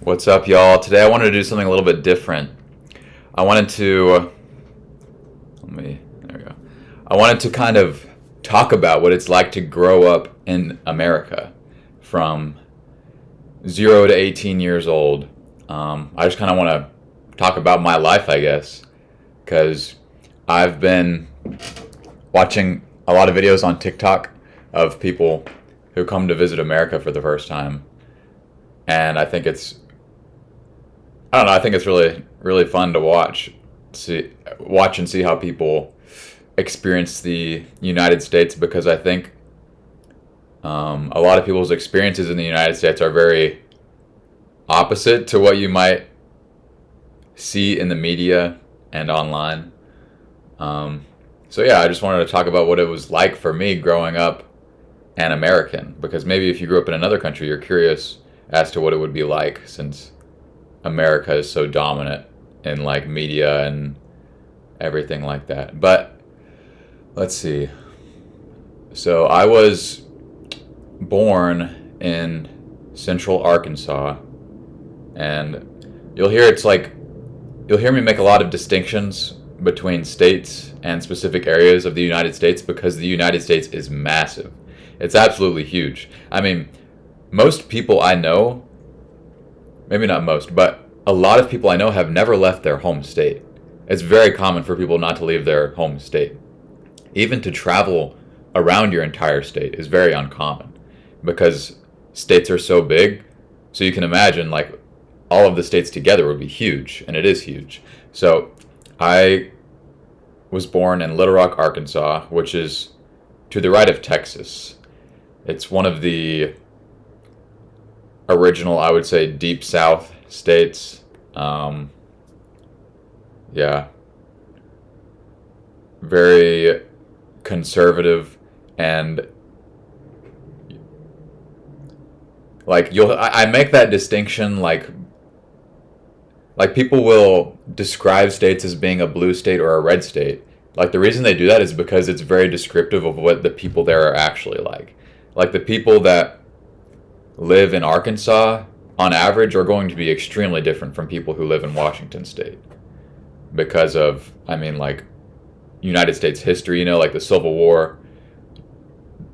What's up, y'all? Today I wanted to do something a little bit different. I wanted to, there we go. I wanted to kind of talk about what it's like to grow up in America from 0 to 18 years old. I just kind of want to talk about my life, I guess, because I've been watching a lot of videos on TikTok of people who come to visit America for the first time. And I don't know. I think it's really, really fun to watch and see how people experience the United States because I think a lot of people's experiences in the United States are very opposite to what you might see in the media and online. So yeah, I just wanted to talk about what it was like for me growing up an American because maybe if you grew up in another country, you're curious as to what it would be like since America is so dominant in like media and everything like that. But let's see. So I was born in central Arkansas, and you'll hear me make a lot of distinctions between states and specific areas of the United States because the United States is massive. It's absolutely huge. I mean, most people I know, maybe not most, but a lot of people I know have never left their home state. It's very common for people not to leave their home state. Even to travel around your entire state is very uncommon because states are so big. So you can imagine like all of the states together would be huge, and it is huge. So I was born in Little Rock, Arkansas, which is to the right of Texas. It's one of the original, I would say, deep South states. Yeah, very conservative and like I make that distinction like people will describe states as being a blue state or a red state. Like the reason they do that is because it's very descriptive of what the people there are actually like. Like the people that live in Arkansas on average are going to be extremely different from people who live in Washington state because of I mean like United States history, like the Civil War.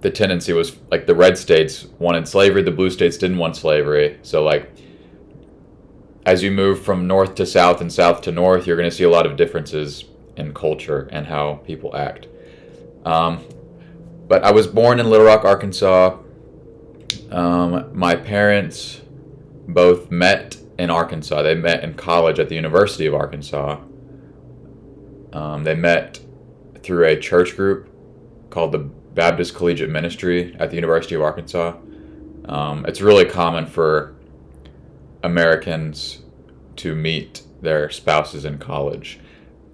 The tendency was like the red states wanted slavery, the blue states didn't want slavery. So like as you move from north to south and south to north, you're going to see a lot of differences in culture and how people act. But I was born in Little Rock, Arkansas. My parents both met in Arkansas. They met in college at the University of Arkansas. They met through a church group called the Baptist Collegiate Ministry at the University of Arkansas. It's really common for Americans to meet their spouses in college.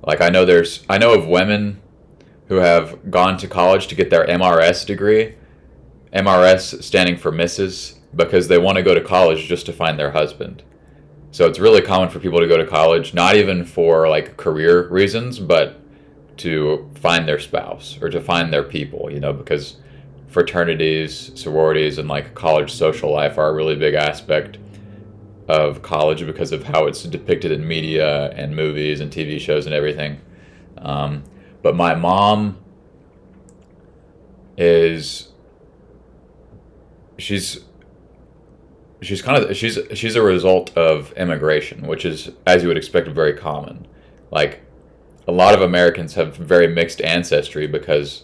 Like I know of women who have gone to college to get their MRS degree. MRS standing for Mrs. because they want to go to college just to find their husband. So it's really common for people to go to college, not even for like career reasons, but to find their spouse or to find their people, because fraternities, sororities, and like college social life are a really big aspect of college because of how it's depicted in media and movies and TV shows and everything. But my mom is she's she's a result of immigration, which is, as you would expect, very common. Like a lot of Americans have very mixed ancestry because,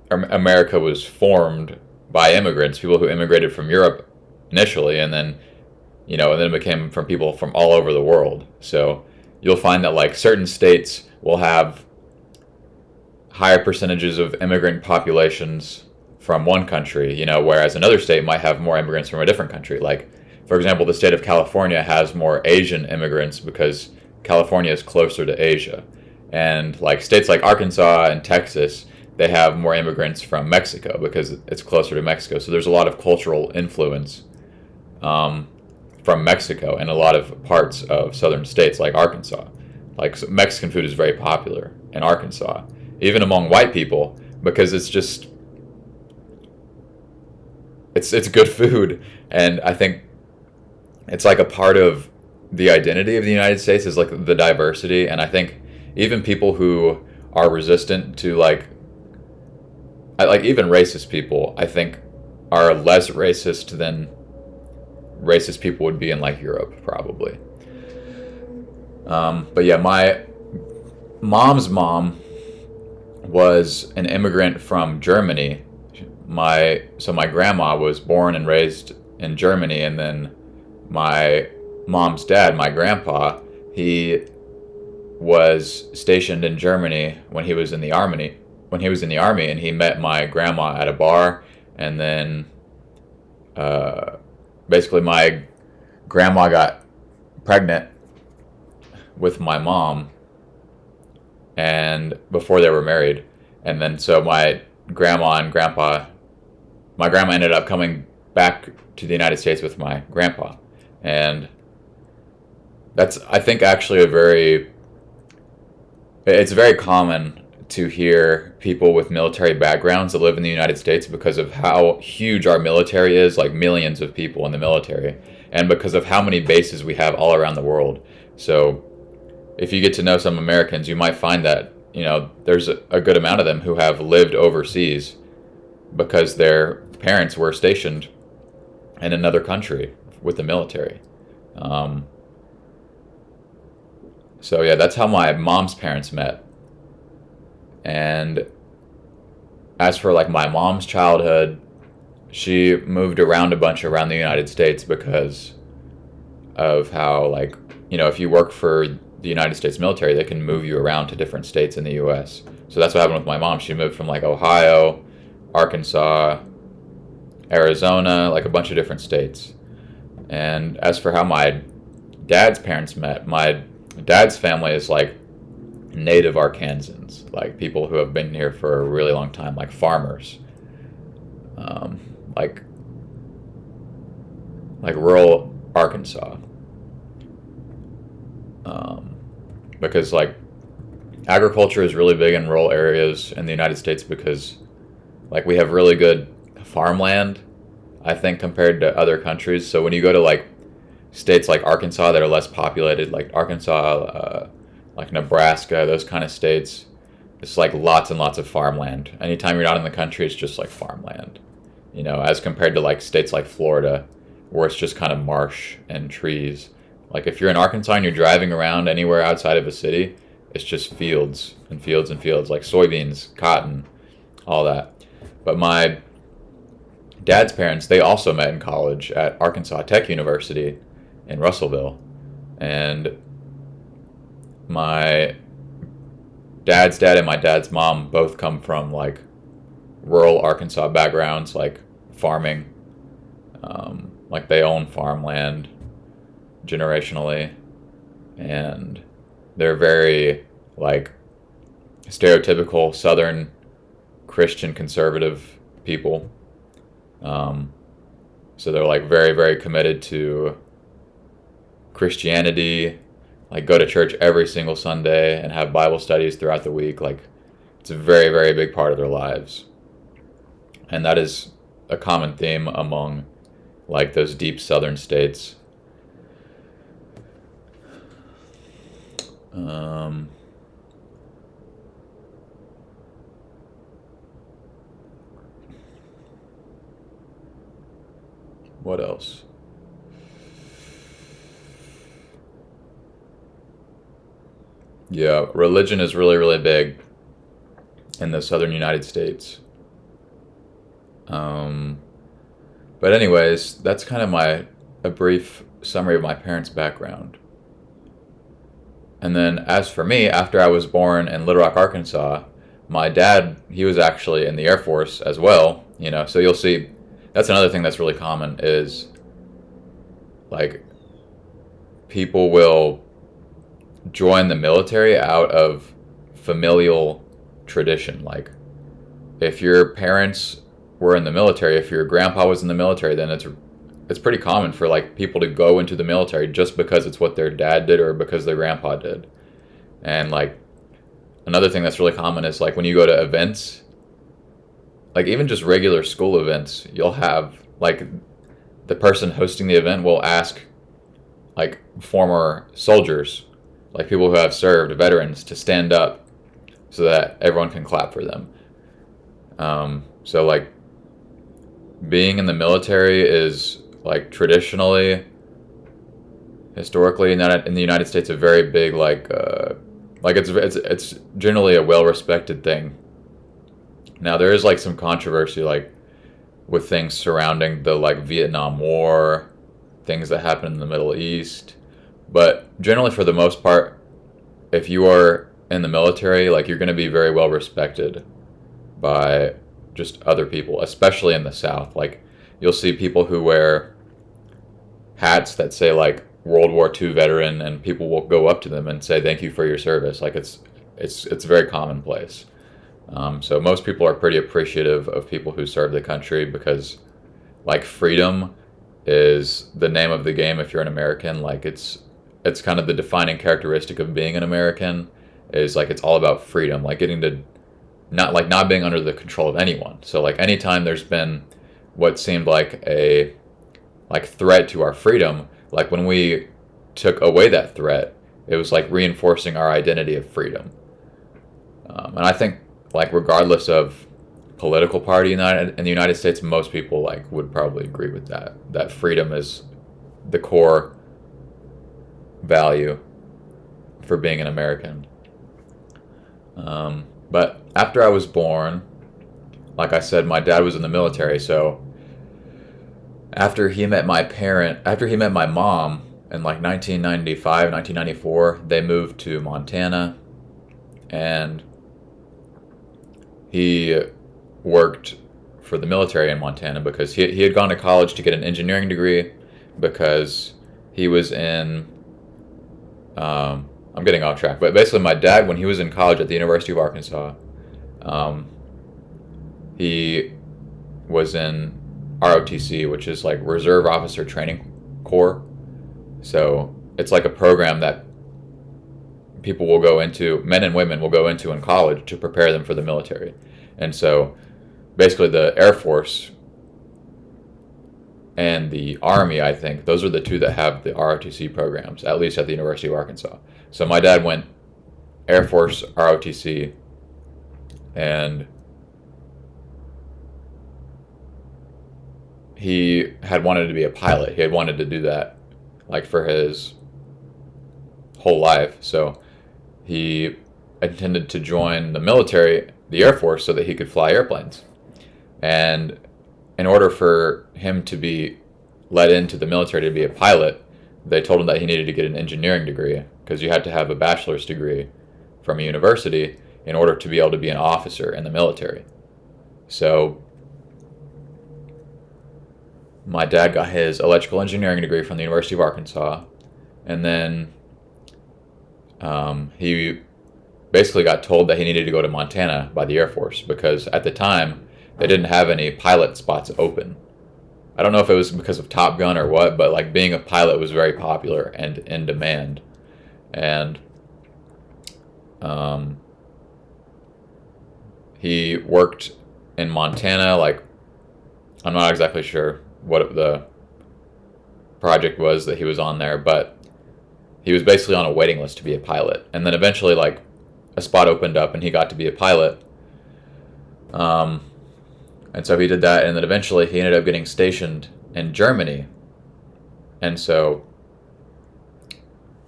America was formed by immigrants, people who immigrated from Europe initially, and then it became from people from all over the world. So you'll find that like certain states will have higher percentages of immigrant populations from one country, whereas another state might have more immigrants from a different country. Like, for example, the state of California has more Asian immigrants because California is closer to Asia. And like states like Arkansas and Texas, they have more immigrants from Mexico because it's closer to Mexico. So there's a lot of cultural influence from Mexico and a lot of parts of southern states like Arkansas. Like Mexican food is very popular in Arkansas, even among white people, because it's good food, and I think it's like a part of the identity of the United States is like the diversity, and I think even people who are resistant to like even racist people, I think are less racist than racist people would be in like Europe probably. But yeah, my mom's mom was an immigrant from Germany. My grandma was born and raised in Germany, and then my mom's dad, my grandpa, he was stationed in Germany when he was in the army. When he was in the army, and he met my grandma at a bar, and then basically my grandma got pregnant with my mom, and before they were married, and then so my grandma ended up coming back to the United States with my grandpa, and that's I think actually it's very common to hear people with military backgrounds that live in the United States because of how huge our military is, like millions of people in the military, and because of how many bases we have all around the world. So if you get to know some Americans, you might find that, there's a good amount of them who have lived overseas because their parents were stationed in another country with the military. So yeah, that's how my mom's parents met. And as for like my mom's childhood, she moved around a bunch around the United States because of how if you work for the United States military, they can move you around to different states in the US. So that's what happened with my mom. She moved from like Ohio, Arkansas, Arizona, like a bunch of different states. And as for how my dad's parents met, my dad's family is like native Arkansans, like people who have been here for a really long time, like farmers, like rural Arkansas, because like agriculture is really big in rural areas in the United States because like we have really good farmland, I think, compared to other countries. So when you go to like states like Arkansas that are less populated, like Arkansas, like Nebraska, those kind of states, it's like lots and lots of farmland. Anytime you're not in the country, it's just like farmland, as compared to like states like Florida, where it's just kind of marsh and trees. Like if you're in Arkansas and you're driving around anywhere outside of a city, it's just fields and fields and fields, like soybeans, cotton, all that. But my dad's parents, they also met in college at Arkansas Tech University in Russellville. And my dad's dad and my dad's mom both come from like rural Arkansas backgrounds, like farming. Like they own farmland generationally, and they're very like stereotypical Southern Christian conservative people. So they're like very, very committed to Christianity, like go to church every single Sunday and have Bible studies throughout the week. Like it's a very, very big part of their lives. And that is a common theme among like those deep Southern states. What else? Yeah, religion is really, really big in the southern United States. Um, but anyways, that's kind of a brief summary of my parents' background. And then as for me, after I was born in Little Rock, Arkansas, my dad, he was actually in the Air Force as well, so you'll see that's another thing that's really common is like people will join the military out of familial tradition. Like if your parents were in the military, if your grandpa was in the military, then it's pretty common for like people to go into the military just because it's what their dad did or because their grandpa did. And like another thing that's really common is like when you go to events, like even just regular school events, you'll have like the person hosting the event will ask like former soldiers, like people who have served, veterans, to stand up so that everyone can clap for them. So like being in the military is like traditionally, historically, not in the United States, a very big like it's generally a well respected thing. Now there is like some controversy like with things surrounding the like Vietnam War, things that happen in the Middle East, but generally for the most part, if you are in the military, like you're going to be very well respected by just other people, especially in the South. Like you'll see people who wear hats that say like World War II veteran, and people will go up to them and say thank you for your service. Like it's very commonplace. So most people are pretty appreciative of people who serve the country because like freedom is the name of the game if you're an American. Like it's kind of the defining characteristic of being an American is like it's all about freedom, like getting to not being under the control of anyone. So like anytime there's been what seemed like a like threat to our freedom, like when we took away that threat, it was like reinforcing our identity of freedom. And I think like regardless of political party in the United States, most people like would probably agree with that freedom is the core value for being an American. But after I was born, like I said, my dad was in the military. So after he met my mom in like 1995, 1994, they moved to Montana, and he worked for the military in Montana because he had gone to college to get an engineering degree because he was in I'm getting off track, but basically my dad, when he was in college at the University of Arkansas, he was in ROTC, which is like Reserve Officer Training Corps. So it's like a program that people will go into, men and women will go into in college to prepare them for the military. And so basically the Air Force and the Army, I think, those are the two that have the ROTC programs, at least at the University of Arkansas. So my dad went Air Force ROTC, and he had wanted to be a pilot. He had wanted to do that like for his whole life. So he intended to join the military, the Air Force, so that he could fly airplanes. And in order for him to be let into the military to be a pilot, they told him that he needed to get an engineering degree because you had to have a bachelor's degree from a university in order to be able to be an officer in the military. So my dad got his electrical engineering degree from the University of Arkansas, and then he basically got told that he needed to go to Montana by the Air Force because at the time they didn't have any pilot spots open. I don't know if it was because of Top Gun or what, but like being a pilot was very popular and in demand. And he worked in Montana, like I'm not exactly sure what the project was that he was on there, but he was basically on a waiting list to be a pilot. And then eventually like a spot opened up and he got to be a pilot. And so he did that, and then eventually he ended up getting stationed in Germany. And so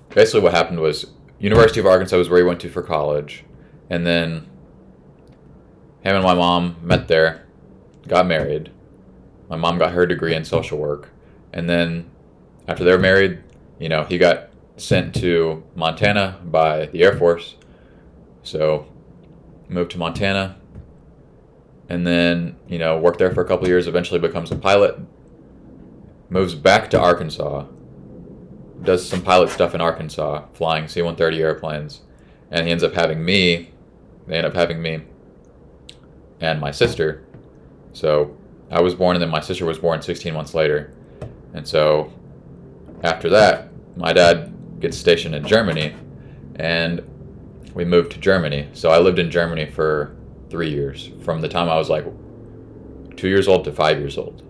basically what happened was University of Arkansas was where he went to for college, and then him and my mom met there, got married. My mom got her degree in social work, and then after they were married, he got sent to Montana by the Air Force. So moved to Montana, and then, worked there for a couple of years, eventually becomes a pilot, moves back to Arkansas, does some pilot stuff in Arkansas, flying C-130 airplanes, and they end up having me and my sister. So I was born, and then my sister was born 16 months later. And so after that, my dad gets stationed in Germany, and we moved to Germany. So I lived in Germany for 3 years, from the time I was like 2 years old to 5 years old.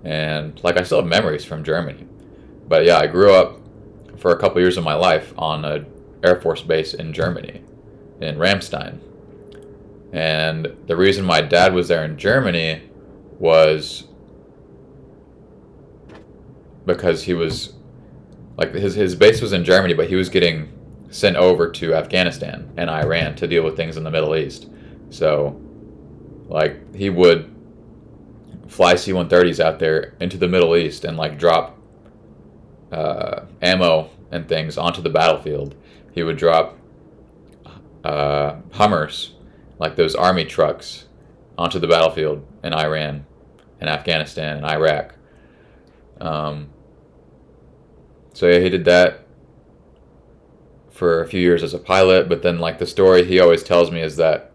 And like I still have memories from Germany. But yeah, I grew up for a couple years of my life on a Air Force base in Germany, in Ramstein. And the reason my dad was there in Germany was because he was like his base was in Germany, but he was getting sent over to Afghanistan and Iran to deal with things in the Middle East. So like he would fly C-130s out there into the Middle East and like drop ammo and things onto the battlefield. He would drop Hummers, like those army trucks, onto the battlefield in Iran and Afghanistan and Iraq. Um, so yeah, he did that for a few years as a pilot, but then like the story he always tells me is that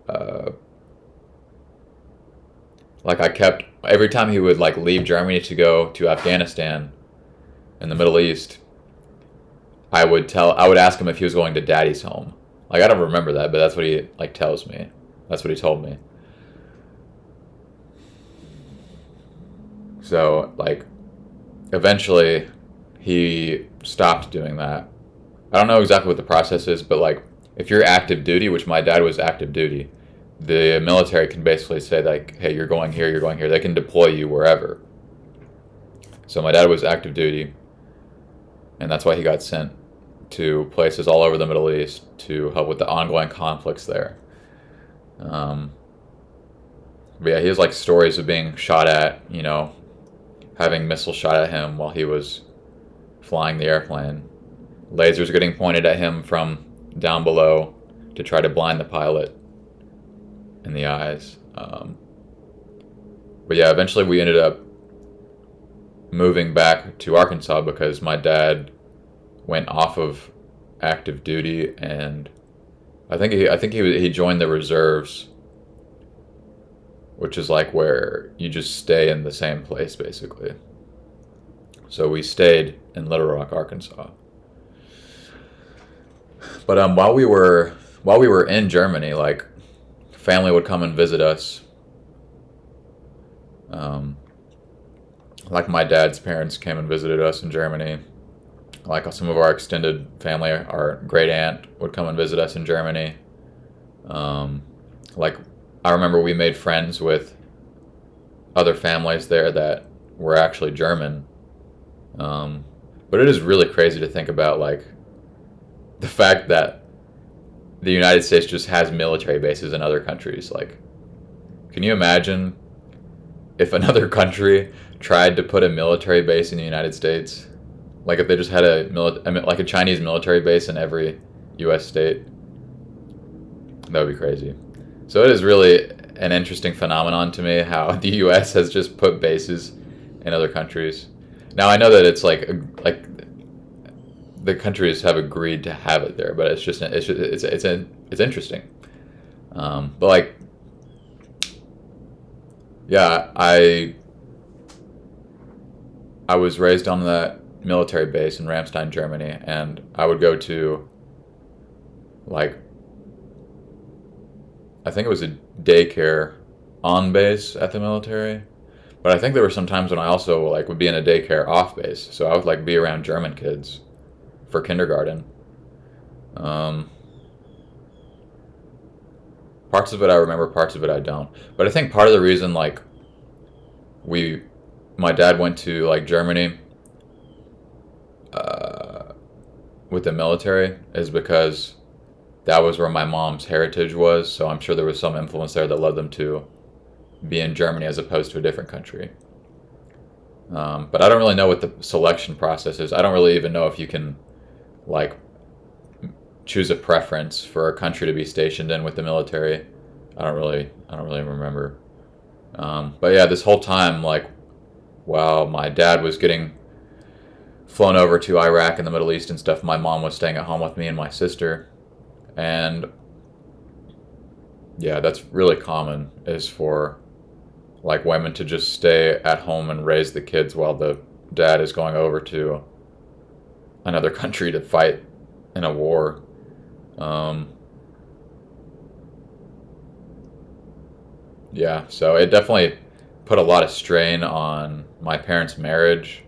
uh, like I kept every time he would like leave Germany to go to Afghanistan in the Middle East, I would ask him if he was going to Daddy's home. Like I don't remember that, but that's what he like tells me. That's what he told me. So like eventually he stopped doing that. I don't know exactly what the process is, but like if you're active duty, which my dad was active duty, the military can basically say like, hey, you're going here, you're going here. They can deploy you wherever. So my dad was active duty, and that's why he got sent to places all over the Middle East to help with the ongoing conflicts there. Um, but yeah, he has like stories of being shot at, having missiles shot at him while he was flying the airplane. Lasers getting pointed at him from down below to try to blind the pilot in the eyes. But yeah, eventually we ended up moving back to Arkansas because my dad went off of active duty, and I think he joined the reserves, which is like where you just stay in the same place basically. So we stayed in Little Rock, Arkansas. But while we were in Germany, like family would come and visit us. Um, like my dad's parents came and visited us in Germany. Like some of our extended family, our great aunt would come and visit us in Germany. Um, like I remember we made friends with other families there that were actually German. Um, but it is really crazy to think about like the fact that the United States just has military bases in other countries. Like, can you imagine if another country tried to put a military base in the United States? Like if they just had like a Chinese military base in every U.S. state, that would be crazy. So it is really an interesting phenomenon to me how the U.S. has just put bases in other countries. Now I know that it's like the countries have agreed to have it there, but it's interesting. But like, yeah, I was raised on that military base in Ramstein, Germany, and I would go to like I think it was a daycare on base at the military. But I think there were some times when I also like would be in a daycare off base, so I would like be around German kids for kindergarten. Um, Parts of it I remember, parts of it I don't. But I think part of the reason like we, my dad went to like Germany uh, with the military is because that was where my mom's heritage was. So I'm sure there was some influence there that led them to be in Germany as opposed to a different country. But I don't really know what the selection process is. I don't really even know if you can like choose a preference for a country to be stationed in with the military. I don't really remember. But yeah, this whole time, like, while my dad was getting flown over to Iraq and the Middle East and stuff, my mom was staying at home with me and my sister. And yeah, that's really common is for like women to just stay at home and raise the kids while the dad is going over to another country to fight in a war. Um, yeah, so it definitely put a lot of strain on my parents' marriage.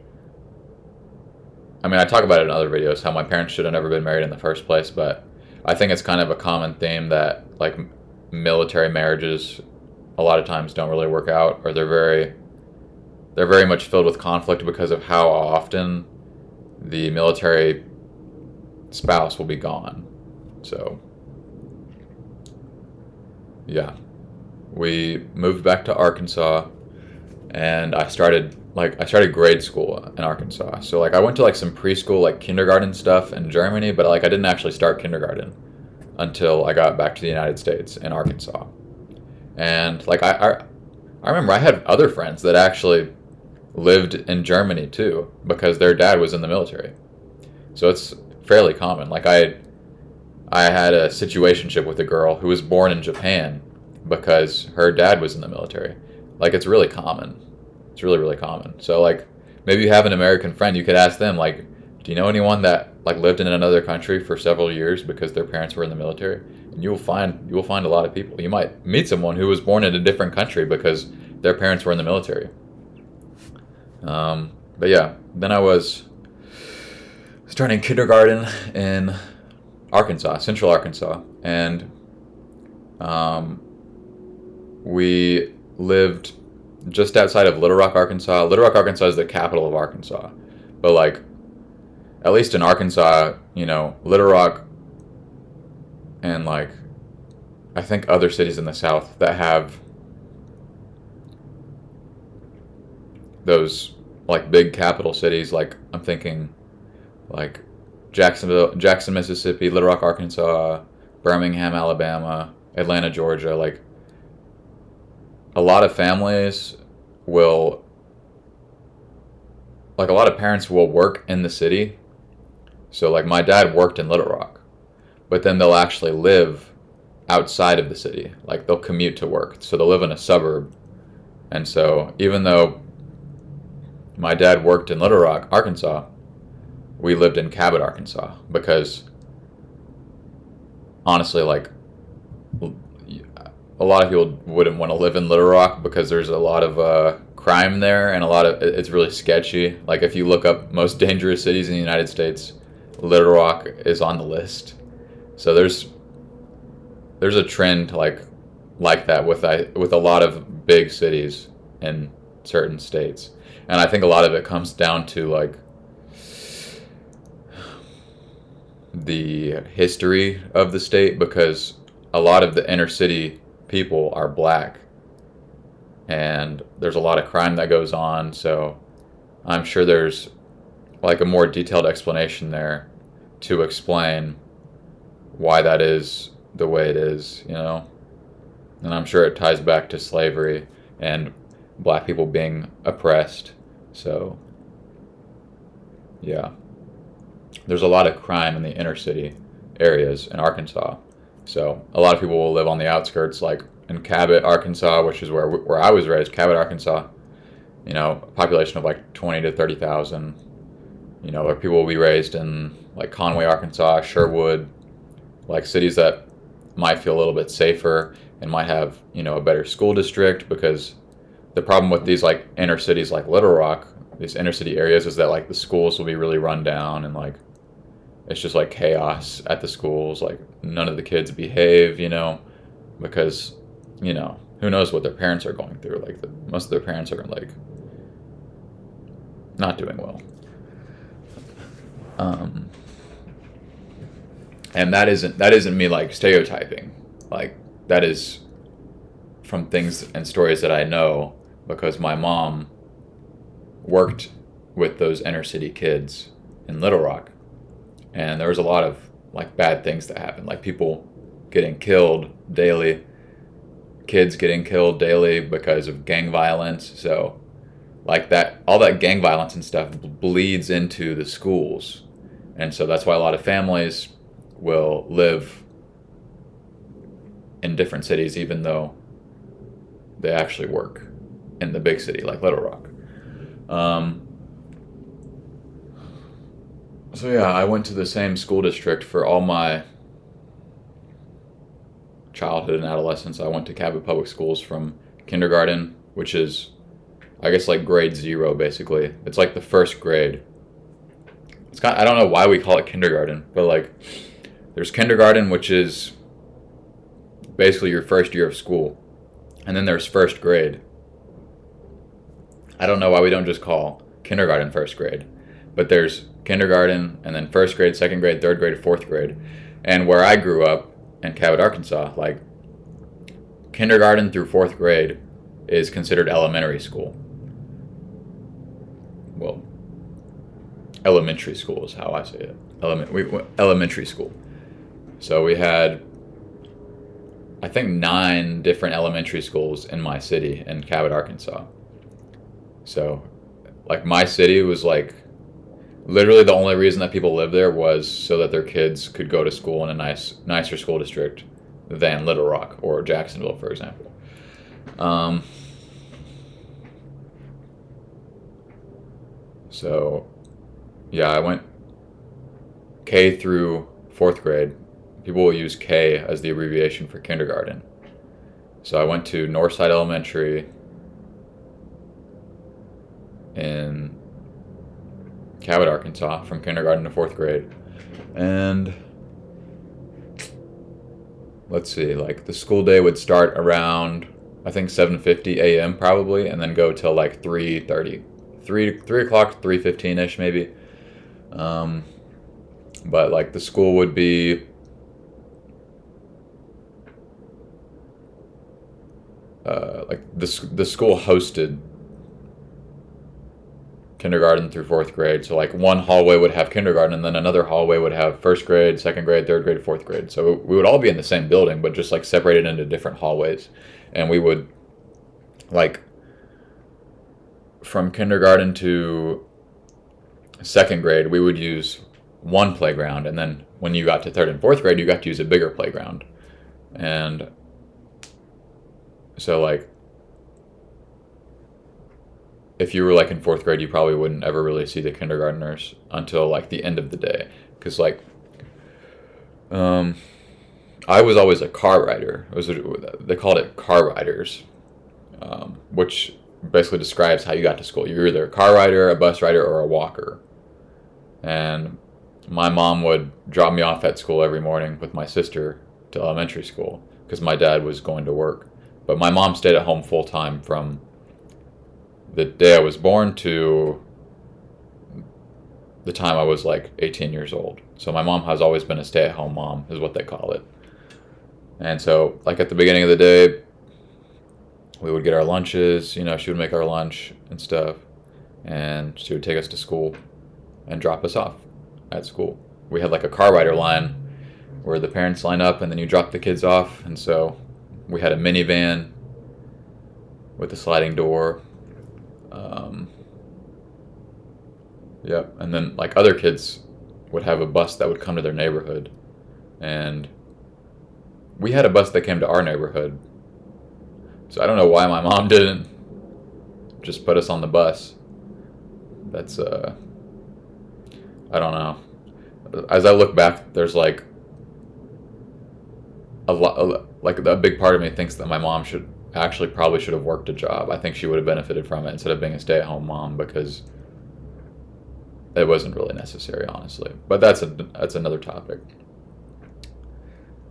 I mean, I talk about it in other videos how my parents should have never been married in the first place, but I think it's kind of a common theme that like military marriages a lot of times don't really work out, or they're very much filled with conflict because of how often the military spouse will be gone. So, yeah, we moved back to Arkansas, and I started grade school in Arkansas. So like I went to like some preschool like kindergarten stuff in Germany, but like I didn't actually start kindergarten until I got back to the United States in Arkansas. And like I remember I had other friends that actually lived in Germany too because their dad was in the military. So it's fairly common. Like I had a situationship with a girl who was born in Japan because her dad was in the military. Like it's really common. It's really really common. So like maybe you have an American friend, you could ask them like, do you know anyone that like lived in another country for several years because their parents were in the military? And you will find a lot of people. You might meet someone who was born in a different country because their parents were in the military. But yeah, then I was starting kindergarten in Arkansas, Central Arkansas, and we lived just outside of Little Rock, Arkansas. Little Rock, Arkansas is the capital of Arkansas, but like at least in Arkansas, you know, Little Rock and like I think other cities in the South that have those like big capital cities, like I'm thinking like Jackson, Mississippi, Little Rock, Arkansas, Birmingham, Alabama, Atlanta, Georgia. Like a lot of families will, like a lot of parents will work in the city. So like my dad worked in Little Rock, but then they'll actually live outside of the city. Like they'll commute to work. So they'll live in a suburb. And so even though my dad worked in Little Rock, Arkansas, we lived in Cabot, Arkansas, because honestly, like a lot of people wouldn't want to live in Little Rock because there's a lot of crime there and a lot of it's really sketchy. Like if you look up most dangerous cities in the United States, Little Rock is on the list. So there's a trend like that with a lot of big cities in certain states, and I think a lot of it comes down to like the history of the state, because a lot of the inner city people are black and there's a lot of crime that goes on. So I'm sure there's like a more detailed explanation there to explain why that is the way it is, you know. And I'm sure it ties back to slavery and black people being oppressed. So yeah, there's a lot of crime in the inner city areas in Arkansas. So a lot of people will live on the outskirts, like in Cabot, Arkansas, which is where I was raised, Cabot, Arkansas. You know, a population of like 20 to 30,000. You know, or people will be raised in like Conway, Arkansas, Sherwood, like cities that might feel a little bit safer and might have, you know, a better school district, because the problem with these like inner cities like Little Rock, these inner city areas, is that like the schools will be really run down and like it's just like chaos at the schools. Like none of the kids behave, you know, because, you know, who knows what their parents are going through. Like most of their parents are like not doing well. And that isn't me like stereotyping. Like that is from things and stories that I know, because my mom worked with those inner city kids in Little Rock, and there was a lot of like bad things that happened, like people getting killed daily, kids getting killed daily because of gang violence. So like that, all that gang violence and stuff bleeds into the schools, and so that's why a lot of families will live in different cities even though they actually work in the big city like Little Rock. So yeah, I went to the same school district for all my childhood and adolescence. I went to Cabot Public Schools from kindergarten, which is I guess like grade zero basically. It's like the first grade. I don't know why we call it kindergarten, but like there's kindergarten, which is basically your first year of school, and then there's first grade. I don't know why we don't just call kindergarten first grade, but there's kindergarten and then first grade, second grade, third grade, fourth grade. And where I grew up in Cabot, Arkansas, like kindergarten through fourth grade is considered elementary school. Well, elementary school is how I say it. Elementary school. So we had, I think, 9 different elementary schools in my city in Cabot, Arkansas. So, like, my city was like literally the only reason that people lived there was so that their kids could go to school in a nicer school district than Little Rock or Jacksonville, for example. So, yeah, I went K through fourth grade. People will use K as the abbreviation for kindergarten. So I went to Northside Elementary in Cabot, Arkansas, from kindergarten to fourth grade. And let's see, like the school day would start around, I think, 7:50 a.m. probably, and then go till like 3:30, 3 o'clock, 3:15 ish maybe. But like the school would be like the school hosted kindergarten through fourth grade. So like one hallway would have kindergarten, and then another hallway would have first grade, second grade, third grade, fourth grade. So we would all be in the same building, but just like separated into different hallways. And we would, like, from kindergarten to second grade, we would use one playground, and then when you got to third and fourth grade, you got to use a bigger playground. And so like if you were like in fourth grade, you probably wouldn't ever really see the kindergartners until like the end of the day, because like I was always a car rider. They called it car riders, which basically describes how you got to school. You're either a car rider, a bus rider, or a walker. And my mom would drop me off at school every morning with my sister to elementary school because my dad was going to work. But my mom stayed at home full time from the day I was born to the time I was like 18 years old. So my mom has always been a stay-at-home mom, is what they call it. And so, like, at the beginning of the day, we would get our lunches. You know, she would make our lunch and stuff, and she would take us to school and drop us off at school. We had like a car rider line where the parents line up and then you drop the kids off. And so we had a minivan with a sliding door. Yep. And then like other kids would have a bus that would come to their neighborhood. And we had a bus that came to our neighborhood. So I don't know why my mom didn't just put us on the bus. That's, I don't know. As I look back, there's like a big part of me thinks that my mom probably should have worked a job. I think she would have benefited from it instead of being a stay-at-home mom, because it wasn't really necessary, honestly. But that's another topic.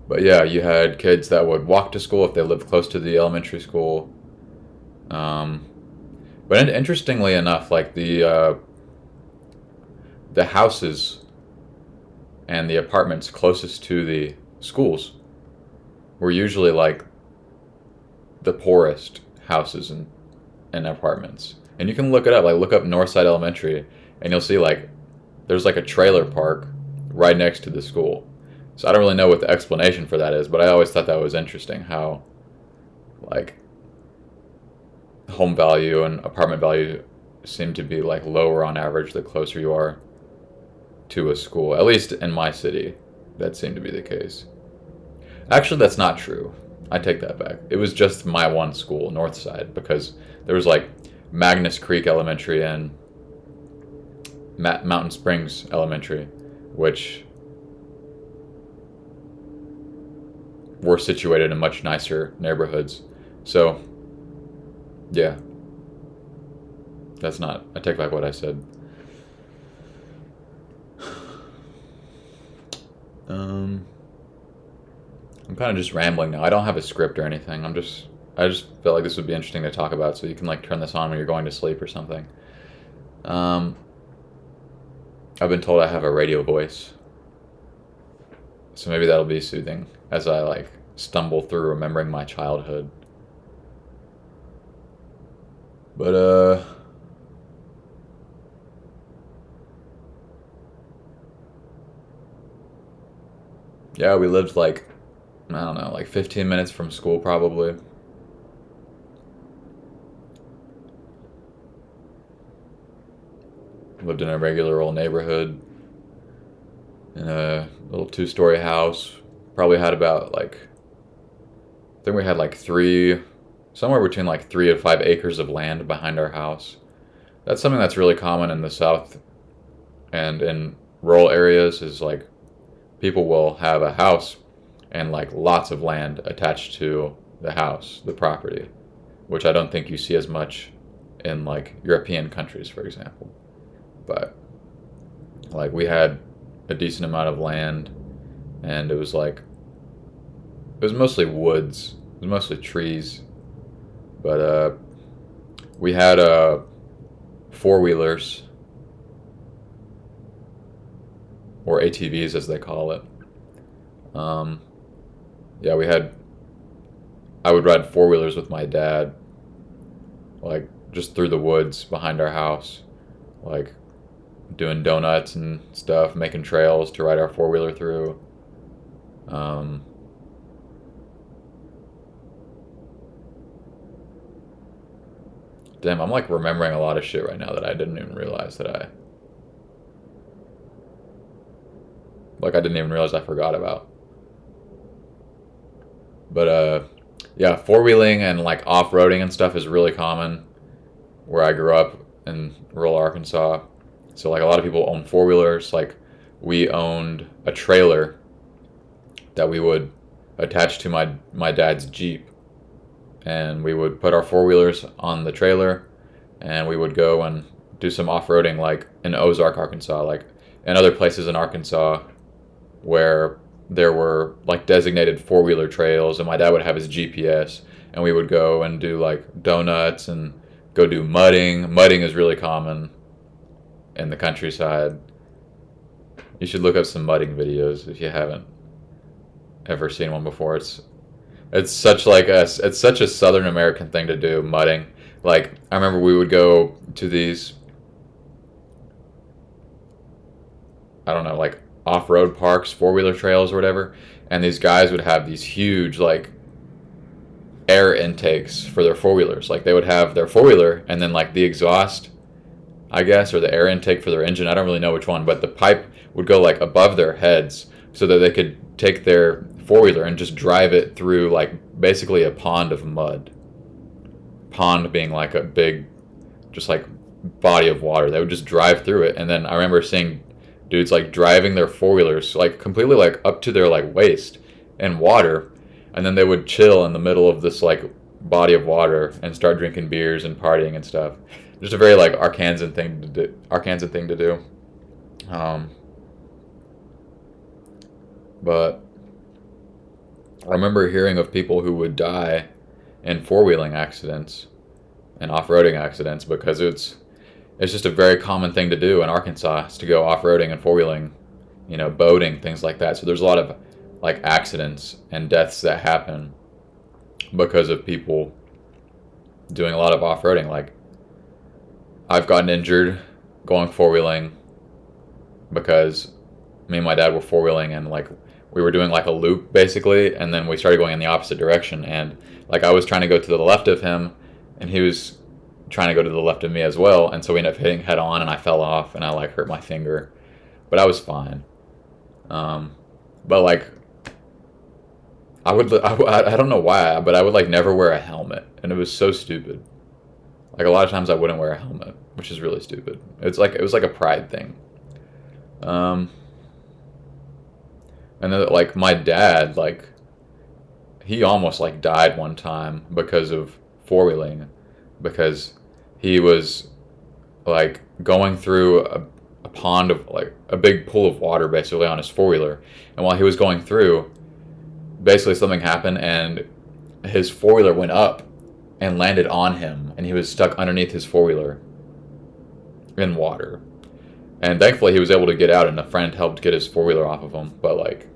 But yeah, you had kids that would walk to school if they lived close to the elementary school. But interestingly enough, like the houses and the apartments closest to the schools were usually like the poorest houses and apartments. And you can look it up, like look up Northside Elementary, and you'll see like there's like a trailer park right next to the school. So I don't really know what the explanation for that is, but I always thought that was interesting how like home value and apartment value seem to be like lower on average the closer you are to a school. At least in my city, that seemed to be the case. Actually, that's not true. I take that back. It was just my one school, Northside, because there was like Magnus Creek Elementary and Mountain Springs Elementary, which were situated in much nicer neighborhoods. So, yeah. That's not. I take back what I said. Um, I'm kind of just rambling now. I don't have a script or anything. I just felt like this would be interesting to talk about, so you can like turn this on when you're going to sleep or something. Um, I've been told I have a radio voice, so maybe that'll be soothing as I like stumble through remembering my childhood. But yeah, we lived like I don't know, like 15 minutes from school probably. Lived in a regular old neighborhood in a little two-story house. Probably had about like I think we had like somewhere between like 3 to 5 acres of land behind our house. That's something that's really common in the South and in rural areas is like people will have a house and like lots of land attached to the house, the property, which I don't think you see as much in like European countries, for example. But like we had a decent amount of land and it was mostly woods, it was mostly trees, but we had four-wheelers or ATVs as they call it. Um, yeah, we had. I would ride four-wheelers with my dad, like just through the woods behind our house, like doing donuts and stuff, making trails to ride our four-wheeler through. Um, Damn, I'm like remembering a lot of shit right now that I didn't even realize I didn't even realize I forgot about. But yeah, four wheeling and like off roading and stuff is really common where I grew up in rural Arkansas. So like a lot of people own four wheelers. Like we owned a trailer that we would attach to my dad's Jeep, and we would put our four wheelers on the trailer, and we would go and do some off roading like in Ozark, Arkansas, like and other places in Arkansas where there were like designated four wheeler trails, and my dad would have his GPS, and we would go and do like donuts and go do mudding. Mudding is really common in the countryside. You should look up some mudding videos if you haven't ever seen one before. It's such a Southern American thing to do, mudding. Like I remember we would go to these I don't know, like off-road parks, four-wheeler trails or whatever, and these guys would have these huge like air intakes for their four-wheelers. Like they would have their four-wheeler and then like the exhaust, I guess, or the air intake for their engine. I don't really know which one, but the pipe would go like above their heads so that they could take their four-wheeler and just drive it through like basically a pond of mud. Pond being like a big just like body of water. They would just drive through it, and then I remember seeing dudes like driving their four wheelers like completely like up to their like waist in water, and then they would chill in the middle of this like body of water and start drinking beers and partying and stuff. Just a very like Arkansan thing to do. Arkansan thing to do. Um, but I remember hearing of people who would die in four wheeling accidents and off roading accidents because it's just a very common thing to do in Arkansas is to go off-roading and four-wheeling, boating, things like that. So there's a lot of like accidents and deaths that happen because of people doing a lot of off-roading. Like I've gotten injured going four-wheeling because me and my dad were four-wheeling and like we were doing like a loop basically, and then we started going in the opposite direction, and like I was trying to go to the left of him and he was trying to go to the left of me as well, and so we ended up hitting head on and I fell off and I like hurt my finger, but I was fine. But like I don't know why, but I would like never wear a helmet, and it was so stupid. Like a lot of times I wouldn't wear a helmet, which is really stupid. It was like a pride thing. um and then like my dad, like he almost like died one time because of four-wheeling, because he was like going through a pond of like a big pool of water basically on his four-wheeler. And while he was going through, basically something happened and his four-wheeler went up and landed on him, and he was stuck underneath his four-wheeler in water. And thankfully he was able to get out, and a friend helped get his four-wheeler off of him. But like,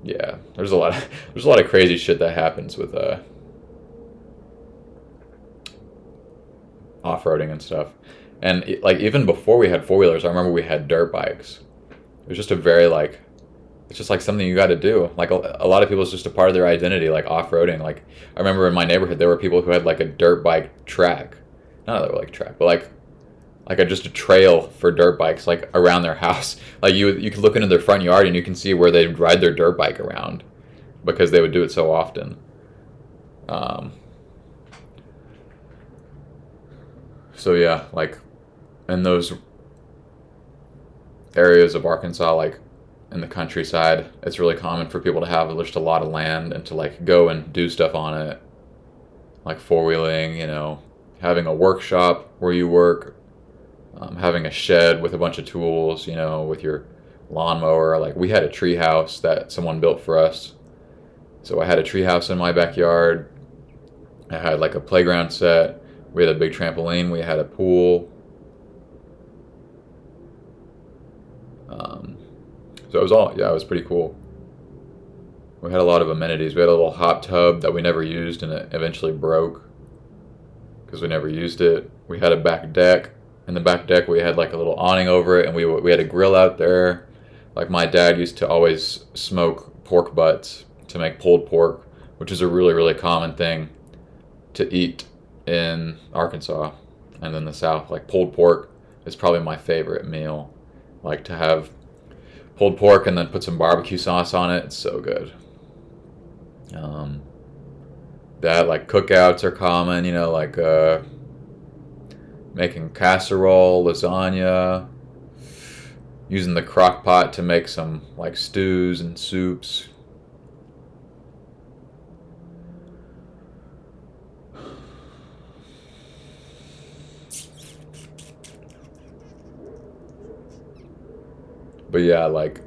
yeah, there's a lot of, there's a lot of crazy shit that happens with off-roading and stuff. And like even before we had four-wheelers, I remember we had dirt bikes. It was just a very like, it's just like something you got to do. Like a lot of people, it's just a part of their identity, like off-roading. Like I remember in my neighborhood, there were people who had like a dirt bike track. Not that like track, but like just a trail for dirt bikes, like around their house. Like you could look into their front yard and you can see where they ride their dirt bike around, because they would do it so often. So yeah, like in those areas of Arkansas, like in the countryside, it's really common for people to have just a lot of land and to like go and do stuff on it, like four-wheeling, having a workshop where you work, having a shed with a bunch of tools, with your lawnmower. Like we had a tree house that someone built for us. So I had a tree house in my backyard. I had like a playground set. We had a big trampoline. We had a pool. So it was it was pretty cool. We had a lot of amenities. We had a little hot tub that we never used, and it eventually broke because we never used it. We had a back deck. In the back deck, we had like a little awning over it, and we had a grill out there. Like my dad used to always smoke pork butts to make pulled pork, which is a really, really common thing to eat in Arkansas and in the South. Like pulled pork is probably my favorite meal. Like to have pulled pork and then put some barbecue sauce on it. It's so good. That like cookouts are common, like making casserole, lasagna, using the crock pot to make some like stews and soups. But yeah, like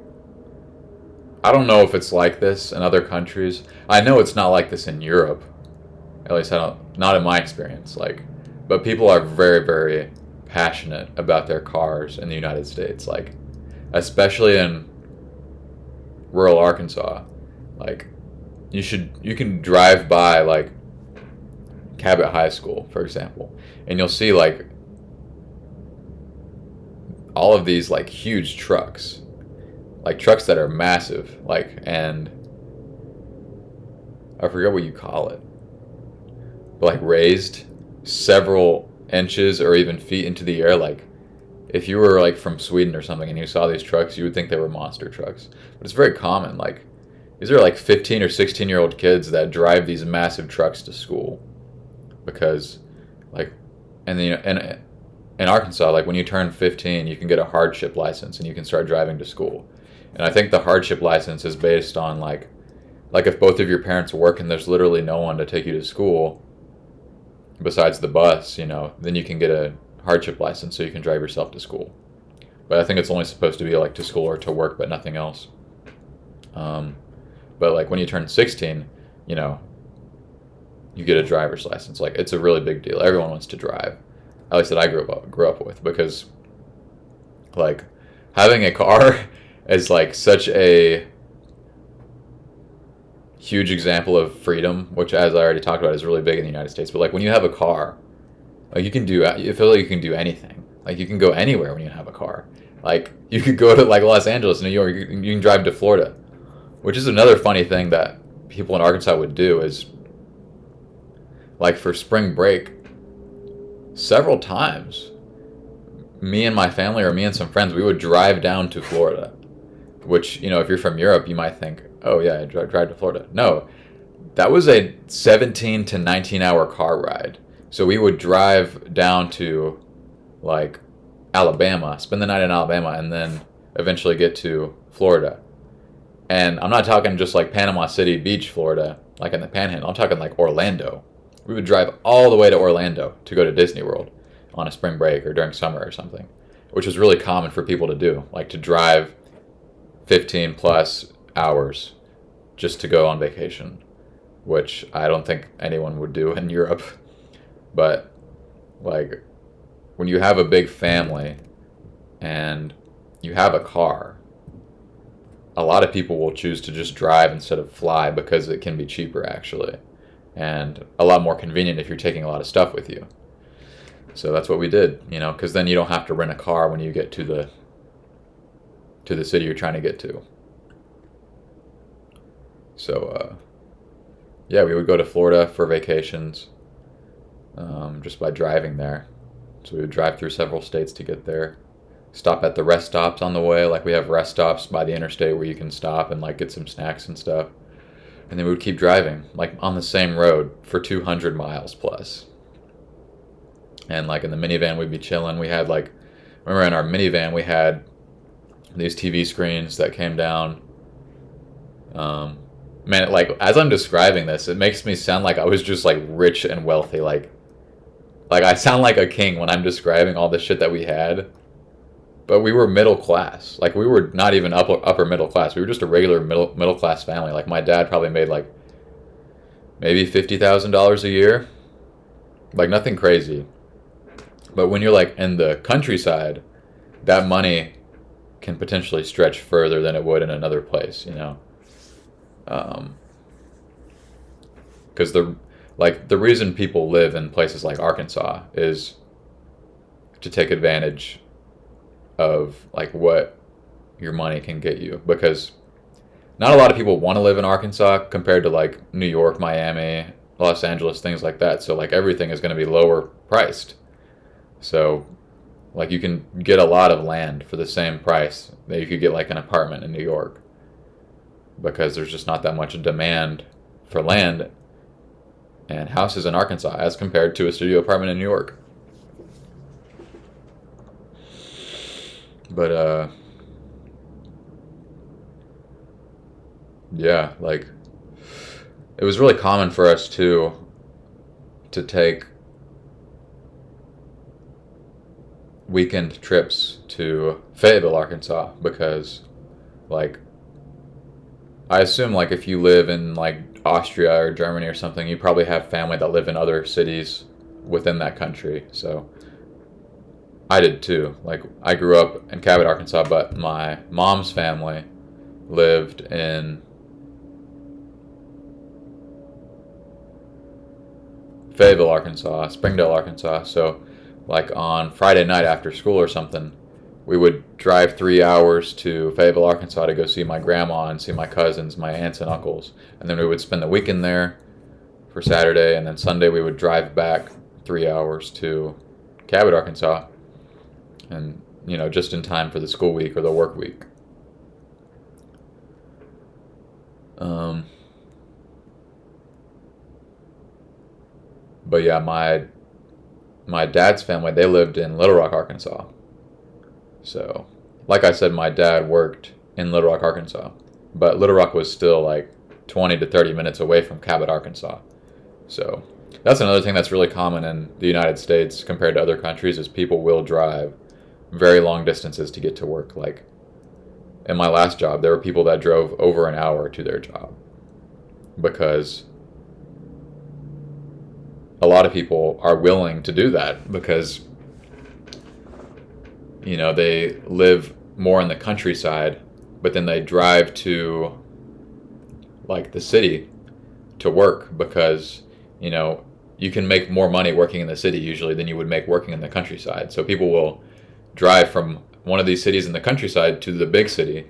I don't know if it's like this in other countries. I know it's not like this in Europe. At least not in my experience. Like, but people are very, very passionate about their cars in the United States. Like, especially in rural Arkansas. Like, you can drive by like Cabot High School, for example, and you'll see like all of these like huge trucks, like trucks that are massive, like, and I forget what you call it, but like raised several inches or even feet into the air. Like if you were like from Sweden or something and you saw these trucks, you would think they were monster trucks. But it's very common. Like these are like 15 or 16-year-old kids that drive these massive trucks to school because like, and in Arkansas, like when you turn 15, you can get a hardship license and you can start driving to school. And I think the hardship license is based on like if both of your parents work and there's literally no one to take you to school besides the bus, then you can get a hardship license so you can drive yourself to school. But I think it's only supposed to be like to school or to work, but nothing else. But like when you turn 16, you get a driver's license. Like it's a really big deal. Everyone wants to drive. At least that I grew up with, because like having a car is like such a huge example of freedom, which, as I already talked about, is really big in the United States. But like when you have a car, like you feel like you can do anything. Like you can go anywhere when you have a car. Like you could go to like Los Angeles, New York. You can drive to Florida, which is another funny thing that people in Arkansas would do is like for spring break. Several times, me and my family or me and some friends, we would drive down to Florida, which, if you're from Europe, you might think, oh yeah, I drive to Florida. No, that was a 17 to 19 hour car ride. So we would drive down to like Alabama, spend the night in Alabama, and then eventually get to Florida. And I'm not talking just like Panama City Beach, Florida, like in the Panhandle. I'm talking like Orlando. We would drive all the way to Orlando to go to Disney World. on a spring break or during summer or something, which was really common for people to do, like to drive 15 plus hours just to go on vacation, which I don't think anyone would do in Europe. But like when you have a big family and you have a car, a lot of people will choose to just drive instead of fly because it can be cheaper actually, and a lot more convenient if you're taking a lot of stuff with you. So that's what we did, because then you don't have to rent a car when you get to the city you're trying to get to. So yeah, we would go to Florida for vacations, just by driving there. So we would drive through several states to get there. Stop at the rest stops on the way. Like we have rest stops by the interstate where you can stop and like get some snacks and stuff. And then we would keep driving, like on the same road for 200 miles plus. And like in the minivan, we'd be chilling. We had like, remember in our minivan, we had these TV screens that came down. Man, like as I'm describing this, it makes me sound like I was just like rich and wealthy. Like I sound like a king when I'm describing all the shit that we had. But we were middle class. Like we were not even upper middle class. We were just a regular middle class family. Like my dad probably made like maybe $50,000 a year. Like nothing crazy. But when you're like in the countryside, that money can potentially stretch further than it would in another place. Because the reason people live in places like Arkansas is to take advantage of like what your money can get you, because not a lot of people want to live in Arkansas compared to like New York, Miami, Los Angeles, things like that. So like everything is going to be lower priced. So like you can get a lot of land for the same price that you could get like an apartment in New York, because there's just not that much demand for land and houses in Arkansas as compared to a studio apartment in New York. But yeah, like it was really common for us to take weekend trips to Fayetteville, Arkansas, because like I assume like if you live in like Austria or Germany or something, you probably have family that live in other cities within that country. So I did too. Like I grew up in Cabot, Arkansas, but my mom's family lived in Fayetteville, Arkansas, Springdale, Arkansas. So like on Friday night after school or something, we would drive 3 hours to Fayetteville, Arkansas to go see my grandma and see my cousins, my aunts and uncles. And then we would spend the weekend there for Saturday, and then Sunday we would drive back 3 hours to Cabot, Arkansas, and just in time for the school week or the work week. But yeah, my dad's family, they lived in Little Rock, Arkansas. So, like I said, my dad worked in Little Rock, Arkansas, but Little Rock was still like 20 to 30 minutes away from Cabot, Arkansas. So that's another thing that's really common in the United States compared to other countries, is people will drive very long distances to get to work. Like in my last job, there were people that drove over an hour to their job, because a lot of people are willing to do that because they live more in the countryside, but then they drive to like the city to work, because you can make more money working in the city usually than you would make working in the countryside. So people will drive from one of these cities in the countryside to the big city,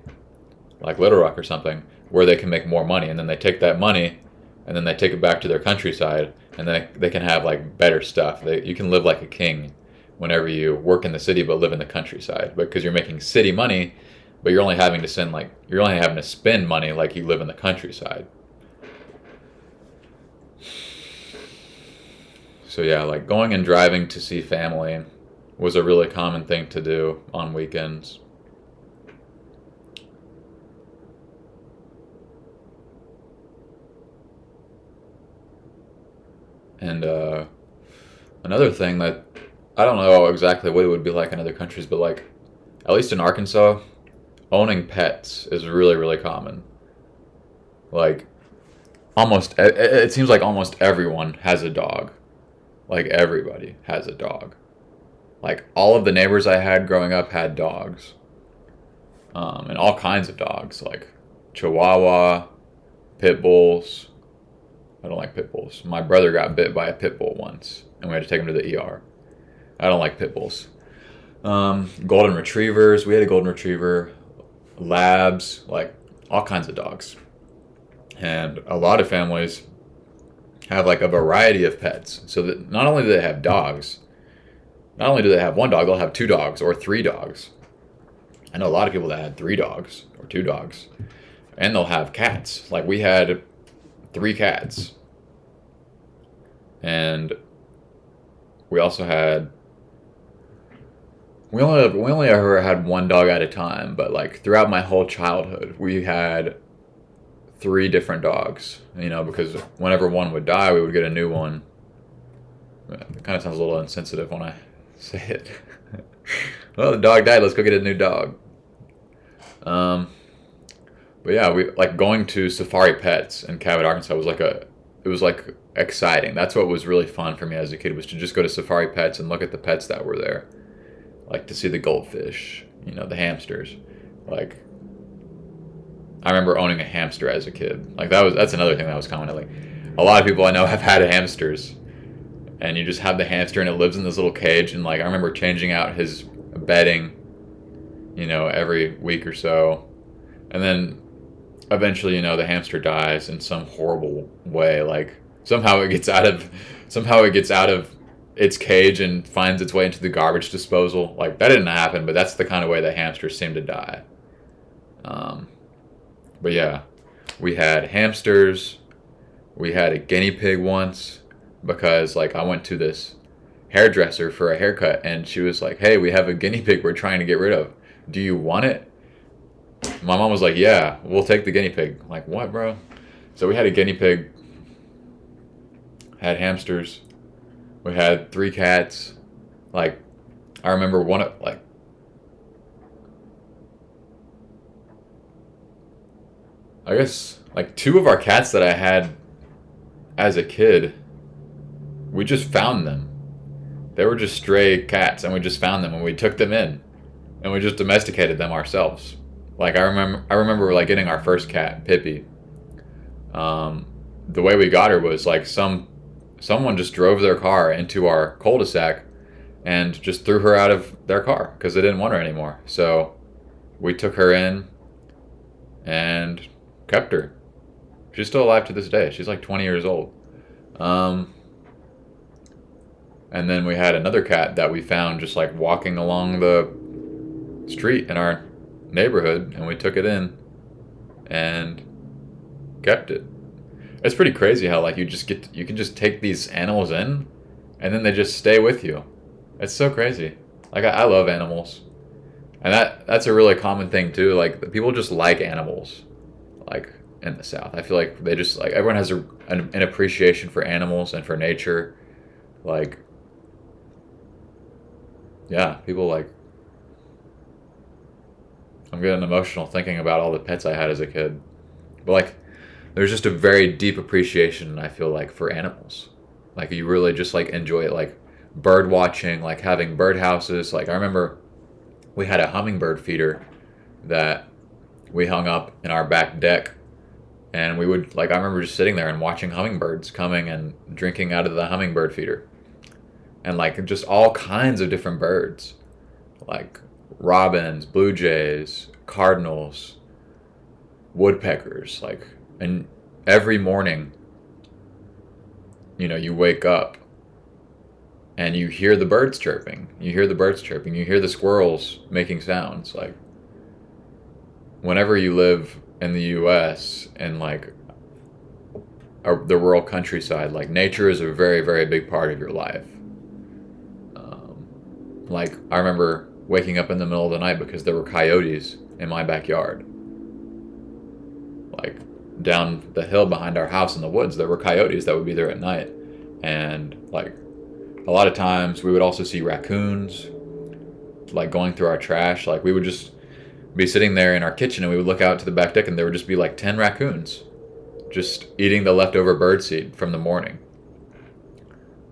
like Little Rock or something, where they can make more money, and then they take that money and then they take it back to their countryside, and then they can have like better stuff. You can live like a king whenever you work in the city but live in the countryside, because you're making city money, but you're only having to spend money like you live in the countryside. So yeah, like going and driving to see family was a really common thing to do on weekends. And another thing that I don't know exactly what it would be like in other countries, but like at least in Arkansas, owning pets is really really common. Like it seems like almost everyone has a dog. Like everybody has a dog. Like all of the neighbors I had growing up had dogs, and all kinds of dogs, like Chihuahua, pit bulls. I don't like pit bulls. My brother got bit by a pit bull once, and we had to take him to the ER. I don't like pit bulls. Golden retrievers. We had a golden retriever, labs, like all kinds of dogs. And a lot of families have like a variety of pets. So that not only do they have dogs, not only do they have one dog, they'll have two dogs or three dogs. I know a lot of people that had three dogs or two dogs. And they'll have cats. Like we had three cats. And we also had we only ever had one dog at a time, but like throughout my whole childhood, we had three different dogs. You know, because whenever one would die, we would get a new one. It kind of sounds a little insensitive when I say it. Well, the dog died. Let's go get a new dog. But yeah, we like going to Safari Pets in Cabot, Arkansas was like it was like exciting. That's what was really fun for me as a kid was to just go to Safari Pets and look at the pets that were there. Like to see the goldfish, you know, the hamsters. Like I remember owning a hamster as a kid. Like that's another thing that was common. Like a lot of people I know have had hamsters. And you just have the hamster and it lives in this little cage and like I remember changing out his bedding, you know, every week or so. And then eventually, you know, the hamster dies in some horrible way. Like somehow it gets out of its cage and finds its way into the garbage disposal. Like that didn't happen, but that's the kind of way that hamsters seem to die. But yeah, we had hamsters. We had a guinea pig once because like I went to this hairdresser for a haircut and she was like, "Hey, we have a guinea pig we're trying to get rid of. Do you want it?" My mom was like, "Yeah, we'll take the guinea pig." I'm like, what, bro? So we had a guinea pig, had hamsters, we had three cats. Like, I remember I guess, like two of our cats that I had as a kid, we just found them. They were just stray cats, and we just found them, and we took them in, and we just domesticated them ourselves. Like I remember like getting our first cat, Pippi. The way we got her was like someone just drove their car into our cul-de-sac and just threw her out of their car because they didn't want her anymore. So we took her in and kept her. She's still alive to this day. She's like 20 years old. And then we had another cat that we found just like walking along the street in our neighborhood, and we took it in and kept it. It's pretty crazy how like you can just take these animals in, and then they just stay with you. It's so crazy. Like I love animals, and that's a really common thing too. Like people just like animals, like in the South. I feel like they just like everyone has an appreciation for animals and for nature. Like yeah, people like. I'm getting emotional thinking about all the pets I had as a kid. But like, there's just a very deep appreciation I feel like for animals. Like you really just like enjoy it, like bird watching, like having bird houses. Like I remember we had a hummingbird feeder that we hung up in our back deck, and we would like I remember just sitting there and watching hummingbirds coming and drinking out of the hummingbird feeder, and like just all kinds of different birds, like robins, blue jays, cardinals, woodpeckers, like, and every morning, you know, you wake up and you hear the birds chirping. You hear the birds chirping. You hear the squirrels making sounds. Like, whenever you live in the U.S. and like the rural countryside, like nature is a very, very big part of your life. Like, I remember waking up in the middle of the night because there were coyotes in my backyard. Like, down the hill behind our house in the woods, there were coyotes that would be there at night. And, like, a lot of times we would also see raccoons like going through our trash. Like we would just be sitting there in our kitchen and we would look out to the back deck and there would just be like 10 raccoons just eating the leftover birdseed from the morning.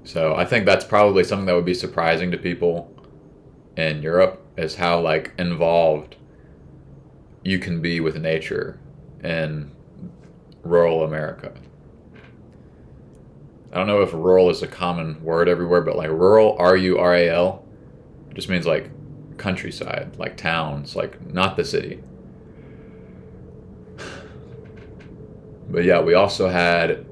So I think that's probably something that would be surprising to people in Europe, is how like involved you can be with nature in rural America. I don't know if rural is a common word everywhere, but like rural, rural, just means like countryside, like towns, like not the city. But yeah, we also had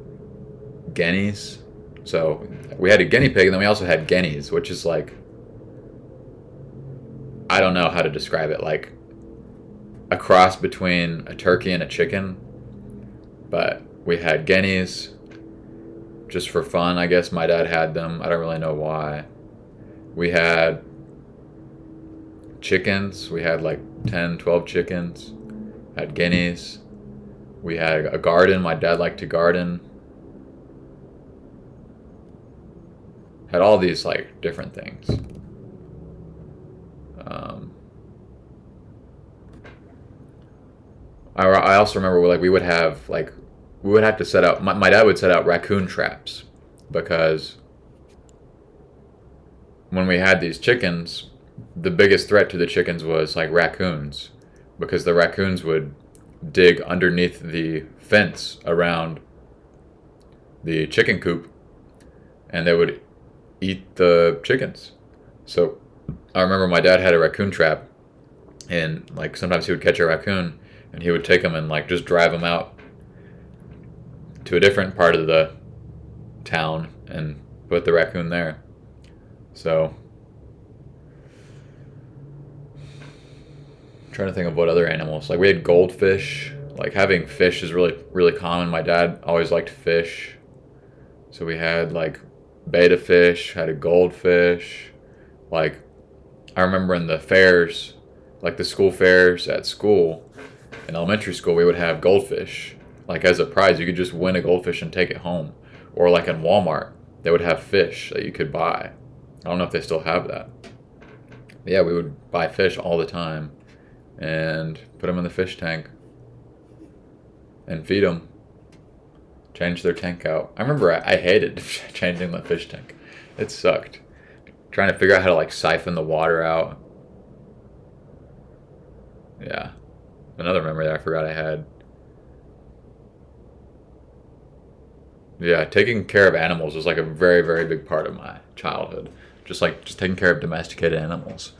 guineas. So we had a guinea pig, and then we also had guineas, which is like, I don't know how to describe it, like a cross between a turkey and a chicken. But we had guineas just for fun, I guess. My dad had them. I don't really know why. We had chickens. We had like 10, 12 chickens. Had guineas. We had a garden. My dad liked to garden. Had all these like different things. I also remember like we would have to set out. My dad would set out raccoon traps, because when we had these chickens, the biggest threat to the chickens was like raccoons, because the raccoons would dig underneath the fence around the chicken coop, and they would eat the chickens. So I remember my dad had a raccoon trap, and like sometimes he would catch a raccoon and he would take them and like just drive them out to a different part of the town and put the raccoon there. So I'm trying to think of what other animals. Like we had goldfish. Like having fish is really, really common. My dad always liked fish. So we had like betta fish, had a goldfish. Like I remember in the fairs, like the school fairs at school, in elementary school, we would have goldfish. Like as a prize, you could just win a goldfish and take it home. Or like in Walmart, they would have fish that you could buy. I don't know if they still have that. But yeah, we would buy fish all the time and put them in the fish tank and feed them. Change their tank out. I remember I hated changing the fish tank. It sucked. Trying to figure out how to like siphon the water out. Yeah. Another memory that I forgot I had. Yeah, taking care of animals was like a very, very big part of my childhood. Just taking care of domesticated animals.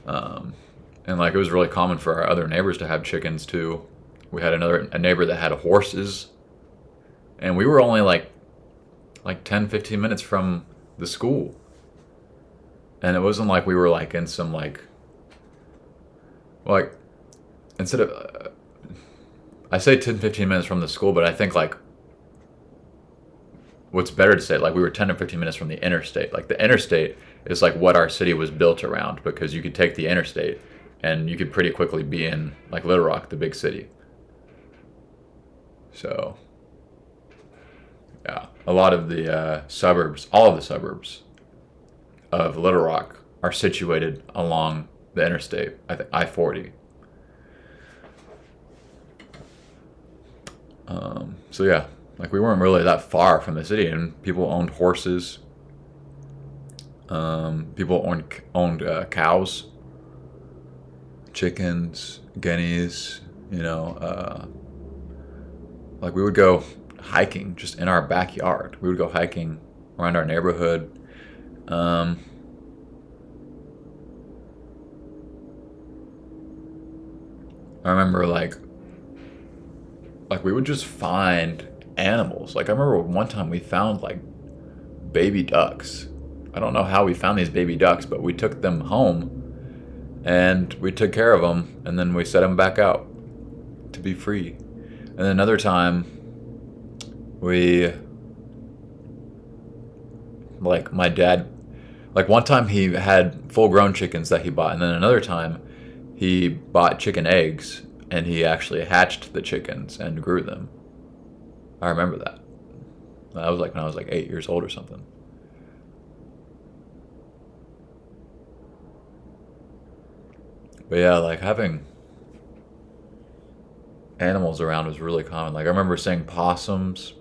And like it was really common for our other neighbors to have chickens too. We had a neighbor that had horses, and we were only like 10, 15 minutes from the school. And it wasn't like we were like in some like instead of I say 10, 15 minutes from the school, but I think like what's better to say, like we were 10 or 15 minutes from the interstate. Like the interstate is like what our city was built around, because you could take the interstate and you could pretty quickly be in like Little Rock, the big city. So yeah, a lot of the suburbs, all of the suburbs of Little Rock are situated along the interstate, I-40. So yeah, like we weren't really that far from the city, and people owned horses. People owned cows, chickens, guineas. Like we would go hiking just in our backyard. We would go hiking around our neighborhood. I remember like we would just find animals. Like I remember one time we found like baby ducks. I don't know how we found these baby ducks, but we took them home and we took care of them, and then we set them back out to be free. And then another time my dad, like one time he had full grown chickens that he bought, and then another time he bought chicken eggs and he actually hatched the chickens and grew them. I remember that. That was like when I was like 8 years old or something. But yeah, like having animals around was really common. Like I remember seeing possums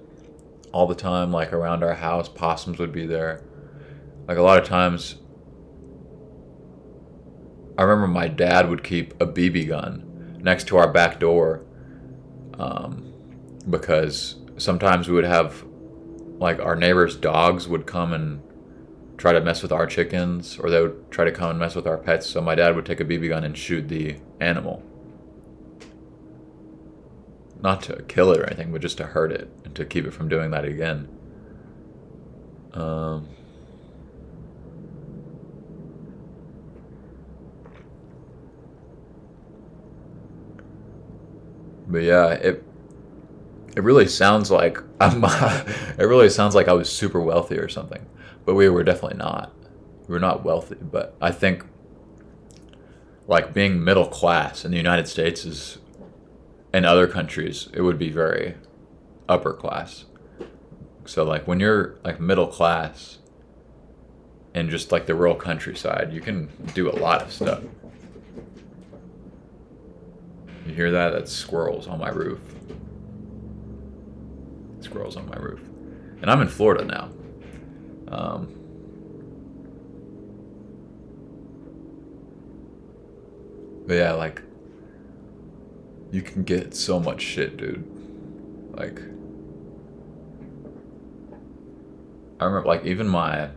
all the time, like around our house. Possums would be there. Like a lot of times, I remember my dad would keep a BB gun next to our back door, um, because sometimes we would have like our neighbors' dogs would come and try to mess with our chickens, or they would try to come and mess with our pets. So my dad would take a BB gun and shoot the animal, not to kill it or anything, but just to hurt it and to keep it from doing that again. Um, but yeah, it really sounds like I'm. It really sounds like I was super wealthy or something, but we were definitely not. We were not wealthy, but I think like being middle class in the United States is, in other countries, it would be very upper class. So like when you're like middle class in just like the rural countryside, you can do a lot of stuff. You hear that? That's squirrels on my roof. Squirrels on my roof. And I'm in Florida now. Um, but yeah, like you can get so much shit, dude. Like I remember like even my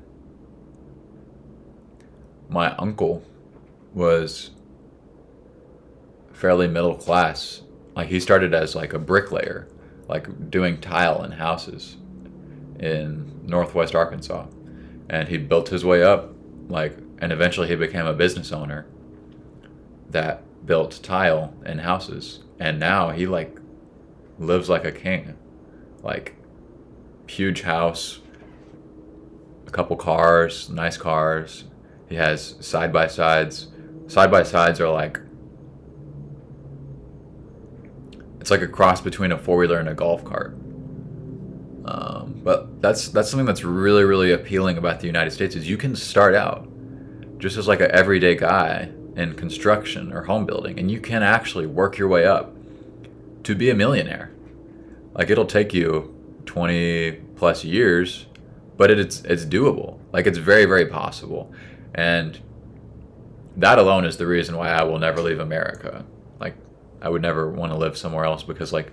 uncle was fairly middle class. Like he started as like a bricklayer, like doing tile in houses in Northwest Arkansas, and he built his way up, like, and eventually he became a business owner that built tile in houses, and now he like lives like a king, like huge house, a couple cars, nice cars. He has side by sides. Side by sides are like, it's like a cross between a four wheeler and a golf cart. But that's something that's really really appealing about the United States is you can start out just as like an everyday guy in construction or home building, and you can actually work your way up to be a millionaire. Like it'll take you 20 plus years, but it's doable. Like it's very very possible, and that alone is the reason why I will never leave America. Like I would never want to live somewhere else because like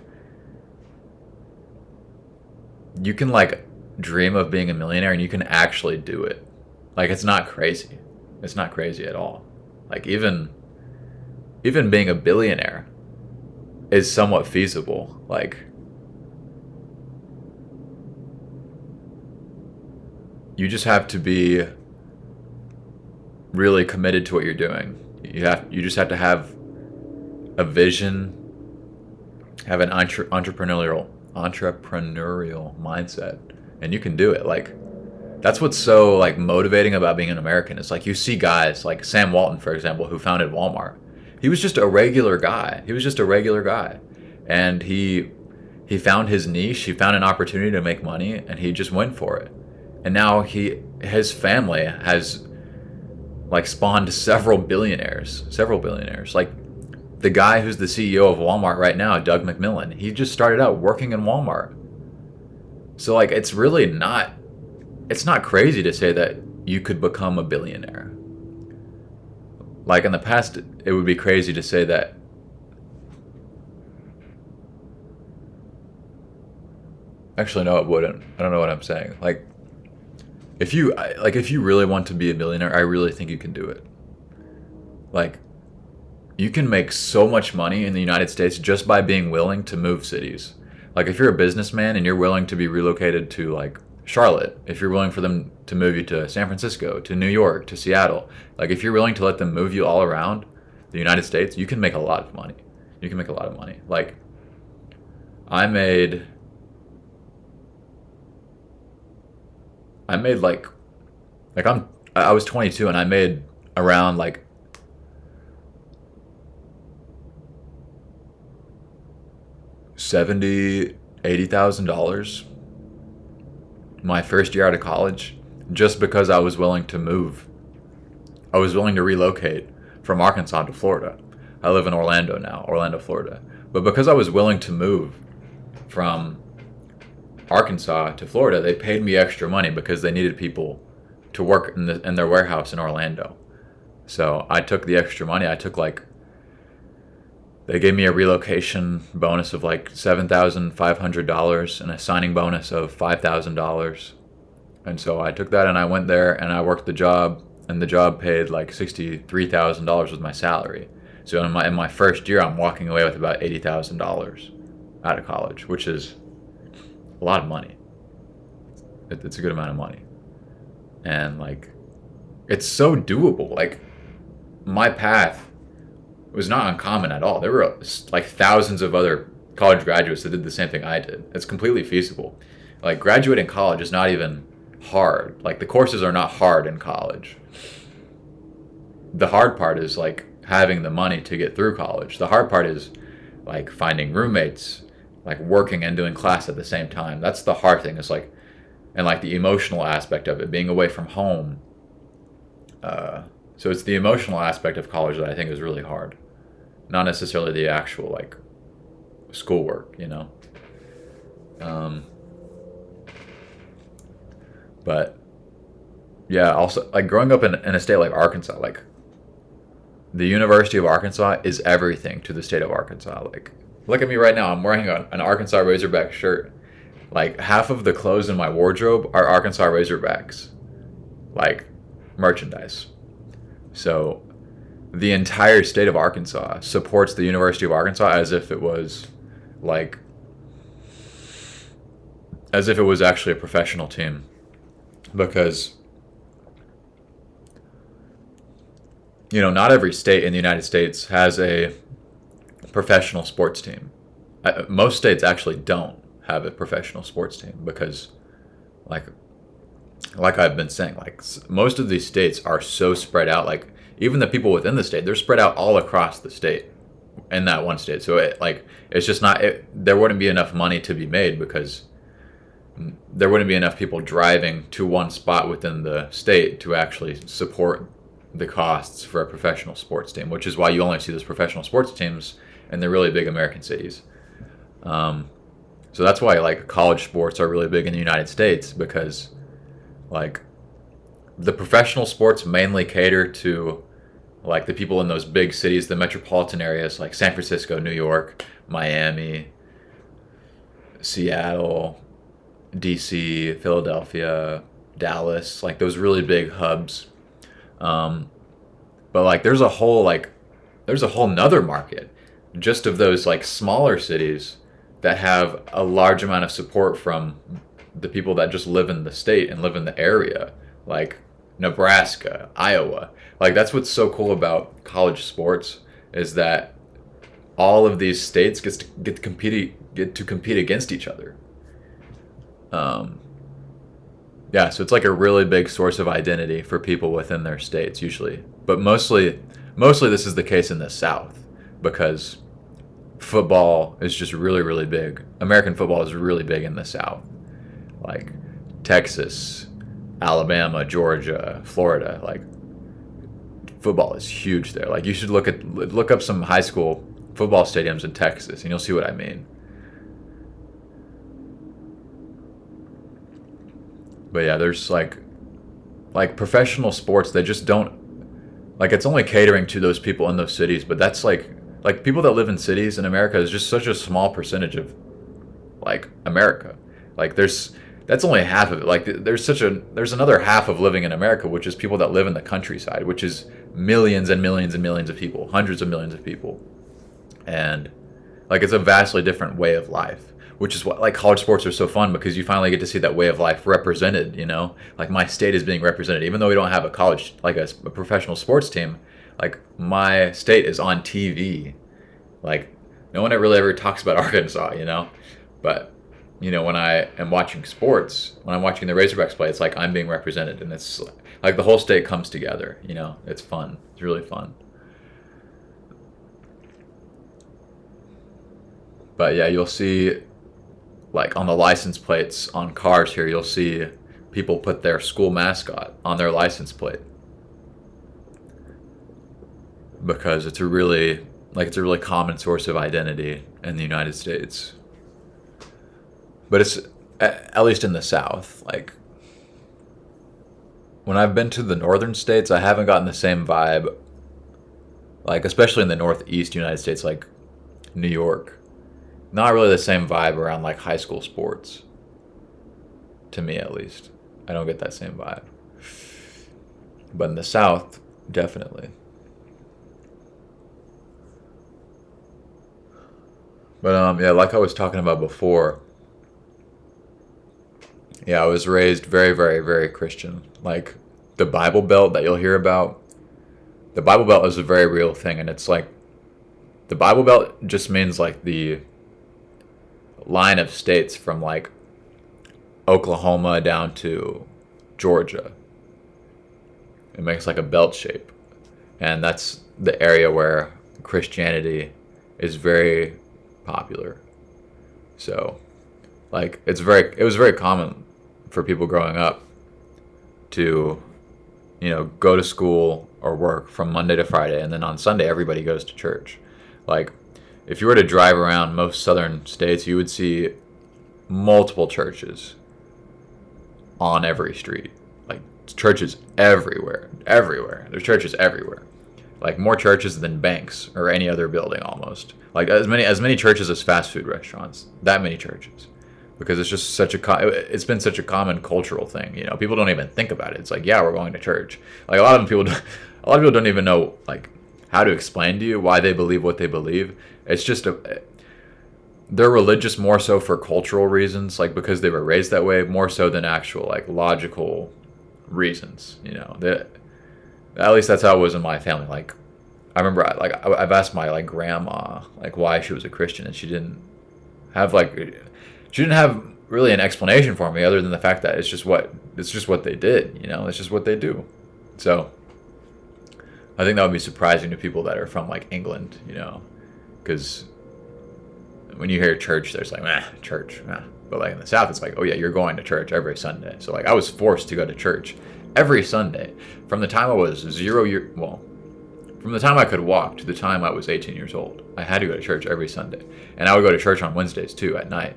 you can like dream of being a millionaire and you can actually do it. Like it's not crazy. It's not crazy at all. Like even being a billionaire is somewhat feasible. Like you just have to be really committed to what you're doing. You just have to have a vision, have an entrepreneurial mindset, and you can do it. Like that's what's so like motivating about being an American. It's like you see guys like Sam Walton, for example, who founded Walmart. He was just a regular guy. He was just a regular guy, and he found his niche. He found an opportunity to make money, and he just went for it. And now his family has like spawned several billionaires. Like the guy who's the CEO of Walmart right now, Doug McMillon, he just started out working in Walmart. So like it's not crazy to say that you could become a billionaire. Like in the past, it would be crazy to say that. Actually, no, it wouldn't. I don't know what I'm saying. Like, if you really want to be a millionaire, I really think you can do it. Like, you can make so much money in the United States just by being willing to move cities. Like, if you're a businessman and you're willing to be relocated to like Charlotte, if you're willing for them to move you to San Francisco, to New York, to Seattle, like if you're willing to let them move you all around the United States, you can make a lot of money. You can make a lot of money. Like I made I was 22 and I made around like $80,000 my first year out of college, just because I was willing to move. I was willing to relocate from Arkansas to Florida. I live in Orlando now, Orlando, Florida. But because I was willing to move from Arkansas to Florida, they paid me extra money because they needed people to work in their warehouse in Orlando. So I took the extra money. They gave me a relocation bonus of like $7,500 and a signing bonus of $5,000. And so I took that and I went there and I worked the job, and the job paid like $63,000 with my salary. So in my first year, I'm walking away with about $80,000 out of college, which is a lot of money. It's a good amount of money. And like, it's so doable. Like, my path was not uncommon at all. There were like thousands of other college graduates that did the same thing I did. It's completely feasible. Like, graduating college is not even hard. Like, the courses are not hard in college. The hard part is like having the money to get through college. The hard part is like finding roommates, like working and doing class at the same time. That's the hard thing. It's like, and like the emotional aspect of it, being away from home. So it's the emotional aspect of college that I think is really hard, not necessarily the actual like schoolwork, you know. But yeah, also like growing up in a state like Arkansas, like the University of Arkansas is everything to the state of Arkansas. Like, look at me right now. I'm wearing an Arkansas Razorback shirt. Like, half of the clothes in my wardrobe are Arkansas Razorbacks, like, merchandise. So the entire state of Arkansas supports the University of Arkansas as if it was like, as if it was actually a professional team, because, you know, not every state in the United States has a professional sports team. Most states actually don't have a professional sports team because, like I've been saying, like most of these states are so spread out. Like, even the people within the state, they're spread out all across the state in that one state. So it's just not, there wouldn't be enough money to be made because there wouldn't be enough people driving to one spot within the state to actually support the costs for a professional sports team, which is why you only see those professional sports teams in the really big American cities. So that's why like college sports are really big in the United States, because like the professional sports mainly cater to like the people in those big cities, the metropolitan areas like San Francisco, New York, Miami, Seattle, DC, Philadelphia, Dallas, like those really big hubs. But like there's a whole nother market just of those like smaller cities that have a large amount of support from the people that just live in the state and live in the area, like Nebraska, Iowa. Like, that's what's so cool about college sports, is that all of these states get to compete against each other. Yeah, so it's like a really big source of identity for people within their states usually, but mostly this is the case in the South, because football is just really, really big. American football is really big in the South, like Texas, Alabama, Georgia, Florida. Like, football is huge there. Like, you should look up some high school football stadiums in Texas, and you'll see what I mean. But yeah, there's like professional sports, they just don't, like, it's only catering to those people in those cities, but that's like people that live in cities in America is just such a small percentage of like America. Like, that's only half of it. Like, there's another half of living in America, which is people that live in the countryside, which is millions and millions and millions of people, hundreds of millions of people. And like, it's a vastly different way of life, which is what like college sports are so fun, because you finally get to see that way of life represented, you know? Like, my state is being represented, even though we don't have a college, like a professional sports team. Like, my state is on TV. Like, no one really ever talks about Arkansas, you know? But, you know, when I am watching sports, when I'm watching the Razorbacks play, it's like I'm being represented, and it's like the whole state comes together, you know? It's fun. It's really fun. But yeah, you'll see, like, on the license plates on cars here, you'll see people put their school mascot on their license plate. because it's a really common source of identity in the United States. But it's at least in the South. Like when I've been to the northern states, I haven't gotten the same vibe. Like especially in the Northeast United States, like New York, not really the same vibe around like high school sports. To me, at least, I don't get that same vibe. But in the South, definitely. But yeah, like I was talking about before, yeah, I was raised very, very, very Christian. Like the Bible Belt that you'll hear about, the Bible Belt is a very real thing, and it's like the Bible Belt just means like the line of states from like Oklahoma down to Georgia. It makes like a belt shape, and that's the area where Christianity is very popular. So, like, it was very common for people growing up to, go to school or work from Monday to Friday, and then on Sunday everybody goes to church. Like, if you were to drive around most southern states, you would see multiple churches on every street. Like churches everywhere, everywhere. There's churches everywhere. Like more churches than banks or any other building almost. Like as many churches as fast food restaurants. That many churches. Because it's just it's been such a common cultural thing, People don't even think about it. It's like, yeah, we're going to church. Like a lot of people don't even know like how to explain to you why they believe what they believe. It's just they're religious more so for cultural reasons, like because they were raised that way, more so than actual like logical reasons. At least that's how it was in my family. Like I remember, I've asked my like grandma like why she was a Christian, and she didn't have really an explanation for me other than the fact that it's just what they did. It's just what they do. So I think that would be surprising to people that are from like England, because when you hear church, there's like, church. But like in the South, it's like, oh yeah, you're going to church every Sunday. So like I was forced to go to church every Sunday from the time I was from the time I could walk to the time I was 18 years old. I had to go to church every Sunday. And I would go to church on Wednesdays too at night.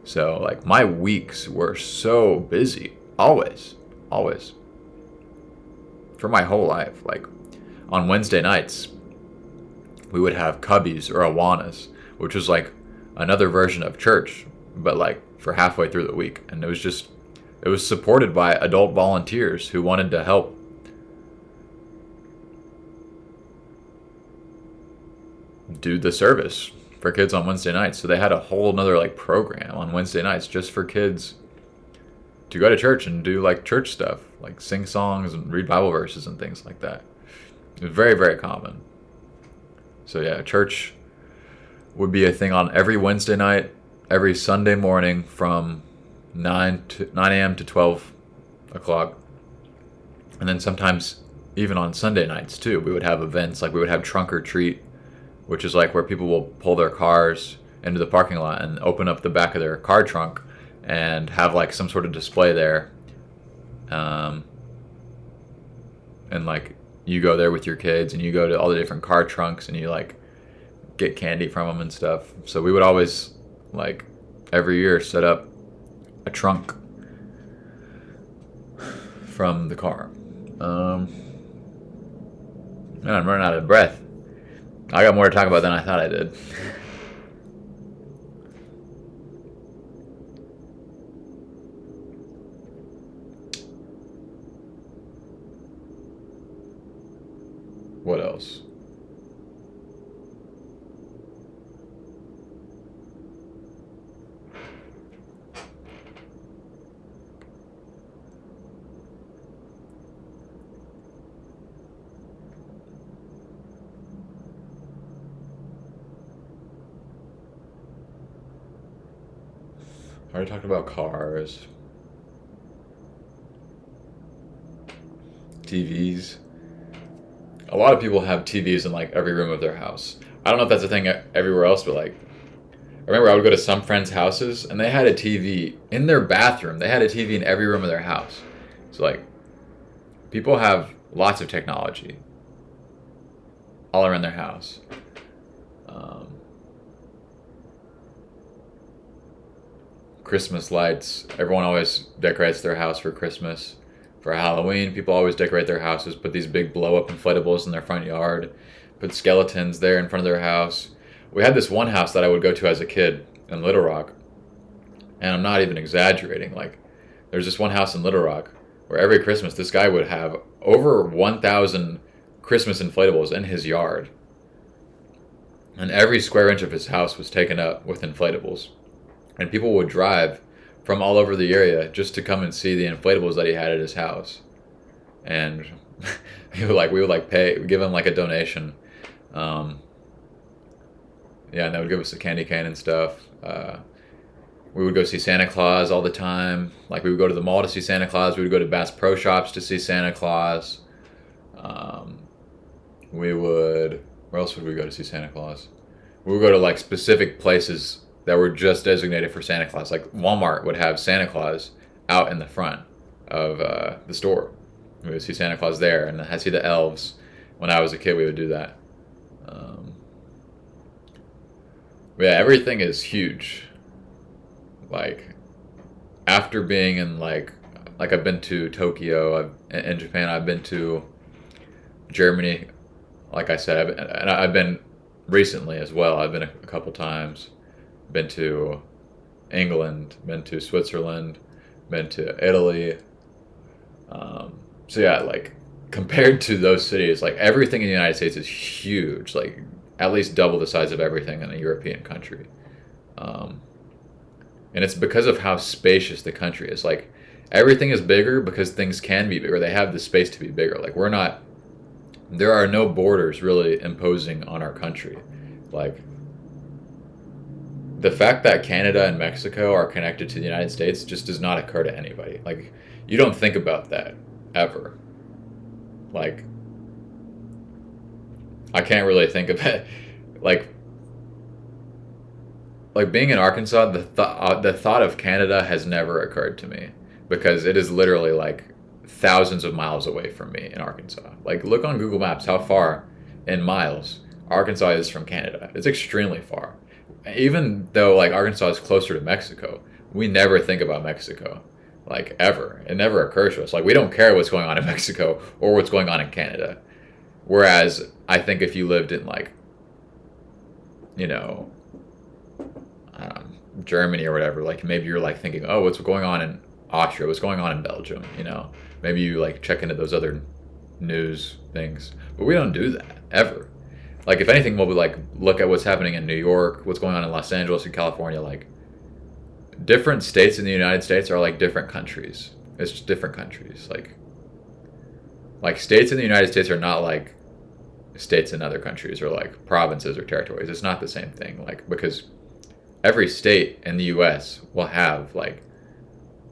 So like my weeks were so busy, always, always. For my whole life. Like on Wednesday nights, we would have Cubbies or Awanas, which was like another version of church, but like for halfway through the week. And it was supported by adult volunteers who wanted to help do the service for kids on Wednesday nights. So they had a whole nother like program on Wednesday nights just for kids to go to church and do like church stuff, like sing songs and read Bible verses and things like that. It was very, very common. So yeah, church would be a thing on every Wednesday night, every Sunday morning from 9 a.m. to 12 o'clock. And then sometimes even on Sunday nights too, we would have events, like we would have Trunk or Treat, which is like where people will pull their cars into the parking lot and open up the back of their car trunk and have like some sort of display there. And like you go there with your kids and you go to all the different car trunks and you like get candy from them and stuff. So we would always like every year set up a trunk from the car. Man, I'm running out of breath. I got more to talk about than I thought I did. What else? I already talked about cars, TVs. A lot of people have TVs in like every room of their house. I don't know if that's a thing everywhere else, but like, I remember I would go to some friends' houses and they had a TV in their bathroom. They had a TV in every room of their house. So like, people have lots of technology all around their house. Um, Christmas lights. Everyone always decorates their house for Christmas. For Halloween, people always decorate their houses, put these big blow up inflatables in their front yard, put skeletons there in front of their house. We had this one house that I would go to as a kid in Little Rock, and I'm not even exaggerating. Like, there's this one house in Little Rock where every Christmas this guy would have over 1,000 Christmas inflatables in his yard. And every square inch of his house was taken up with inflatables. And people would drive from all over the area just to come and see the inflatables that he had at his house. And we would pay, give him like a donation. Yeah, and they would give us a candy cane and stuff. We would go see Santa Claus all the time. Like, we would go to the mall to see Santa Claus. We would go to Bass Pro Shops to see Santa Claus. Where else would we go to see Santa Claus? We would go to like specific places that were just designated for Santa Claus. Like Walmart would have Santa Claus out in the front of the store. We would see Santa Claus there, and I'd see the elves. When I was a kid, we would do that. Yeah, everything is huge. Like, after being in like I've been to Tokyo, in Japan, I've been to Germany. Like I said, I've been recently as well. I've been a couple times. Been to England, been to Switzerland, been to Italy. So yeah, like, compared to those cities, like, everything in the United States is huge. Like, at least double the size of everything in a European country. And it's because of how spacious the country is. Like, everything is bigger because things can be bigger. They have the space to be bigger. Like, there are no borders really imposing on our country. Like, the fact that Canada and Mexico are connected to the United States just does not occur to anybody. Like, you don't think about that ever. Like, I can't really think of it. Like being in Arkansas, the thought of Canada has never occurred to me, because it is literally like thousands of miles away from me in Arkansas. Like, look on Google Maps how far in miles Arkansas is from Canada. It's extremely far. Even though like Arkansas is closer to Mexico, we never think about Mexico, like, ever. It never occurs to us. Like, we don't care what's going on in Mexico or what's going on in Canada. Whereas I think if you lived in like, you know, Germany or whatever, like, maybe you're like thinking, oh, what's going on in Austria? What's going on in Belgium? You know, maybe you like check into those other news things, but we don't do that ever. Like, if anything, we'll be like, look at what's happening in New York, what's going on in Los Angeles and California. Like, different states in the United States are like different countries. It's just different countries. Like states in the United States are not like states in other countries, or like provinces or territories. It's not the same thing. Like, because every state in the U.S. will have like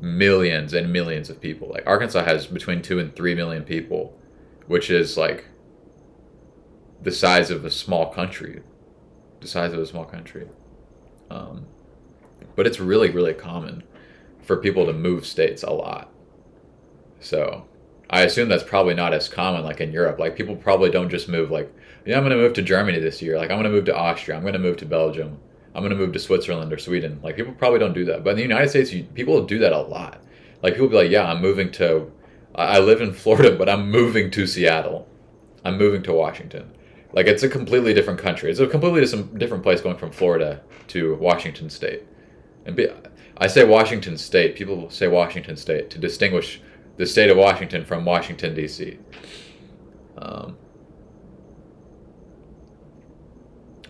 millions and millions of people. Like, Arkansas has between 2 and 3 million people, which is like the size of a small country. But it's really, really common for people to move states a lot. So I assume that's probably not as common like in Europe. Like, people probably don't just move like, yeah, I'm going to move to Germany this year. Like, I'm going to move to Austria. I'm going to move to Belgium. I'm going to move to Switzerland or Sweden. Like, people probably don't do that. But in the United States, people do that a lot. Like, people be like, yeah, I live in Florida, but I'm moving to Seattle. I'm moving to Washington. Like, it's a completely different country. It's a completely different place going from Florida to Washington State. I say Washington State. People say Washington State to distinguish the state of Washington from Washington, D.C.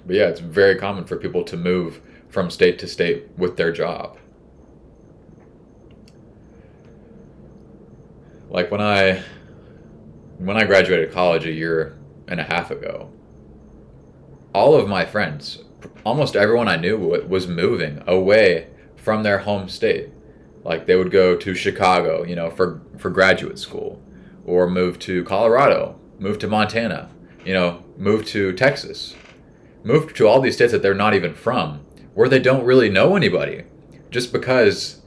But yeah, it's very common for people to move from state to state with their job. Like, when I graduated college a year and a half ago, all of my friends, almost everyone I knew, was moving away from their home state. Like, they would go to Chicago, you know, for graduate school, or move to Colorado, move to Montana, you know, move to Texas, move to all these states that they're not even from, where they don't really know anybody, just because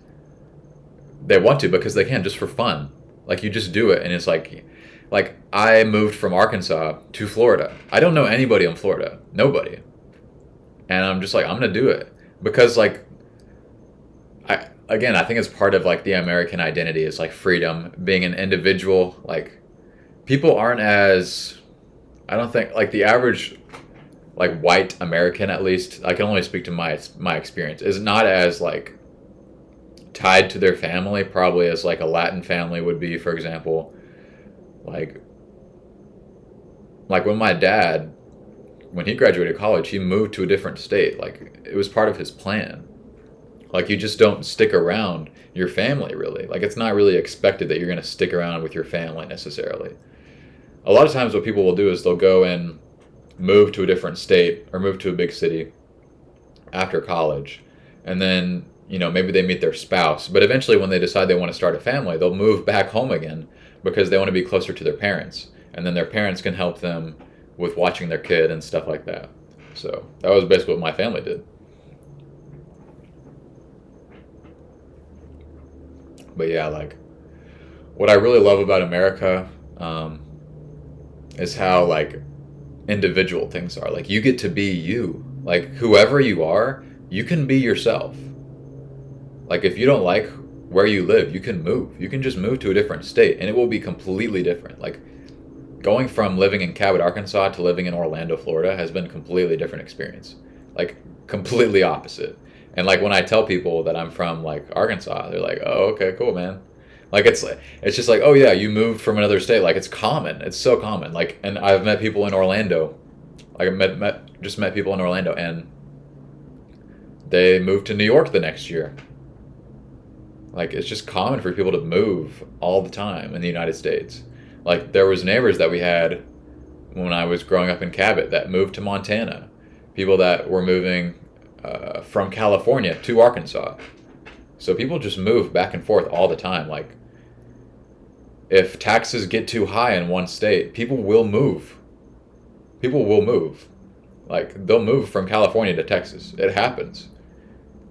they want to, because they can, just for fun. Like, you just do it, and it's like like I moved from Arkansas to Florida. I don't know anybody in Florida, nobody, and I'm just like I'm gonna do it because like I think it's part of like the American identity is like freedom, being an individual. Like people aren't as I don't think like the average like white American at least I can only speak to my experience is not as like tied to their family probably as like a Latin family would be, for example. Like when my dad when he graduated college, he moved to a different state. Like it was part of his plan. Like you just don't stick around your family really. Like it's not really expected that you're going to stick around with your family necessarily. A lot of times what people will do is they'll go and move to a different state or move to a big city after college. And then, maybe they meet their spouse, but eventually when they decide they want to start a family, they'll move back home again because they want to be closer to their parents. And then their parents can help them with watching their kid and stuff like that. So that was basically what my family did. But yeah, like what I really love about America is how like individual things are. Like you get to be you. Like whoever you are, you can be yourself. Like if you don't like where you live, you can move. You can just move to a different state and it will be completely different. Like going from living in Cabot, Arkansas to living in Orlando, Florida has been a completely different experience. Like completely opposite. And like when I tell people that I'm from like Arkansas, they're like, "Oh, okay, cool, man." Like it's just like, "Oh yeah, you moved from another state." Like it's common. It's so common. Like and I've met people in Orlando. Like I met people in Orlando and they moved to New York the next year. Like it's just common for people to move all the time in the United States. Like there was neighbors that we had when I was growing up in Cabot that moved to Montana. People that were moving from California to Arkansas. So people just move back and forth all the time. Like if taxes get too high in one state, people will move. People will move. Like they'll move from California to Texas. It happens.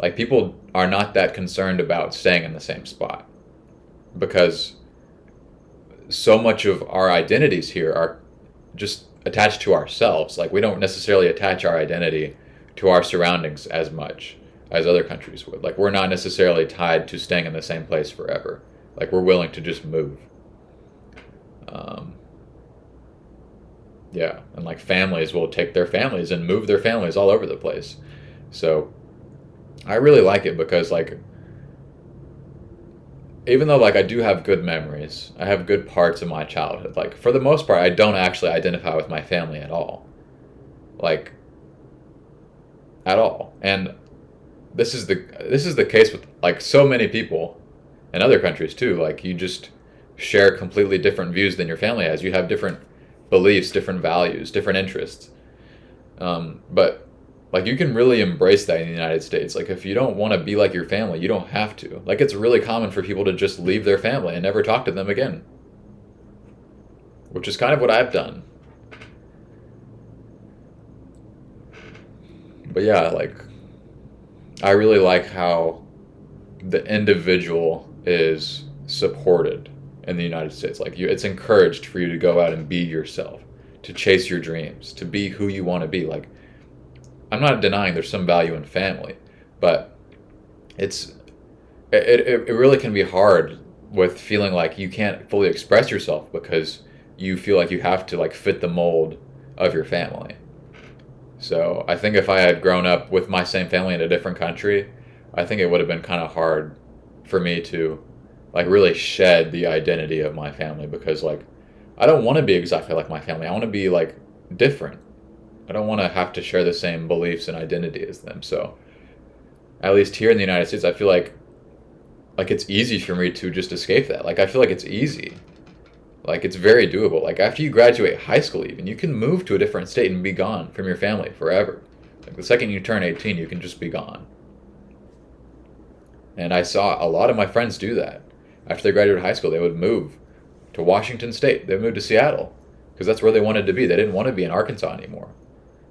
Like people are not that concerned about staying in the same spot because so much of our identities here are just attached to ourselves. Like we don't necessarily attach our identity to our surroundings as much as other countries would. Like we're not necessarily tied to staying in the same place forever. Like we're willing to just move. Yeah, and like families will take their families and move their families all over the place. So I really like it because like even though like I do have good memories, I have good parts of my childhood. Like for the most part, I don't actually identify with my family at all. Like at all. And this is the case with like so many people in other countries too. Like you just share completely different views than your family has. You have different beliefs, different values, different interests. But like you can really embrace that in the United States. Like if you don't want to be like your family, you don't have to. Like it's really common for people to just leave their family and never talk to them again. Which is kind of what I've done. But yeah, like I really like how the individual is supported in the United States. Like it's encouraged for you to go out and be yourself, to chase your dreams, to be who you want to be. Like I'm not denying there's some value in family, but it really can be hard with feeling like you can't fully express yourself because you feel like you have to like fit the mold of your family. So I think if I had grown up with my same family in a different country, I think it would have been kind of hard for me to like really shed the identity of my family because like I don't want to be exactly like my family. I want to be like different. I don't want to have to share the same beliefs and identity as them. So at least here in the United States, I feel like it's easy for me to just escape that. Like I feel like it's easy. Like it's very doable. Like after you graduate high school even, you can move to a different state and be gone from your family forever. Like the second you turn 18, you can just be gone. And I saw a lot of my friends do that. After they graduated high school, they would move to Washington State. They would move to Seattle because that's where they wanted to be. They didn't want to be in Arkansas anymore.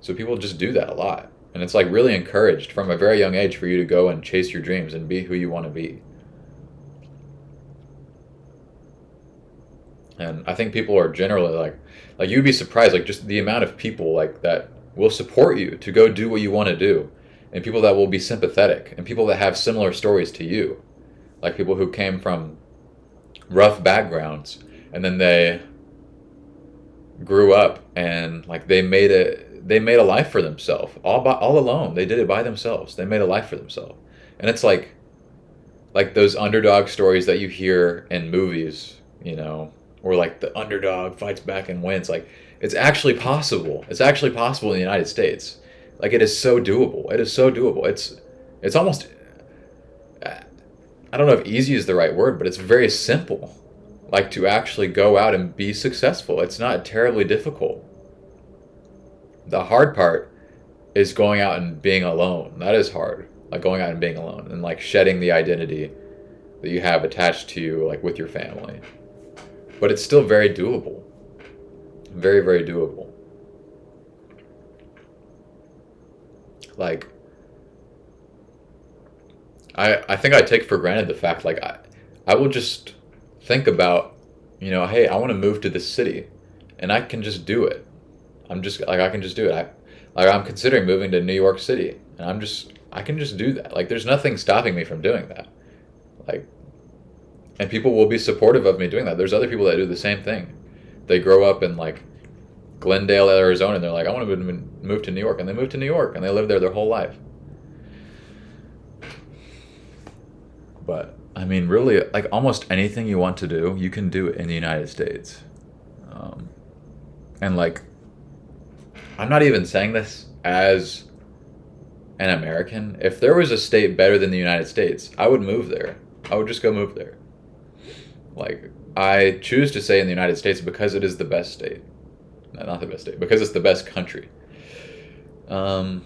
So people just do that a lot. And it's like really encouraged from a very young age for you to go and chase your dreams and be who you want to be. And I think people are generally like you'd be surprised, like just the amount of people like that will support you to go do what you want to do, and people that will be sympathetic, and people that have similar stories to you, like people who came from rough backgrounds, and then they grew up and like they made a life for themselves all alone. They did it by themselves. They made a life for themselves, and it's like those underdog stories that you hear in movies, or like the underdog fights back and wins. Like it's actually possible. It's actually possible in the United States. Like it is so doable. It is so doable. It's almost, I don't know if easy is the right word, but it's very simple. Like to actually go out and be successful. It's not terribly difficult. The hard part is going out and being alone. That is hard. Like going out and being alone and like shedding the identity that you have attached to you, like with your family. But it's still very doable. Very, very doable. Like, I think I take for granted the fact, like, I will just think about, hey, I want to move to this city, and I can just do it. I can just do it. I'm considering moving to New York City, and I can just do that. Like, there's nothing stopping me from doing that. Like, and people will be supportive of me doing that. There's other people that do the same thing. They grow up in like Glendale, Arizona, and they're like, I want to move to New York, and they move to New York, and they live there their whole life. But I mean, really, like almost anything you want to do, you can do it in the United States. Um, and like, I'm not even saying this as an American. If there was a state better than the United States, I would move there. I would just go move there. Like, I choose to say in the United States because it is the best state. No, not the best state, because it's the best country. Um,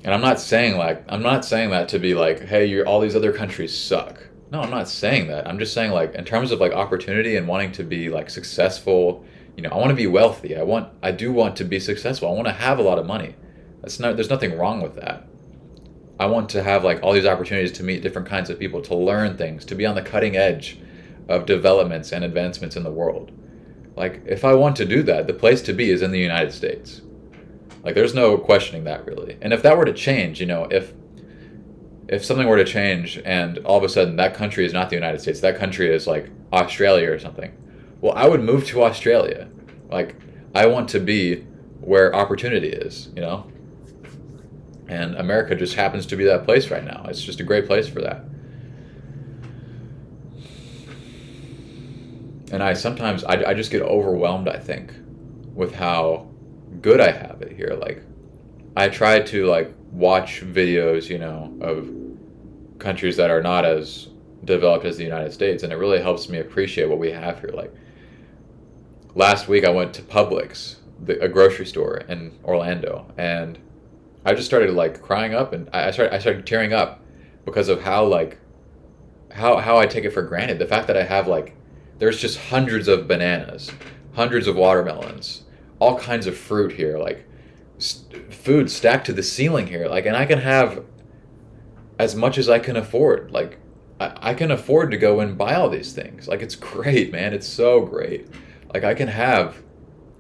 and I'm not saying that to be like, hey, all these other countries suck. No, I'm not saying that. I'm just saying like in terms of like opportunity and wanting to be like successful, I want to be wealthy. I do want to be successful. I want to have a lot of money. There's nothing wrong with that. I want to have like all these opportunities to meet different kinds of people, to learn things, to be on the cutting edge of developments and advancements in the world. Like if I want to do that, the place to be is in the United States. Like there's no questioning that really. And if that were to change, if something were to change and all of a sudden that country is not the United States, that country is like Australia or something, well, I would move to Australia. Like I want to be where opportunity is. And America just happens to be that place right now. It's just a great place for that. And I just get overwhelmed, I think, with how good I have it here. Like I try to like watch videos, of countries that are not as developed as the United States, and it really helps me appreciate what we have here. Like last week I went to Publix, a grocery store in Orlando, and I just started like crying up, and I started tearing up because of how like how I take it for granted. The fact that I have like there's just hundreds of bananas, hundreds of watermelons, all kinds of fruit here, like food stacked to the ceiling here. Like, and I can have as much as I can afford. Like, I can afford to go and buy all these things. Like, it's great, man. It's so great. Like, I can have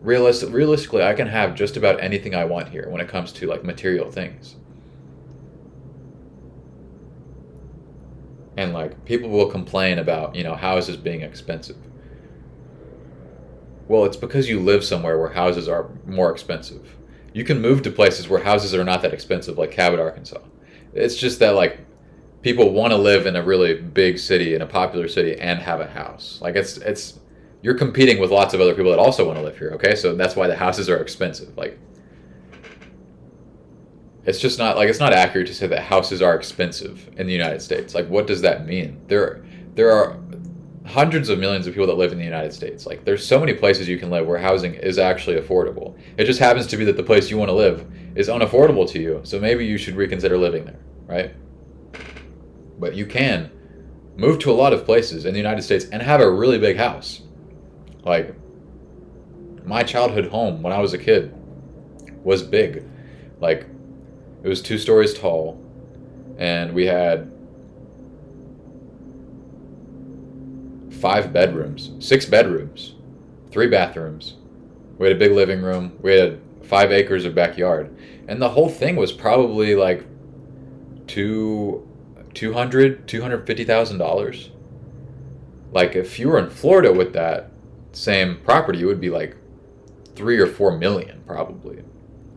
realistically, I can have just about anything I want here when it comes to like material things. And like people will complain about, houses being expensive. Well, it's because you live somewhere where houses are more expensive. You can move to places where houses are not that expensive, like Cabot, Arkansas. It's just that like people want to live in a really big city, in a popular city, and have a house. Like it's you're competing with lots of other people that also want to live here. Okay, so that's why the houses are expensive. Like it's not accurate to say that houses are expensive in the United States. Like what does that mean? There are hundreds of millions of people that live in the United States. Like there's so many places you can live where housing is actually affordable. It just happens to be that the place you want to live is unaffordable to you. So maybe you should reconsider living there, right? But you can move to a lot of places in the United States and have a really big house. Like my childhood home when I was a kid was big. Like it was 2 stories tall, and we had five bedrooms, six bedrooms, three bathrooms. We had a big living room. We had 5 acres of backyard, and the whole thing was probably like two, $250,000. Like if you were in Florida with that same property, it would be like 3 or 4 million probably.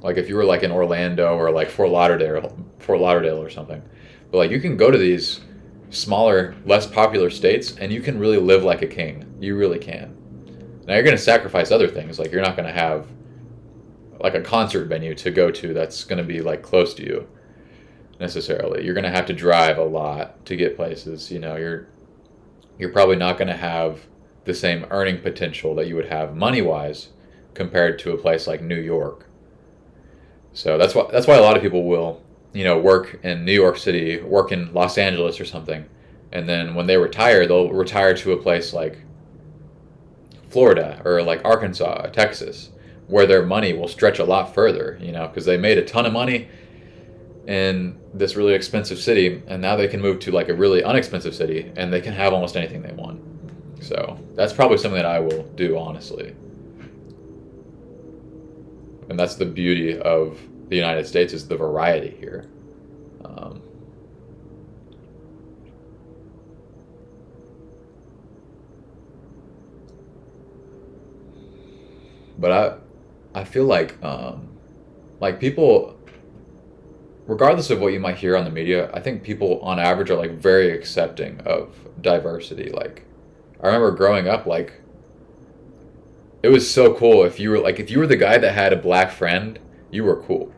Like if you were like in Orlando or like Fort Lauderdale or something. But like you can go to these smaller, less popular states and you can really live like a king. You really can. Now you're going to sacrifice other things. Like you're not going to have like a concert venue to go to that's going to be like close to you necessarily. You're going to have to drive a lot to get places. You're probably not going to have the same earning potential that you would have money wise compared to a place like New York. So that's why a lot of people will, work in New York City, work in Los Angeles or something, and then when they retire, they'll retire to a place like Florida or like Arkansas, Texas, where their money will stretch a lot further, because they made a ton of money in this really expensive city, and now they can move to like a really unexpensive city, and they can have almost anything they want. So that's probably something that I will do, honestly. And that's the beauty of the United States, is the variety here. But I feel like people, regardless of what you might hear on the media, I think people on average are like very accepting of diversity. Like I remember growing up, like it was so cool if you were the guy that had a black friend, you were cool.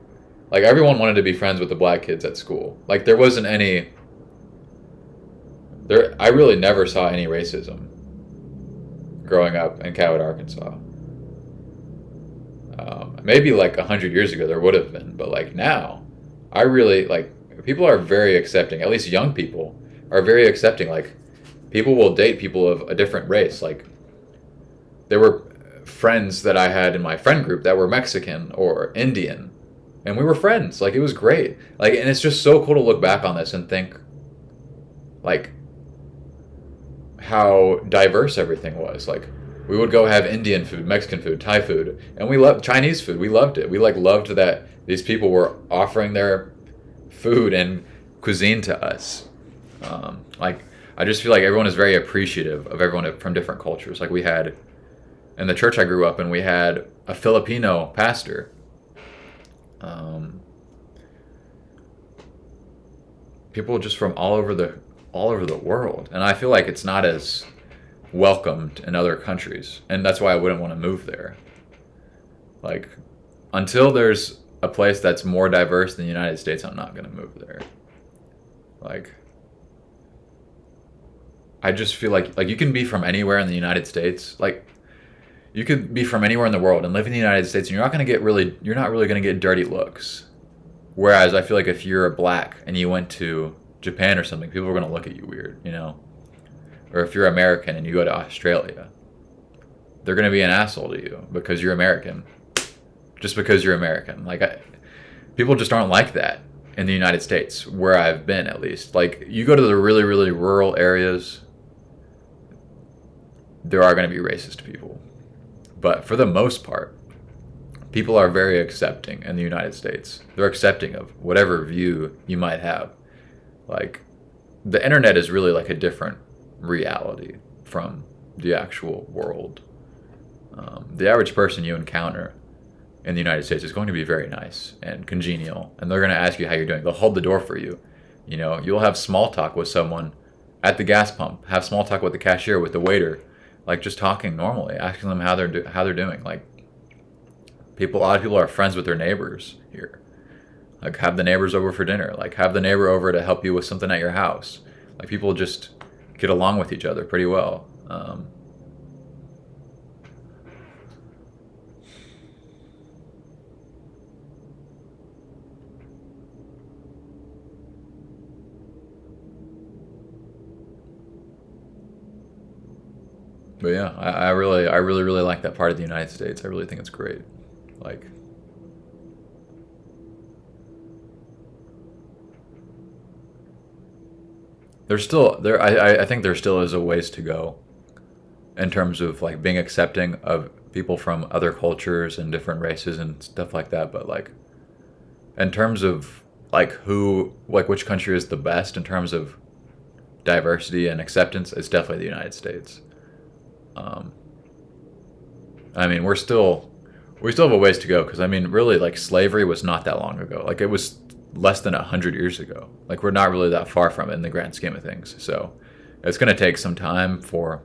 Like everyone wanted to be friends with the black kids at school. Like there wasn't any there I really never saw any racism growing up in Cabot, Arkansas. Maybe like 100 years ago there would have been, but like now, I really like people are very accepting. At least young people are very accepting. Like people will date people of a different race. Like there were friends that I had in my friend group that were Mexican or Indian, and we were friends. Like it was great. Like, and it's just so cool to look back on this and think like how diverse everything was. Like we would go have Indian food, Mexican food, Thai food, and we loved Chinese food. We loved it. We like loved that these people were offering their food and cuisine to us. Like I just feel like everyone is very appreciative of everyone from different cultures. Like we had in the church I grew up in, we had a Filipino pastor. People just from all over the world, and I feel like it's not as welcomed in other countries, and that's why I wouldn't want to move there. Like until there's a place that's more diverse than the United States, I'm not going to move there. Like I just feel like you can be from anywhere in the United States. Like you could be from anywhere in the world and live in the United States, and you're not really going to get dirty looks. Whereas I feel like if you're black and you went to Japan or something, people are going to look at you weird. Or if you're American and you go to Australia, they're going to be an asshole to you because you're American. Just because you're American. People just aren't like that in the United States, where I've been at least. Like you go to the really, really rural areas, there are going to be racist people. But for the most part, people are very accepting in the United States. They're accepting of whatever view you might have. Like the internet is really like a different reality from the actual world. The average person you encounter in the United States is going to be very nice and congenial, and they're going to ask you how you're doing. They'll hold the door for you. You'll have small talk with someone at the gas pump, have small talk with the cashier, with the waiter, like just talking normally, asking them how they're doing. Like a lot of people are friends with their neighbors here. Like have the neighbors over for dinner. Like have the neighbor over to help you with something at your house. Like people just get along with each other pretty well. But yeah, I really, really like that part of the United States. I really think it's great. Like, there's still there. I think there still is a ways to go in terms of like being accepting of people from other cultures and different races and stuff like that. But like in terms of like which country is the best in terms of diversity and acceptance, it's definitely the United States. Um, I mean, we still have a ways to go because I mean, really, like slavery was not that long ago. Like it was less than 100 years ago. Like we're not really that far from it in the grand scheme of things. So it's going to take some time for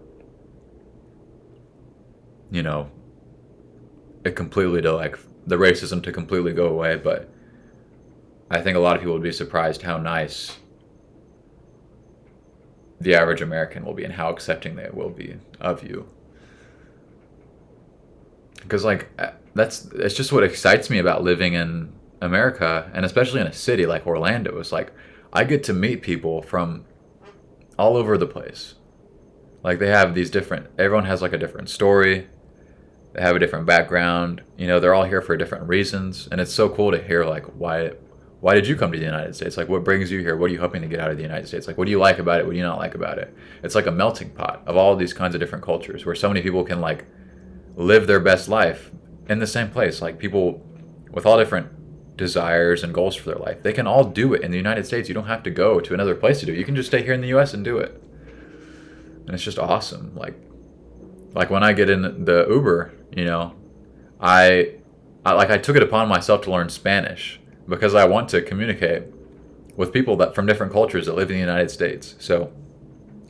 you know it completely to like the racism to completely go away. But I think a lot of people would be surprised how nice the average American will be and how accepting they will be of you. Because like it's just what excites me about living in America and especially in a city like Orlando. It's like I get to meet people from all over the place. Like they have these different. Everyone has like a different story. They have a different background. They're all here for different reasons, and it's so cool to hear like why did you come to the United States? Like what brings you here? What are you hoping to get out of the United States? Like what do you like about it? What do you not like about it? It's like a melting pot of all of these kinds of different cultures where so many people can like live their best life in the same place. Like people with all different desires and goals for their life, they can all do it in the United States. You don't have to go to another place to do it. You can just stay here in the US and do it. And it's just awesome. Like when I get in the Uber, I took it upon myself to learn Spanish because I want to communicate with people that from different cultures that live in the United States. So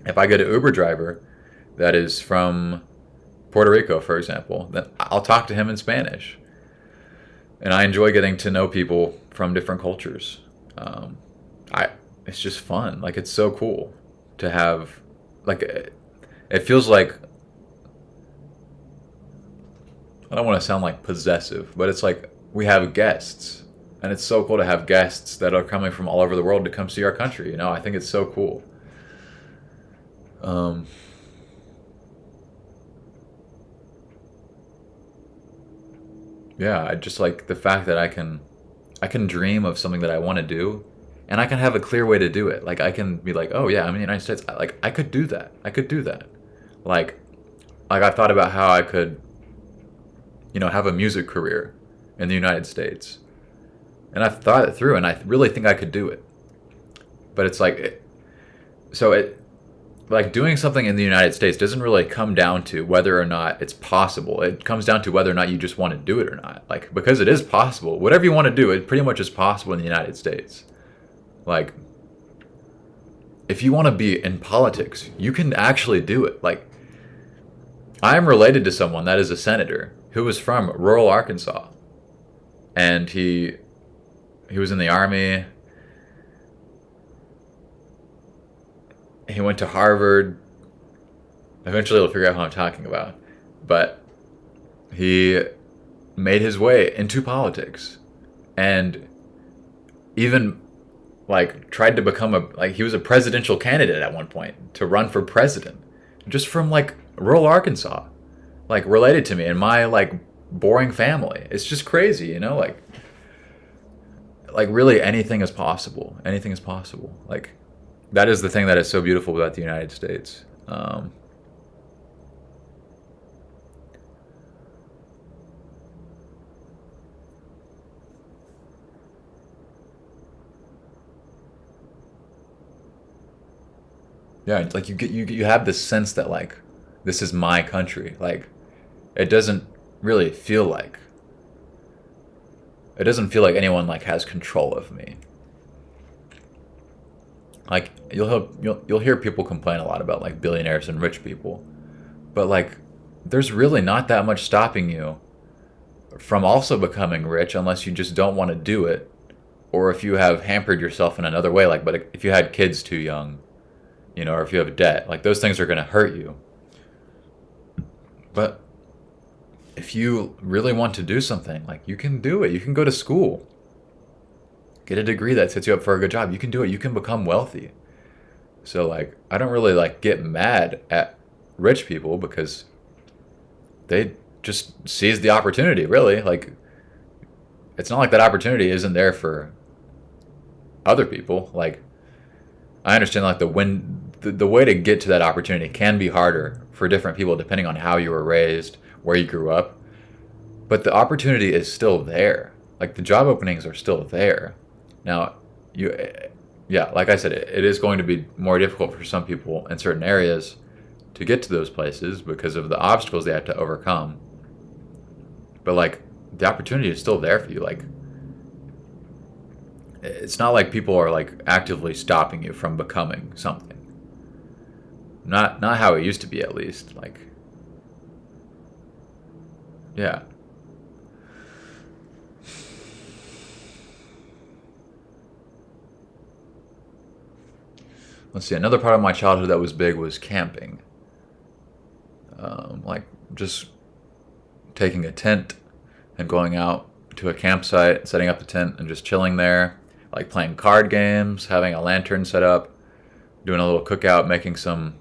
if I get an Uber driver that is from Puerto Rico, for example, then I'll talk to him in Spanish. And I enjoy getting to know people from different cultures. I It's just fun. Like it's so cool to have like it feels like I don't want to sound like possessive, but it's like we have guests, and it's so cool to have guests that are coming from all over the world to come see our country. I think it's so cool. Um, yeah, I just like the fact that I can dream of something that I want to do, and I can have a clear way to do it. Like I can be like, oh yeah, I'm in the United States. Like I could do that. I could do that. Like I thought about how I could, have a music career in the United States. And I've thought it through, and I really think I could do it. But it's like, like doing something in the United States doesn't really come down to whether or not it's possible. It comes down to whether or not you just want to do it or not. Like, because it is possible. Whatever you want to do, it pretty much is possible in the United States. Like, if you want to be in politics, you can actually do it. Like, I am related to someone that is a senator who was from rural Arkansas. And he was in the army. He went to Harvard. Eventually, you'll figure out who I'm talking about. But he made his way into politics, and even like tried to become he was a presidential candidate at one point to run for president, just from like rural Arkansas, like related to me and my like boring family. It's just crazy, like really anything is possible. Anything is possible. Like that is the thing that is so beautiful about the United States. Yeah, it's like you have this sense that like this is my country. Like it doesn't really feel like it doesn't feel like anyone like has control of me. Like you'll hear people complain a lot about like billionaires and rich people, but like there's really not that much stopping you from also becoming rich unless you just don't want to do it, or if you have hampered yourself in another way. Like, but if you had kids too young, or if you have debt, like those things are going to hurt you. But if you really want to do something, like you can do it. You can go to school, get a degree that sets you up for a good job. You can do it. You can become wealthy. So like I don't really like get mad at rich people because they just seize the opportunity, really. Like it's not like that opportunity isn't there for other people. Like I understand like the way to get to that opportunity can be harder for different people depending on how you were raised, where you grew up. But the opportunity is still there. Like the job openings are still there. Now, you, yeah, like I said, it is going to be more difficult for some people in certain areas to get to those places because of the obstacles they have to overcome. But like the opportunity is still there for you. Like it's not like people are like actively stopping you from becoming something. Not how it used to be, at least. Like, yeah. Let's see. Another part of my childhood that was big was camping. Like just taking a tent and going out to a campsite, setting up the tent, and just chilling there. Like playing card games, having a lantern set up, doing a little cookout, making some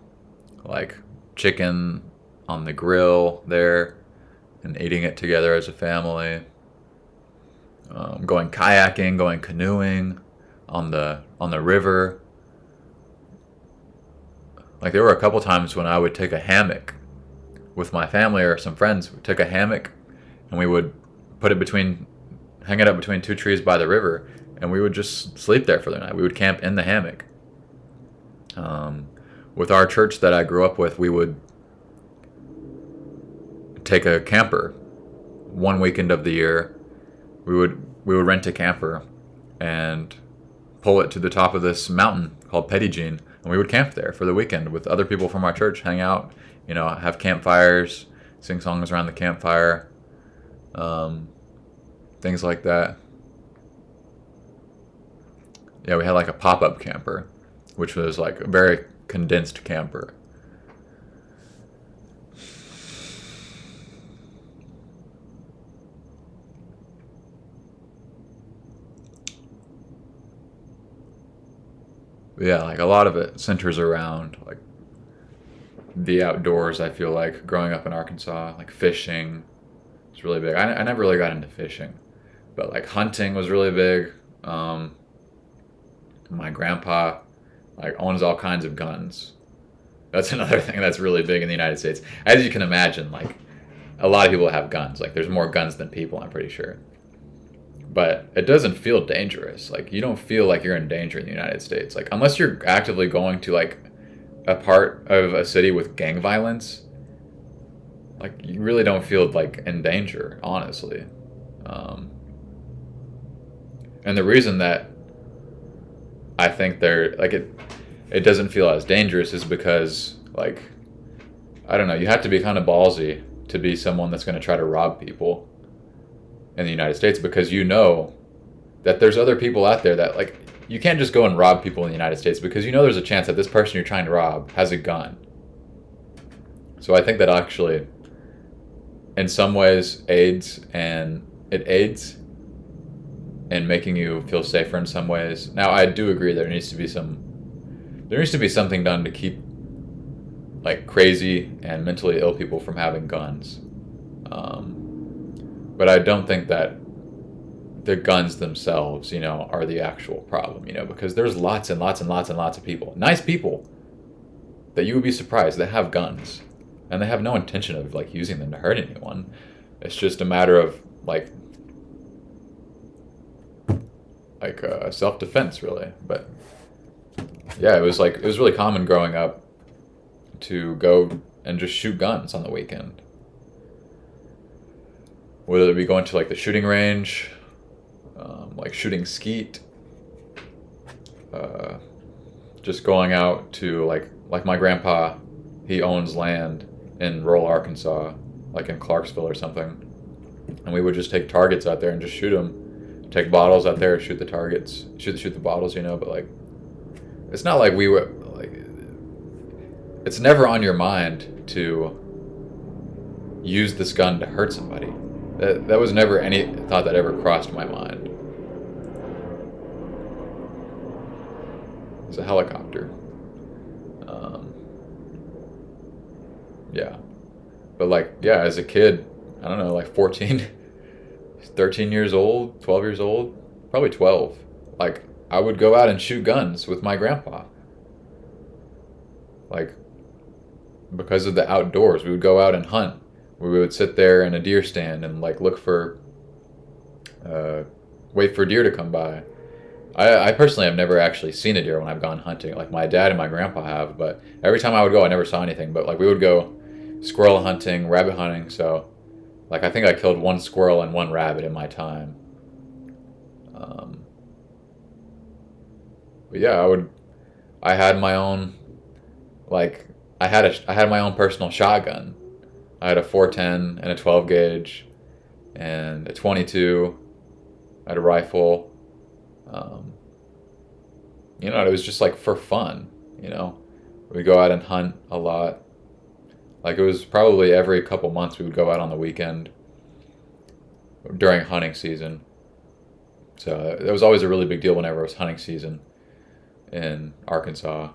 like chicken on the grill there, and eating it together as a family. Going kayaking, going canoeing on the river. Like there were a couple times when I would take a hammock with my family or some friends. We took a hammock and we would put it between, hang it up between two trees by the river, and we would just sleep there for the night. We would camp in the hammock. With our church that I grew up with, we would take a camper one weekend of the year. We would rent a camper and pull it to the top of this mountain called Petit Jean, and we would camp there for the weekend with other people from our church, hang out, have campfires, sing songs around the campfire, things like that. Yeah, we had like a pop-up camper, which was like a very condensed camper. But yeah, like a lot of it centers around like the outdoors. I feel like growing up in Arkansas, like fishing, it's really big. I never really got into fishing, but like hunting was really big. My grandpa like owns all kinds of guns. That's another thing that's really big in the United States. As you can imagine, like a lot of people have guns. Like there's more guns than people, I'm pretty sure. But it doesn't feel dangerous. Like you don't feel like you're in danger in the United States. Like unless you're actively going to like a part of a city with gang violence, like you really don't feel like in danger, honestly. Um, and the reason that I think they're like it doesn't feel as dangerous is because like I don't know, you have to be kind of ballsy to be someone that's going to try to rob people in the United States, because you know that there's other people out there that like you can't just go and rob people in the United States because you know there's a chance that this person you're trying to rob has a gun. So I think that actually in some ways aids in making you feel safer in some ways. Now I do agree there needs to be something done to keep like crazy and mentally ill people from having guns. But I don't think that the guns themselves, are the actual problem, because there's lots and lots and lots and lots of people, nice people, that you would be surprised that have guns, and they have no intention of like using them to hurt anyone. It's just a matter of like self-defense, really. But yeah, it was really common growing up to go and just shoot guns on the weekend. Whether it be going to like the shooting range, like shooting skeet, just going out to like my grandpa, he owns land in rural Arkansas, like in Clarksville or something, and we would just take targets out there and just shoot them. Take bottles out there, shoot the targets, shoot the bottles, but like, it's not like we were like, it's never on your mind to use this gun to hurt somebody. That was never any thought that ever crossed my mind. It's a helicopter. Yeah. But like, yeah, as a kid, I don't know, like 14, 13 years old, 12 years old, probably 12. Like, I would go out and shoot guns with my grandpa. Like, because of the outdoors, we would go out and hunt. We would sit there in a deer stand and like look for, uh, wait for deer to come by. I personally have never actually seen a deer when I've gone hunting. Like my dad and my grandpa have, but every time I would go, I never saw anything. But like we would go squirrel hunting, rabbit hunting. So like I think I killed one squirrel and one rabbit in my time. Um, but yeah, I would. I had my own like I had my own personal shotgun. I had a 410 and a 12 gauge and a 22. I had a rifle. Um, it was just like for fun. You know, we go out and hunt a lot. Like it was probably every couple months we would go out on the weekend during hunting season. So it was always a really big deal whenever it was hunting season in Arkansas,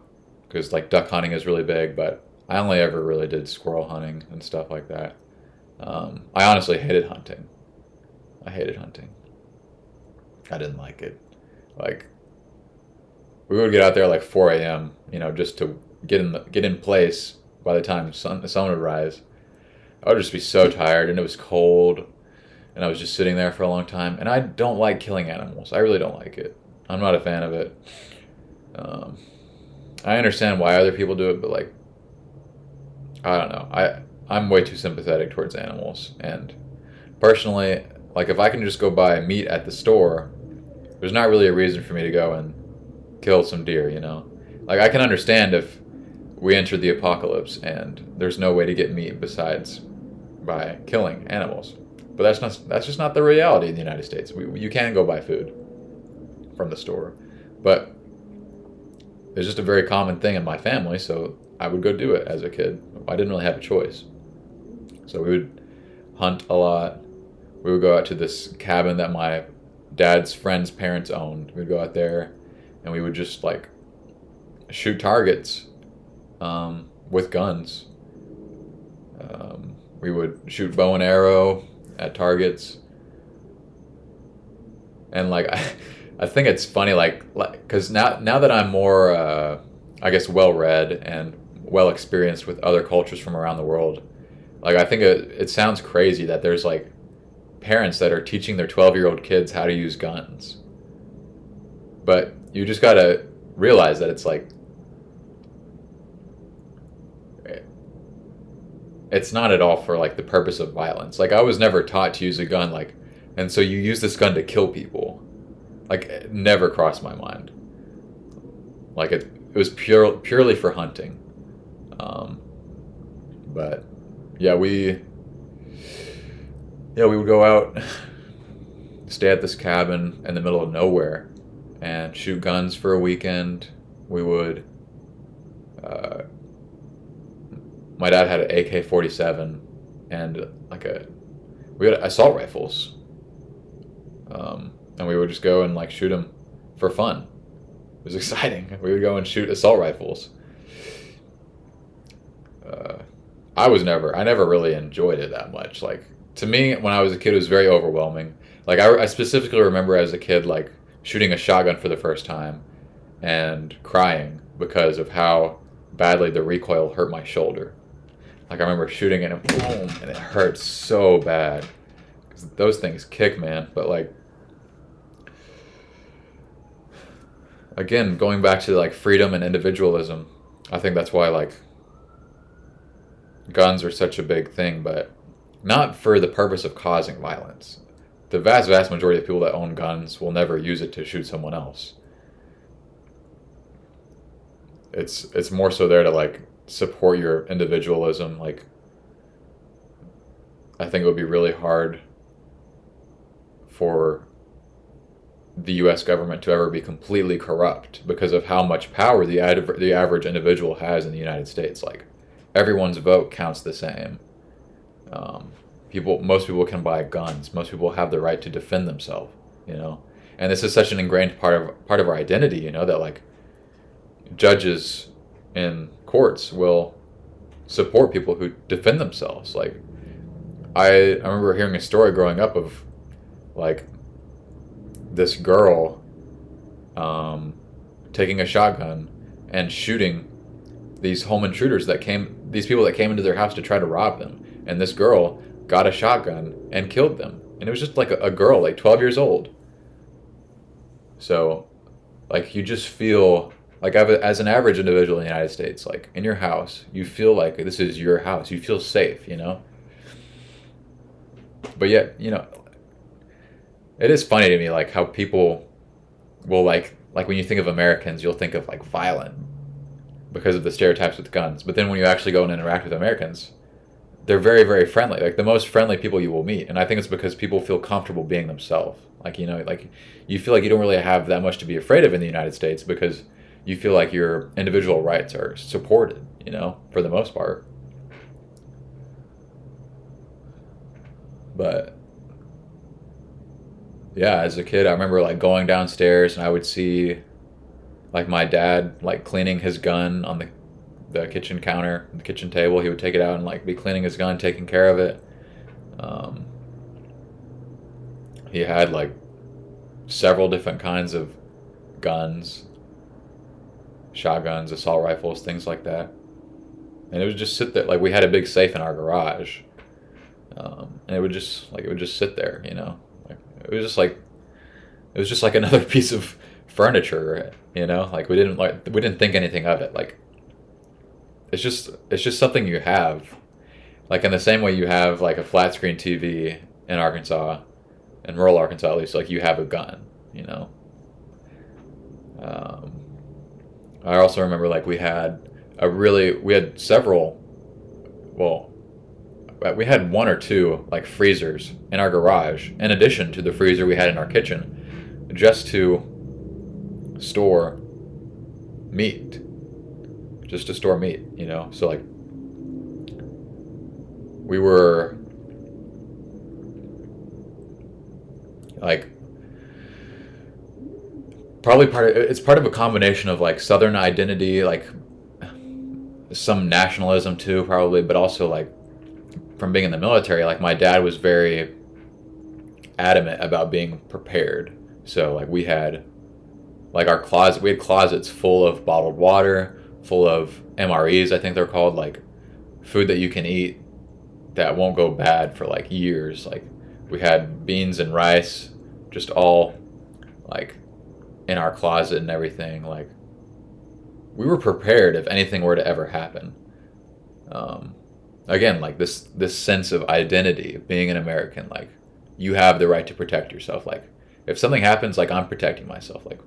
because like duck hunting is really big, but I only ever really did squirrel hunting and stuff like that. I honestly hated hunting. I hated hunting. I didn't like it. Like we would get out there like 4 a.m. Just to get in place by the time the sun would rise. I would just be so tired, and it was cold, and I was just sitting there for a long time. And I don't like killing animals. I really don't like it. I'm not a fan of it. Um, I understand why other people do it, but like I don't know. I'm way too sympathetic towards animals, and personally, like if I can just go buy meat at the store, there's not really a reason for me to go and kill some deer. Like I can understand if we entered the apocalypse and there's no way to get meat besides by killing animals. But that's just not the reality in the United States. You can go buy food from the store, but it's just a very common thing in my family, so I would go do it as a kid. I didn't really have a choice. So we would hunt a lot. We would go out to this cabin that my dad's friend's parents owned. We'd go out there and we would just like shoot targets with guns. We would shoot bow and arrow at targets. And like I think it's funny because now that I'm more I guess well read and well experienced with other cultures from around the world, like I think it sounds crazy that there's like parents that are teaching their 12-year-old kids how to use guns. But you just gotta realize that it's like it's not at all for like the purpose of violence. Like I was never taught to use a gun, like, and so you use this gun to kill people. Like it never crossed my mind. Like it was purely for hunting. But yeah, we would go out, stay at this cabin in the middle of nowhere, and shoot guns for a weekend. We would. My dad had an AK-47 and we had assault rifles, and we would just go and like shoot them for fun. It was exciting. We would go and shoot assault rifles. I never really enjoyed it that much. Like to me, when I was a kid, it was very overwhelming. Like I specifically remember as a kid, like shooting a shotgun for the first time and crying because of how badly the recoil hurt my shoulder. Like I remember shooting it and boom, and it hurt so bad. 'Cause those things kick, man. But like, again, going back to like freedom and individualism, I think that's why like guns are such a big thing, but not for the purpose of causing violence. The vast majority of people that own guns will never use it to shoot someone else. It's more so there to like support your individualism. Like I think it would be really hard for the U.S. government to ever be completely corrupt because of how much power the average individual has in the United States. Like everyone's vote counts the same. Most people can buy guns. Most people have the right to defend themselves. And this is such an ingrained part of our identity. That like judges in courts will support people who defend themselves. Like I remember hearing a story growing up of like this girl taking a shotgun and shooting these home intruders that came, these people that came into their house to try to rob them. And this girl got a shotgun and killed them. And it was just like a girl, like 12 years old. So, like, you just feel like as an average individual in the United States, like in your house, you feel like this is your house. You feel safe, you know? But yet, you know, it is funny to me, like how people will like when you think of Americans, you'll think of like violent because of the stereotypes with guns. But then when you actually go and interact with Americans, they're very, very friendly. Like the most friendly people you will meet. And I think it's because people feel comfortable being themselves. Like, you know, like you feel like you don't really have that much to be afraid of in the United States because you feel like your individual rights are supported, you know, for the most part. But yeah, as a kid, I remember like going downstairs and I would see like my dad like cleaning his gun on the kitchen counter, the kitchen table. He would take it out and like be cleaning his gun, taking care of it. Um, he had like several different kinds of guns, shotguns, assault rifles, things like that. And it would just sit there. Like we had a big safe in our garage, and it would just sit there, you know. Like it was just like another piece of furniture, you know. Like we didn't think anything of it. Like it's just something you have. Like in the same way you have like a flat screen TV in Arkansas, in rural Arkansas at least, like you have a gun, you know. Um, I also remember like we had several, well, we had one or two like freezers in our garage in addition to the freezer we had in our kitchen just to store meat, you know. So like we were like probably it's part of a combination of like Southern identity, like some nationalism too, probably, but also like from being in the military, like my dad was very adamant about being prepared. So like we had like we had closets full of bottled water, full of MREs, I think they're called, like food that you can eat that won't go bad for like years. Like we had beans and rice just all like in our closet and everything. Like we were prepared if anything were to ever happen. Again, like this sense of identity, being an American, like you have the right to protect yourself. Like if something happens, like I'm protecting myself. Like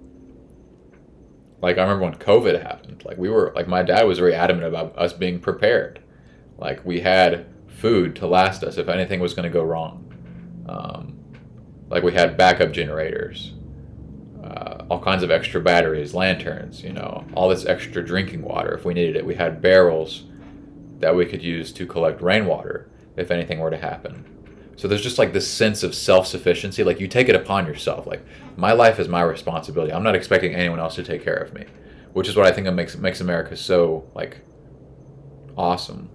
I remember when COVID happened, like we were like my dad was very adamant about us being prepared. Like we had food to last us if anything was going to go wrong. Like we had backup generators, all kinds of extra batteries, lanterns, you know, all this extra drinking water if we needed it. We had barrels that we could use to collect rainwater if anything were to happen. So there's just like this sense of self-sufficiency. Like you take it upon yourself. Like my life is my responsibility. I'm not expecting anyone else to take care of me, which is what I think makes America so like awesome.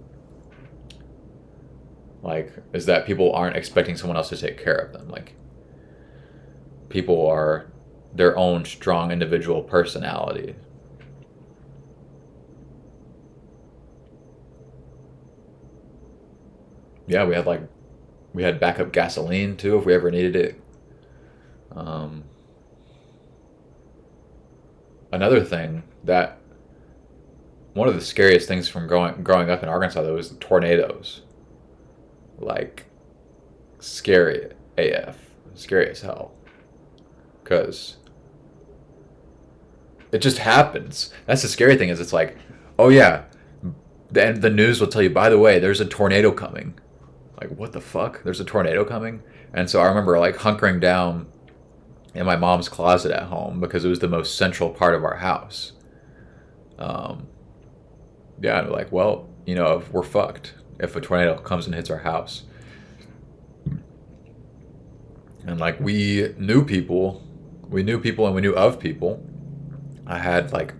Like is that people aren't expecting someone else to take care of them. Like people are their own strong individual personality. Yeah, we had backup gasoline too if we ever needed it. Um, Another thing that one of the scariest things from growing up in Arkansas though was tornadoes. Like scary AF, scary as hell, because it just happens. That's the scary thing is it's like, oh yeah, the news will tell you. By the way, there's a tornado coming. Like what the fuck? There's a tornado coming, and so I remember like hunkering down in my mom's closet at home because it was the most central part of our house. Um, yeah, and like, well, you know, if we're fucked if a tornado comes and hits our house. And like we knew people and we knew of people. I had like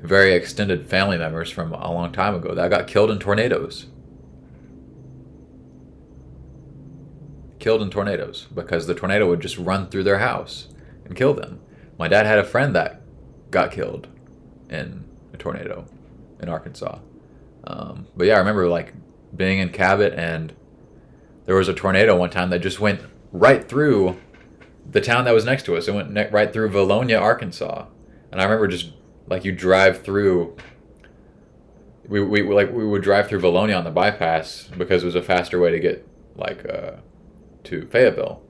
very extended family members from a long time ago that got killed in tornadoes. Killed in tornadoes because the tornado would just run through their house and kill them. My dad had a friend that got killed in a tornado. in Arkansas. But yeah, I remember like being in Cabot, and there was a tornado one time that just went right through the town that was next to us. It went right through Valonia, Arkansas, and I remember just like you drive through. We would drive through Valonia on the bypass because it was a faster way to get like to Fayetteville,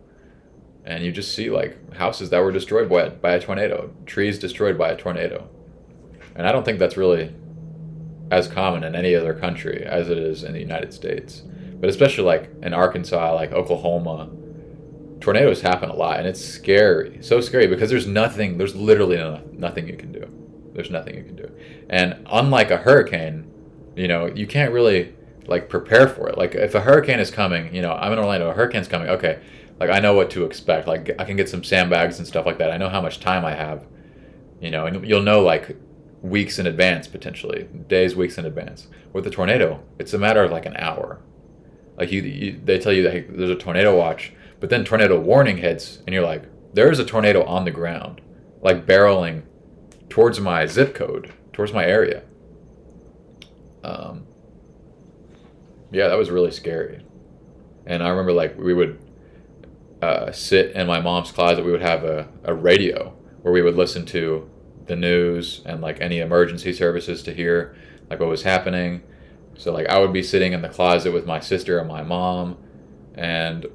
and you just see like houses that were destroyed by a tornado, trees destroyed by a tornado, and I don't think that's really as common in any other country as it is in the United States. But especially like in Arkansas, like Oklahoma, tornadoes happen a lot, and it's scary. So scary because there's literally nothing you can do. There's nothing you can do. And unlike a hurricane, you can't really like prepare for it. Like if a hurricane is coming, I'm in Orlando, a hurricane's coming, okay, like I know what to expect. Like I can get some sandbags and stuff like that. I know how much time I have, and you'll know like weeks in advance, potentially days, weeks in advance. With a tornado, it's a matter of like an hour. Like they tell you that hey, there's a tornado watch, but then tornado warning hits, and you're like, there's a tornado on the ground, like barreling towards my zip code, towards my area. Yeah, that was really scary. And I remember like we would sit in my mom's closet. We would have a radio where we would listen to the news and like any emergency services to hear like what was happening. So like I would be sitting in the closet with my sister and my mom, and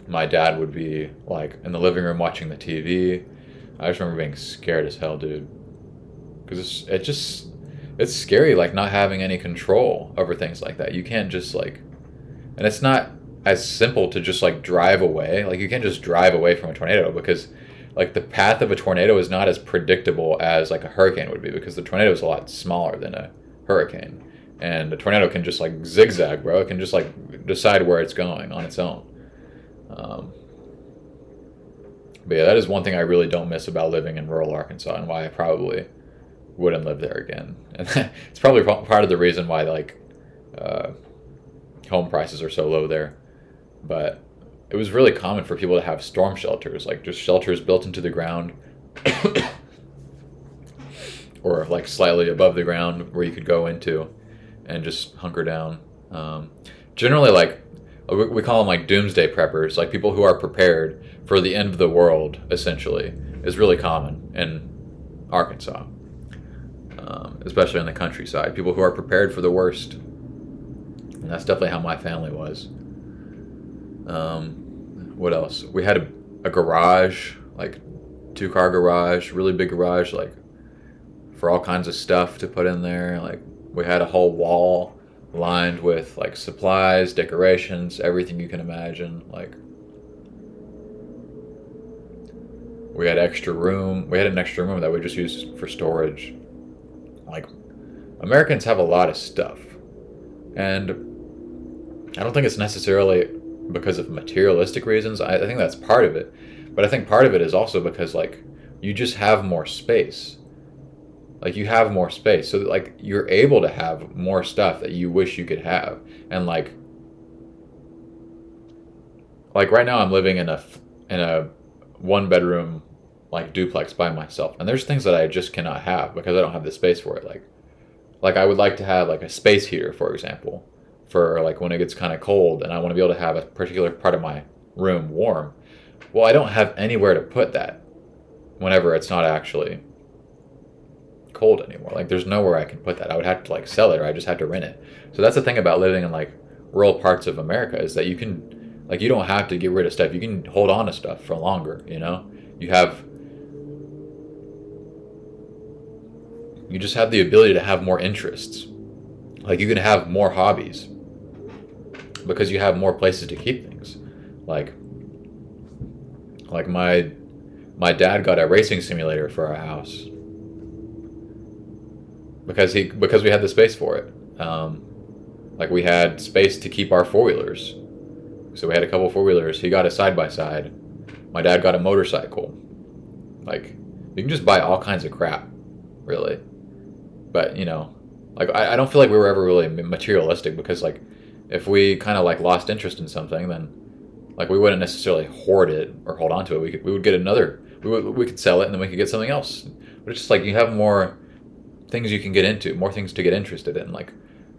my dad would be like in the living room watching the TV. I just remember being scared as hell, dude, because it's scary like not having any control over things like that. You can't just like, and it's not as simple to just like drive away. Like you can't just drive away from a tornado because like the path of a tornado is not as predictable as like a hurricane would be, because the tornado is a lot smaller than a hurricane, and a tornado can just like zigzag, bro. It can just like decide where it's going on its own. But yeah, that is one thing I really don't miss about living in rural Arkansas, and why I probably wouldn't live there again. And it's probably part of the reason why like home prices are so low there. But it was really common for people to have storm shelters, like just shelters built into the ground or like slightly above the ground where you could go into and just hunker down. Generally, like we call them like doomsday preppers, like people who are prepared for the end of the world, essentially, is really common in Arkansas, especially in the countryside. People who are prepared for the worst. And that's definitely how my family was. What else? We had a garage, like 2-car garage, really big garage, like for all kinds of stuff to put in there. Like we had a whole wall lined with like supplies, decorations, everything you can imagine. Like we had extra room. We had an extra room that we just used for storage. Like Americans have a lot of stuff, and I don't think it's necessarily because of materialistic reasons. I think that's part of it, but I think part of it is also because like you just have more space. Like you have more space, so that, like you're able to have more stuff that you wish you could have. And like right now I'm living in a 1-bedroom like duplex by myself, and there's things that I just cannot have because I don't have the space for it. Like I would like to have like a space heater, for example, for like when it gets kind of cold and I want to be able to have a particular part of my room warm. Well, I don't have anywhere to put that whenever it's not actually cold anymore. Like there's nowhere I can put that. I would have to like sell it, or I just have to rent it. So that's the thing about living in like rural parts of America, is that you can like you don't have to get rid of stuff. You can hold on to stuff for longer, you just have the ability to have more interests. Like you can have more hobbies because you have more places to keep things. Like my dad got a racing simulator for our house because we had the space for it. Like we had space to keep our 4-wheelers. So we had a couple 4-wheelers. He got a side-by-side. My dad got a motorcycle. Like you can just buy all kinds of crap, really. But like I don't feel like we were ever really materialistic, because like if we kind of like lost interest in something, then like we wouldn't necessarily hoard it or hold on to it. We would get another. We could sell it, and then we could get something else. But it's just like you have more things you can get into, more things to get interested in. Like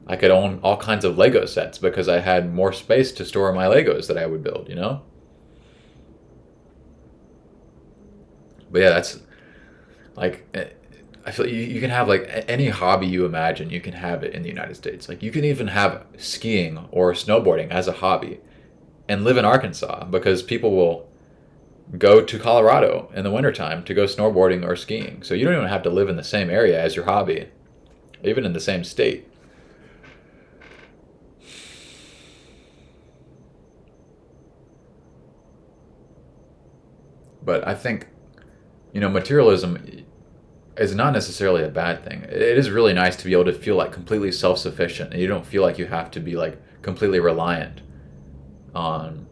I could own all kinds of Lego sets because I had more space to store my Legos that I would build, you know? But yeah, that's like I feel you can have like any hobby you imagine, you can have it in the United States. Like you can even have skiing or snowboarding as a hobby and live in Arkansas because people will go to Colorado in the wintertime to go snowboarding or skiing. So you don't even have to live in the same area as your hobby, even in the same state. But I think, materialism is not necessarily a bad thing. It is really nice to be able to feel like completely self-sufficient and you don't feel like you have to be like completely reliant on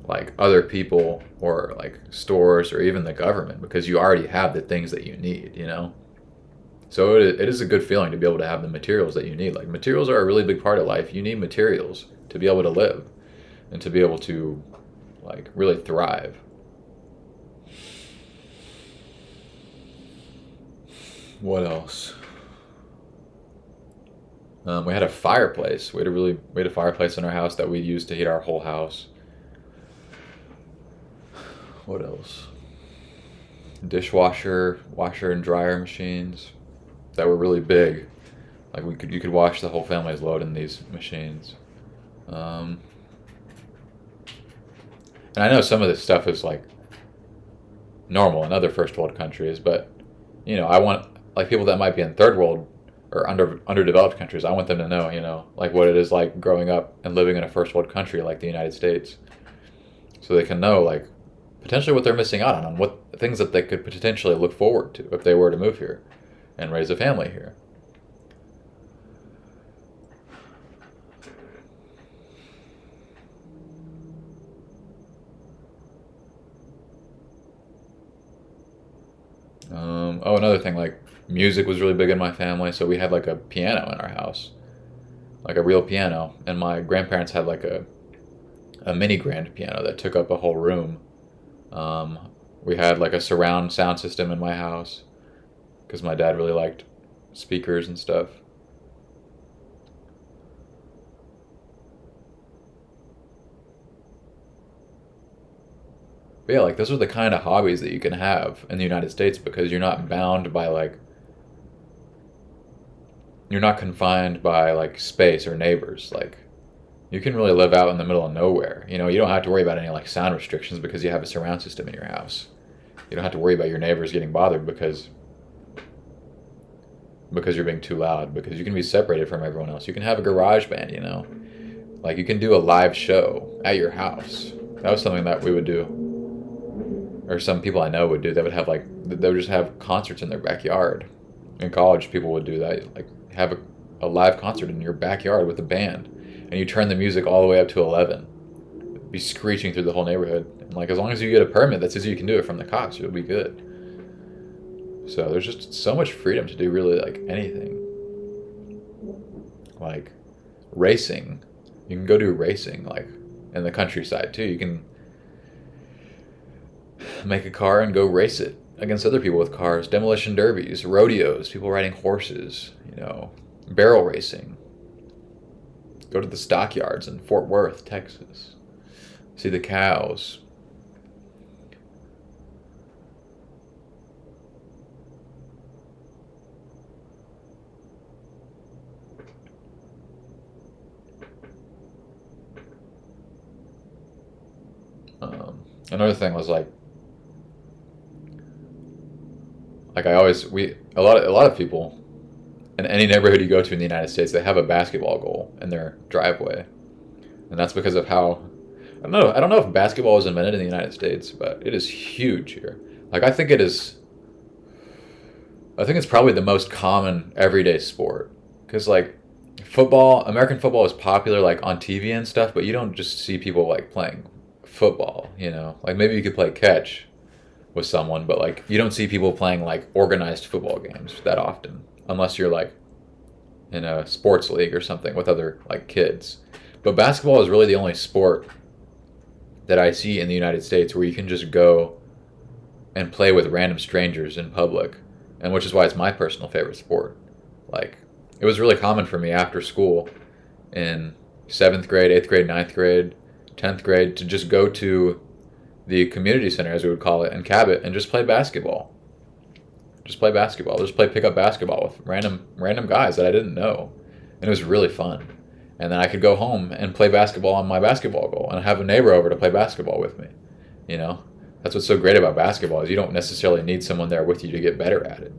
like other people or like stores or even the government because you already have the things that you need, you know? So it is a good feeling to be able to have the materials that you need. Like materials are a really big part of life. You need materials to be able to live and to be able to like really thrive. What else? We had a fireplace. We had a fireplace in our house that we used to heat our whole house. What else? Dishwasher, washer and dryer machines that were really big. Like you could wash the whole family's load in these machines. Um, and I know some of this stuff is like normal in other first world countries, but I want like people that might be in third world or underdeveloped countries. I want them to know, like what it is like growing up and living in a first world country like the United States, so they can know like potentially what they're missing out on what things that they could potentially look forward to if they were to move here and raise a family here. Another thing, like music was really big in my family, so we had like a piano in our house, like a real piano, and my grandparents had like a mini grand piano that took up a whole room. Um, we had like a surround sound system in my house because my dad really liked speakers and stuff. But yeah, like those are the kind of hobbies that you can have in the United States because you're not bound by like you're not confined by like space or neighbors. Like you can really live out in the middle of nowhere. You don't have to worry about any like sound restrictions because you have a surround system in your house. You don't have to worry about your neighbors getting bothered because you're being too loud because you can be separated from everyone else. You can have a garage band. Like you can do a live show at your house. That was something that we would do, or some people I know would do. They would have like they would just have concerts in their backyard. In college, people would do that, like have a live concert in your backyard with a band, and you turn the music all the way up to 11, be screeching through the whole neighborhood. And like as long as you get a permit that says you can do it from the cops, you'll be good. So there's just so much freedom to do really like anything. Like racing, you can go do racing like in the countryside too. You can make a car and go race it against other people with cars. Demolition derbies, rodeos, people riding horses, barrel racing. Go to the stockyards in Fort Worth, Texas. See the cows. Another thing was like I always we a lot of people in any neighborhood you go to in the United States, they have a basketball goal in their driveway, and that's because of how I don't know if basketball was invented in the United States, but it is huge here. Like I think it's probably the most common everyday sport because like American football is popular like on TV and stuff, but you don't just see people like playing football. Like maybe you could play catch with someone, but like you don't see people playing like organized football games that often, unless you're like in a sports league or something with other like kids. But basketball is really the only sport that I see in the United States where you can just go and play with random strangers in public and which is why it's my personal favorite sport. Like, it was really common for me after school in seventh grade, eighth grade, ninth grade, 10th grade to just go to the community center, as we would call it, in Cabot and just play basketball. Just play basketball. Just play pickup basketball with random guys that I didn't know. And it was really fun. And then I could go home and play basketball on my basketball goal and have a neighbor over to play basketball with me. You know? That's what's so great about basketball is you don't necessarily need someone there with you to get better at it.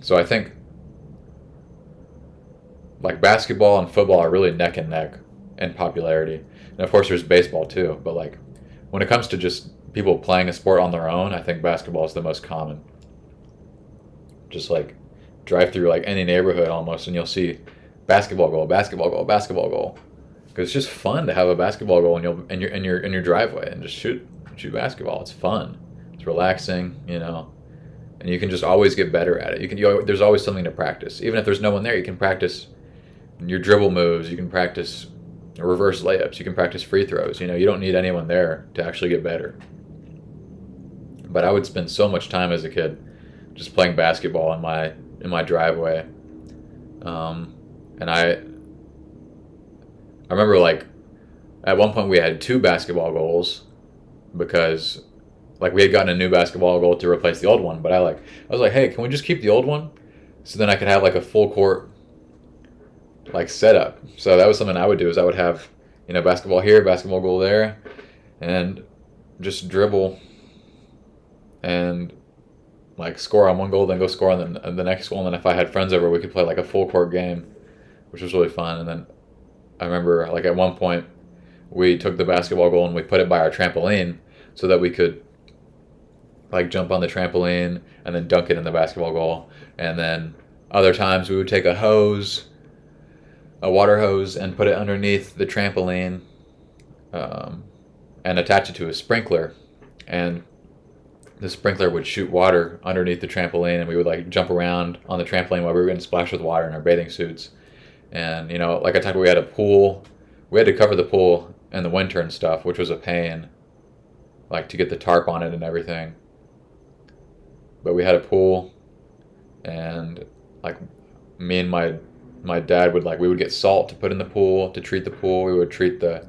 So I think like basketball and football are really neck and neck in popularity. And of course there's baseball too, but like when it comes to just people playing a sport on their own, I think basketball is the most common. Just like drive through like any neighborhood almost and you'll see basketball goal, basketball goal, basketball goal. Because it's just fun to have a basketball goal in your driveway and just shoot basketball. It's fun. It's relaxing, you know. And you can just always get better at it. There's always something to practice. Even if there's no one there, you can practice your dribble moves. You can practice reverse layups. You can practice free throws. You know, you don't need anyone there to actually get better. But I would spend so much time as a kid just playing basketball in my driveway. And I remember like at one point we had 2 basketball goals because like we had gotten a new basketball goal to replace the old one, but I was like, hey, can we just keep the old one? So then I could have like a full court like setup. So that was something I would do is I would have, you know, basketball here, basketball goal there, and just dribble and like score on one goal, then go score on the next one. And then if I had friends over, we could play like a full court game, which was really fun. And then I remember like at one point we took the basketball goal and we put it by our trampoline so that we could like jump on the trampoline and then dunk it in the basketball goal. And then other times we would take a water hose, and put it underneath the trampoline and attach it to a sprinkler. And the sprinkler would shoot water underneath the trampoline, and we would like jump around on the trampoline while we were getting splashed with water in our bathing suits. And, you know, like I talked about, we had a pool. We had to cover the pool in the winter and stuff, which was a pain, like to get the tarp on it and everything. But we had a pool, and like me and my dad would we would get salt to put in the pool to treat the pool. We would treat the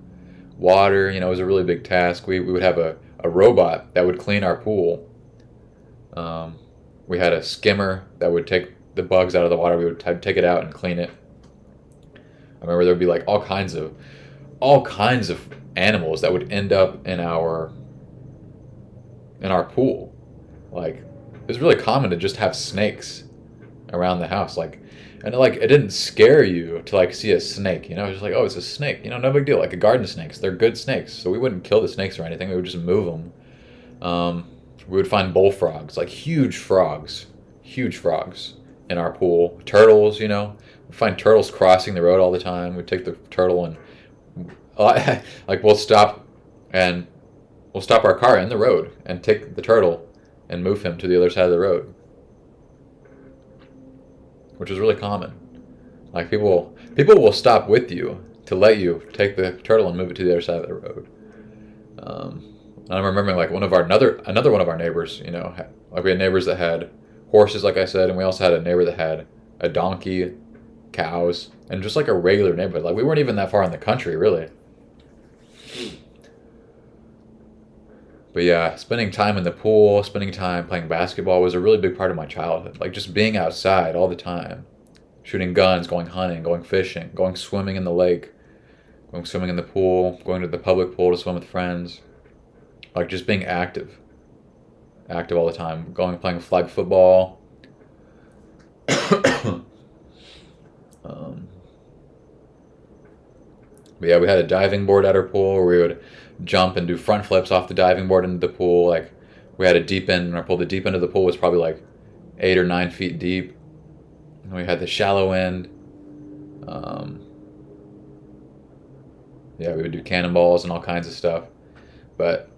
water. You know, it was a really big task. We would have a robot that would clean our pool. We had a skimmer that would take the bugs out of the water. We would take it out and clean it. I remember there would be like all kinds of animals that would end up in our pool. Like it was really common to just have snakes around the house. And it didn't scare you to like see a snake, you know, it was just like, oh, it's a snake, you know, no big deal. Like the garden snakes, they're good snakes, so we wouldn't kill the snakes or anything. We would just move them. We would find bullfrogs, like huge frogs in our pool. Turtles, you know, we'd find turtles crossing the road all the time. We'd take the turtle and like we'll stop our car in the road and take the turtle and move him to the other side of the road, which is really common. Like people will stop with you to let you take the turtle and move it to the other side of the road. I'm remembering like another one of our neighbors, you know, like we had neighbors that had horses, like I said, and we also had a neighbor that had a donkey, cows, and just like a regular neighborhood. Like we weren't even that far in the country, really. But yeah, spending time in the pool, spending time playing basketball was a really big part of my childhood. Like just being outside all the time, shooting guns, going hunting, going fishing, going swimming in the lake, going swimming in the pool, going to the public pool to swim with friends. Like just being active all the time, playing flag football. But yeah, we had a diving board at our pool where we would jump and do front flips off the diving board into the pool. Like we had a deep end in our pool. The deep end of the pool was probably like 8 or 9 feet deep. And we had the shallow end. Yeah, we would do cannonballs and all kinds of stuff. But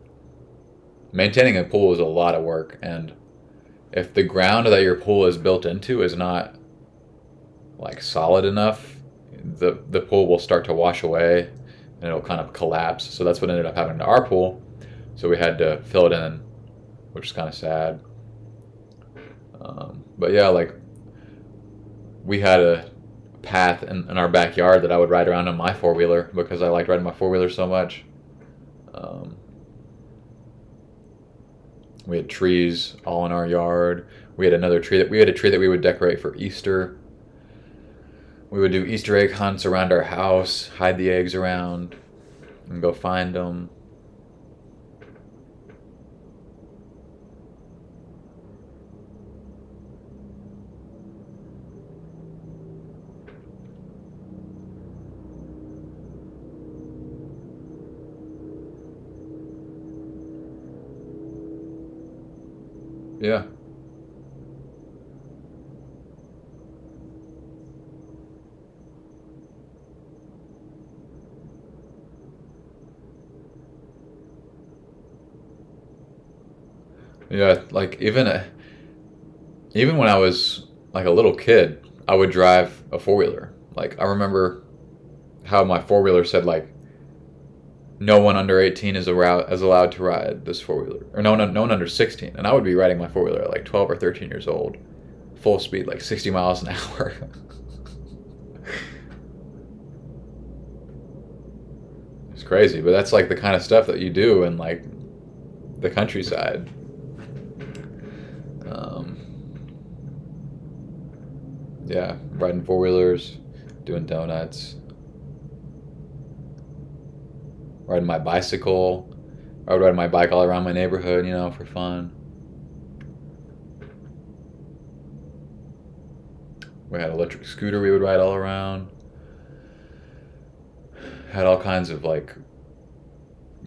maintaining a pool is a lot of work, and if the ground that your pool is built into is not like solid enough, the pool will start to wash away and it'll kind of collapse. So that's what ended up happening to our pool. So we had to fill it in, which is kind of sad. But yeah, like we had a path in our backyard that I would ride around on my four wheeler because I liked riding my four wheeler so much. Um, we had trees all in our yard. We had a tree that we would decorate for Easter. We would do Easter egg hunts around our house, hide the eggs around, and go find them. Yeah. Yeah, like even when I was like a little kid, I would drive a four wheeler. Like I remember how my four wheeler said like no one under 18 is allowed to ride this four wheeler, or no one under 16, and I would be riding my four wheeler at like 12 or 13 years old, full speed like 60 miles an hour. It's crazy, but that's like the kind of stuff that you do in like the countryside. Um, yeah, riding four wheelers, doing donuts, riding my bicycle. I would ride my bike all around my neighborhood, for fun. We had an electric scooter we would ride all around. Had all kinds of like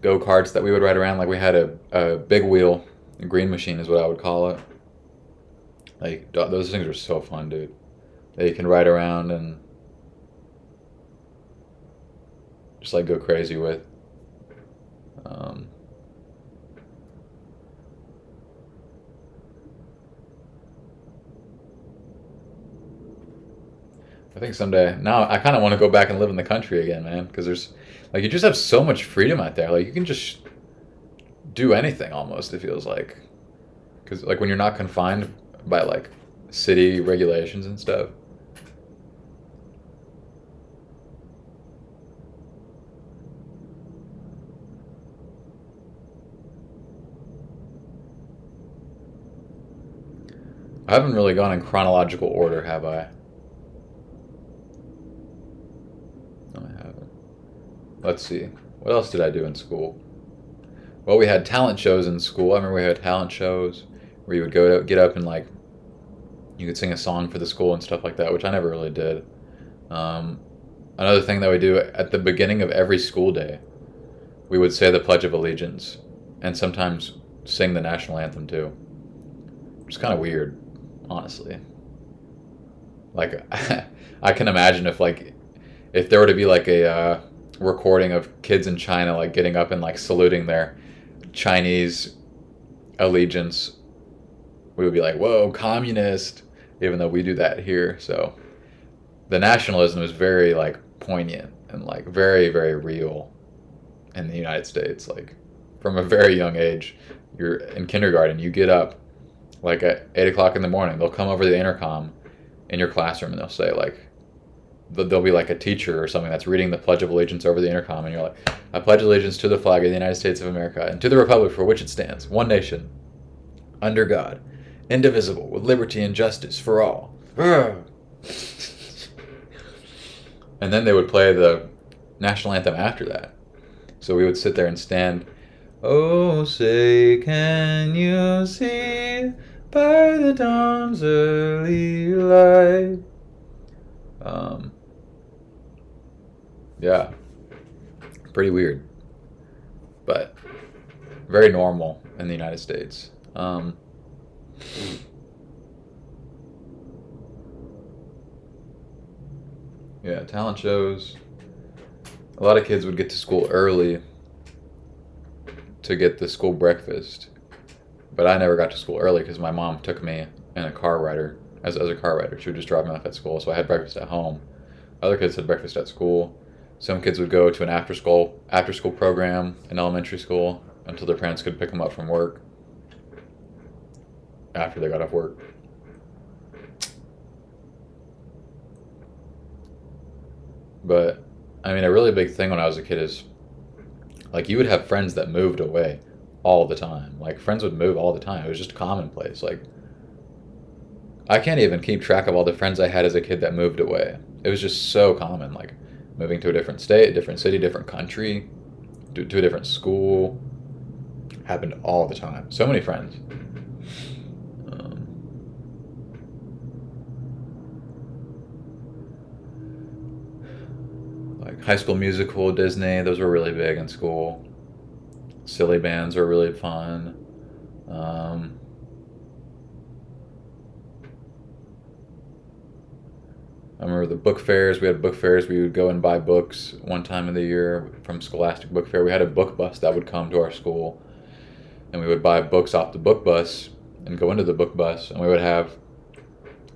go karts that we would ride around. Like we had a big wheel, a green machine is what I would call it. Like those things are so fun, dude. That you can ride around and just like go crazy with. Um, I think someday now I kind of want to go back and live in the country again, man, because there's like you just have so much freedom out there. Like you can just do anything almost. It feels like because like when you're not confined by like city regulations and stuff. I haven't really gone in chronological order, have I? No, I haven't. Let's see. What else did I do in school? Well, we had talent shows in school. I remember we had talent shows where you would get up and like you could sing a song for the school and stuff like that, which I never really did. Um, Another thing that we do at the beginning of every school day, we would say the Pledge of Allegiance and sometimes sing the national anthem too. Which is kind of weird, honestly. Like, I can imagine if there were to be like a recording of kids in China like getting up and like saluting their Chinese allegiance, we would be like, "Whoa, communist!" Even though we do that here. So the nationalism is very like poignant and like very very real in the United States. Like from a very young age, you're in kindergarten, you get up like at 8 o'clock in the morning. They'll come over the intercom in your classroom and they'll say like there'll be like a teacher or something that's reading the Pledge of Allegiance over the intercom, and you're like, "I pledge allegiance to the flag of the United States of America and to the republic for which it stands, one nation, under God, indivisible, with liberty and justice for all." And then they would play the national anthem after that. So we would sit there and stand. Oh, say, can you see by the dawn's early light? Yeah, pretty weird, but very normal in the United States. Yeah, talent shows. A lot of kids would get to school early to get the school breakfast, but I never got to school early because my mom took me in a car rider as a car rider. She would just drop me off at school, so I had breakfast at home. Other kids had breakfast at school. Some kids would go to an after school program in elementary school until their parents could pick them up from work after they got off work. but I mean, a really big thing when I was a kid is like you would have friends that moved away all the time. Like friends would move all the time. It was just commonplace. Like I can't even keep track of all the friends I had as a kid that moved away. It was just so common, like moving to a different state, a different city, different country, to a different school. Happened all the time. So many friends. Um, like High School Musical, Disney, those were really big in school. Silly bands were really fun. Um, I remember the book fairs. We had book fairs. We would go and buy books one time of the year from Scholastic Book Fair. We had a book bus that would come to our school, and we would buy books off the book bus and go into the book bus, and we would have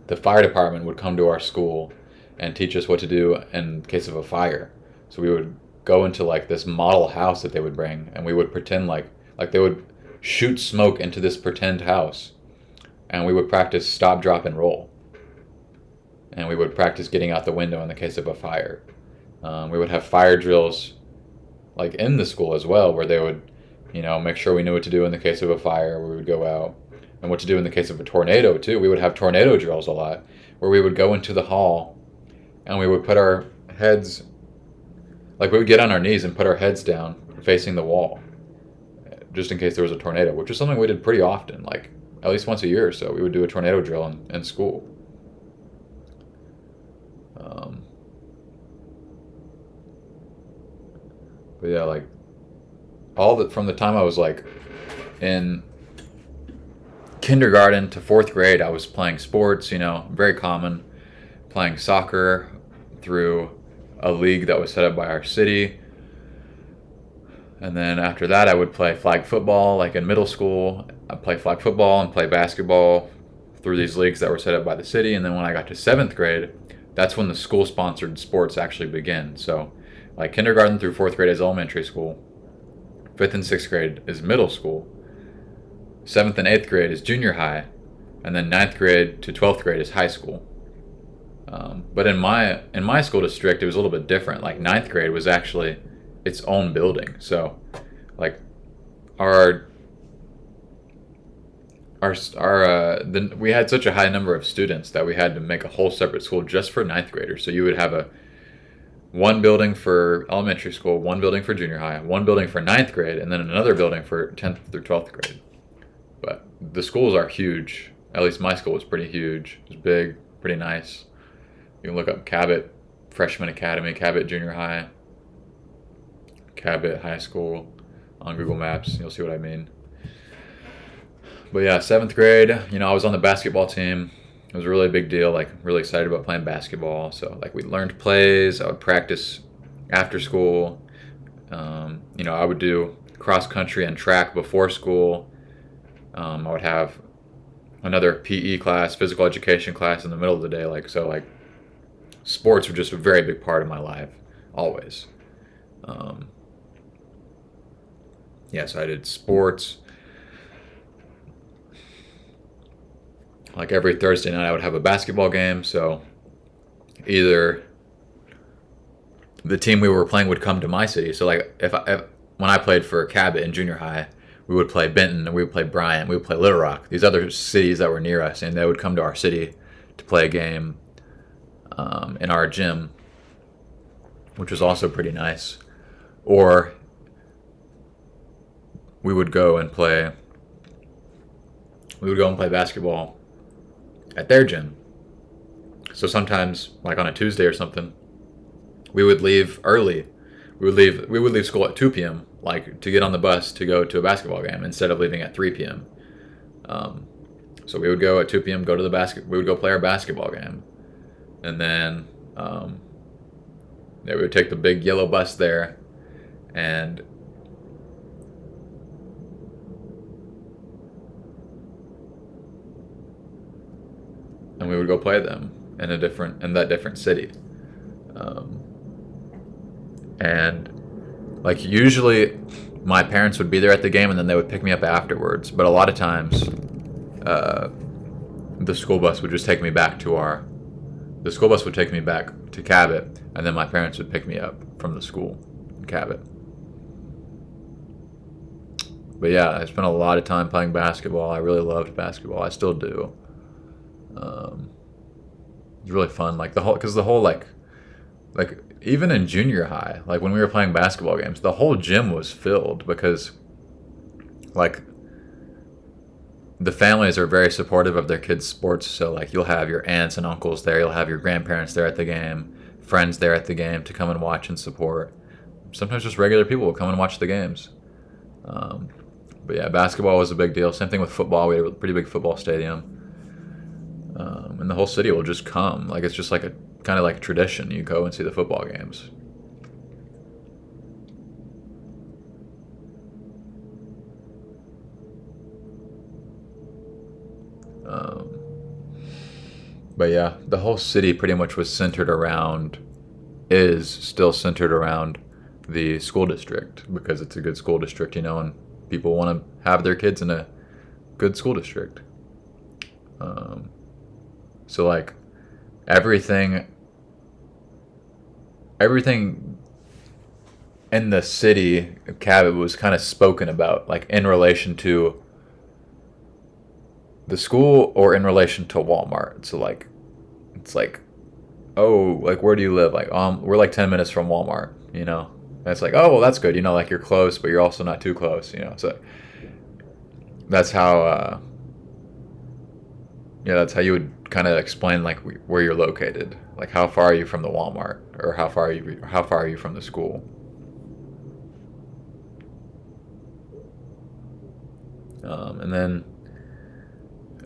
the fire department would come to our school and teach us what to do in case of a fire. So we would go into like this model house that they would bring, and we would pretend like they would shoot smoke into this pretend house, and we would practice stop, drop, and roll, and we would practice getting out the window in the case of a fire. We would have fire drills like in the school as well, where they would, make sure we knew what to do in the case of a fire. We would go out, and what to do in the case of a tornado too. We would have tornado drills a lot, where we would go into the hall, and we would put our heads, like we would get on our knees and put our heads down facing the wall, just in case there was a tornado, which is something we did pretty often, like at least once a year or so. We would do a tornado drill in school. Um, but yeah, like from the time I was like in kindergarten to fourth grade, I was playing sports, very common, playing soccer through a league that was set up by our city. And then after that, I would play flag football, like in middle school. I'd play flag football and play basketball through these leagues that were set up by the city. And then when I got to seventh grade, that's when the school-sponsored sports actually begin. So like kindergarten through fourth grade is elementary school. Fifth and sixth grade is middle school. Seventh and eighth grade is junior high. And then ninth grade to 12th grade is high school. But in my school district, it was a little bit different. Like ninth grade was actually its own building. So like we had such a high number of students that we had to make a whole separate school just for ninth graders. So you would have one building for elementary school, one building for junior high, one building for ninth grade, and then another building for 10th through 12th grade. But the schools are huge. At least my school was pretty huge. It was big, pretty nice. You can look up Cabot Freshman Academy, Cabot Junior High, Cabot High School on Google Maps. You'll see what I mean. But yeah, seventh grade, I was on the basketball team. It was a really big deal, like really excited about playing basketball. So like we learned plays. I would practice after school. I would do cross country and track before school. I would have another PE class, physical education class in the middle of the day. Like sports were just a very big part of my life, always. So I did sports. Like every Thursday night I would have a basketball game, so either the team we were playing would come to my city. So like if when I played for Cabot in junior high, we would play Benton, we would play Bryant, we would play Little Rock, these other cities that were near us, and they would come to our city to play a game in our gym, which was also pretty nice. Or we would go and play basketball at their gym. So sometimes, like on a Tuesday or something, we would leave early. We would leave school at 2 p.m. like to get on the bus to go to a basketball game instead of leaving at 3 p.m. So we would go at 2 p.m. go to we would go play our basketball game, and then we would take the big yellow bus there, and we would go play them in that different city. And like usually my parents would be there at the game and then they would pick me up afterwards. But a lot of times the school bus would just take me back to to Cabot, and then my parents would pick me up from the school in Cabot. But yeah, I spent a lot of time playing basketball. I really loved basketball. I still do. Um, it's really fun. Like the whole like even in junior high, like when we were playing basketball games, the whole gym was filled because like the families are very supportive of their kids' sports. So like you'll have your aunts and uncles there, you'll have your grandparents there at the game, friends there at the game to come and watch and support. Sometimes just regular people will come and watch the games. Um, but yeah, basketball was a big deal. Same thing with football. We had a pretty big football stadium, and the whole city will just come. Like it's just like a kind of like tradition. You go and see the football games. Um, but yeah, the whole city pretty much was centered around, is still centered around the school district because it's a good school district, and people want to have their kids in a good school district. Um, so like everything, everything in the city of Cabot was kind of spoken about, like in relation to the school or in relation to Walmart. So like, it's like, oh, like where do you live? Like, we're like 10 minutes from Walmart. And it's like, oh, well, that's good. Like you're close, but you're also not too close. So that's how, yeah, that's how you would kind of explain like where you're located. Like how far are you from the Walmart, or how far are you from the school? And then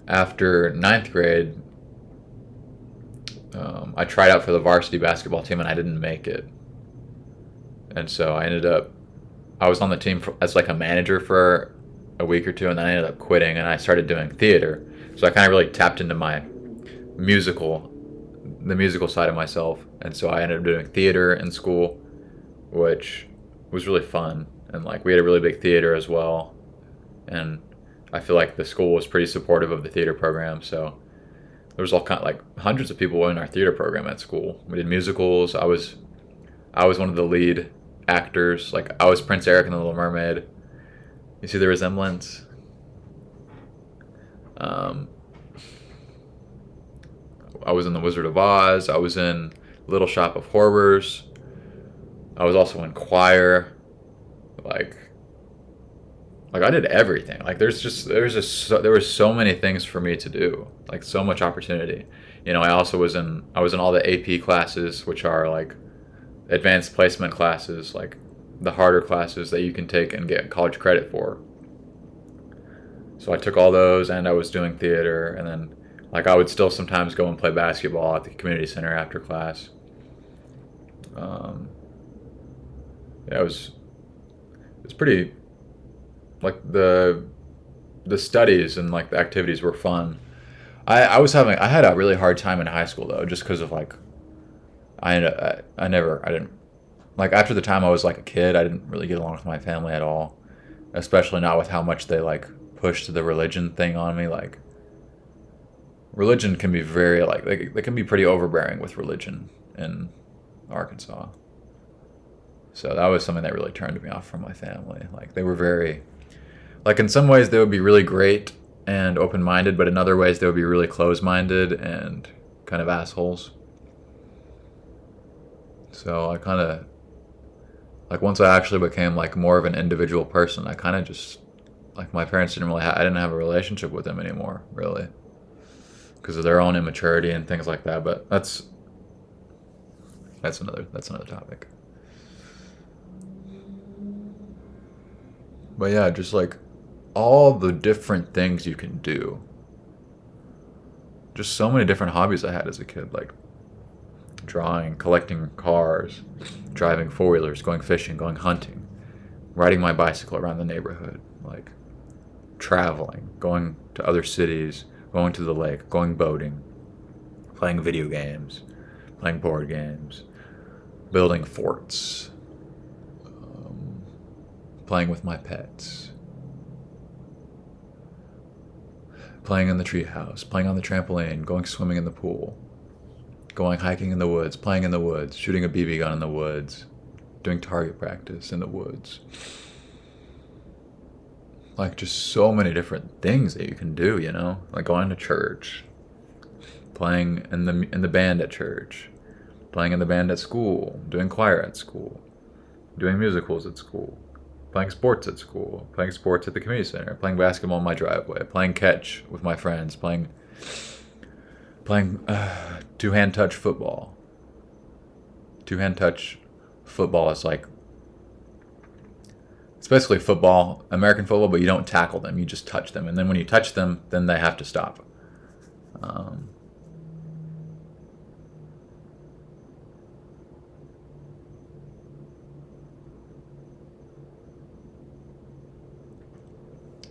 after ninth grade, I tried out for the varsity basketball team and I didn't make it. And so I was on the team as like a manager for a week or two, and then I ended up quitting and I started doing theater. So I kind of really tapped into musical, the musical side of myself. And so I ended up doing theater in school, which was really fun. And like we had a really big theater as well. And I feel like the school was pretty supportive of the theater program. So there was all kind of like hundreds of people in our theater program at school. We did musicals. I was one of the lead actors. Like I was Prince Eric in The Little Mermaid. You see the resemblance? Um, I was in The Wizard of Oz. I was in Little Shop of Horrors. I was also in choir. Like I did everything. Like there were so many things for me to do. Like so much opportunity. I was in all the AP classes, which are like advanced placement classes, like the harder classes that you can take and get college credit for. So I took all those, and I was doing theater, and then like I would still sometimes go and play basketball at the community center after class. Um, yeah, it was pretty, like the studies and like the activities were fun. I had a really hard time in high school though, just because of like I didn't, like after the time I was like a kid, I didn't really get along with my family at all, especially not with how much they like pushed the religion thing on me. Like religion can be very like they can be pretty overbearing with religion in Arkansas. So that was something that really turned me off from my family. Like they were very, like in some ways they would be really great and open-minded, but in other ways they would be really close-minded and kind of assholes. So I kind of, like once I actually became like more of an individual person, I kind of just, like my parents I didn't have a relationship with them anymore, really, because of their own immaturity and things like that. But that's another topic. But yeah, just like all the different things you can do. Just so many different hobbies I had as a kid, like drawing, collecting cars, driving four-wheelers, going fishing, going hunting, riding my bicycle around the neighborhood, like traveling, going to other cities, going to the lake, going boating, playing video games, playing board games, building forts, playing with my pets, playing in the treehouse, playing on the trampoline, going swimming in the pool, going hiking in the woods, playing in the woods, shooting a BB gun in the woods, doing target practice in the woods. Like just so many different things that you can do, you know? Like going to church, playing in the band at church, playing in the band at school, doing choir at school, doing musicals at school, playing sports at school, playing sports at the community center, playing basketball in my driveway, playing catch with my friends, playing two-hand touch football. Two-hand touch football is like, it's basically football, American football, but you don't tackle them, you just touch them, and then when you touch them, then they have to stop. Um,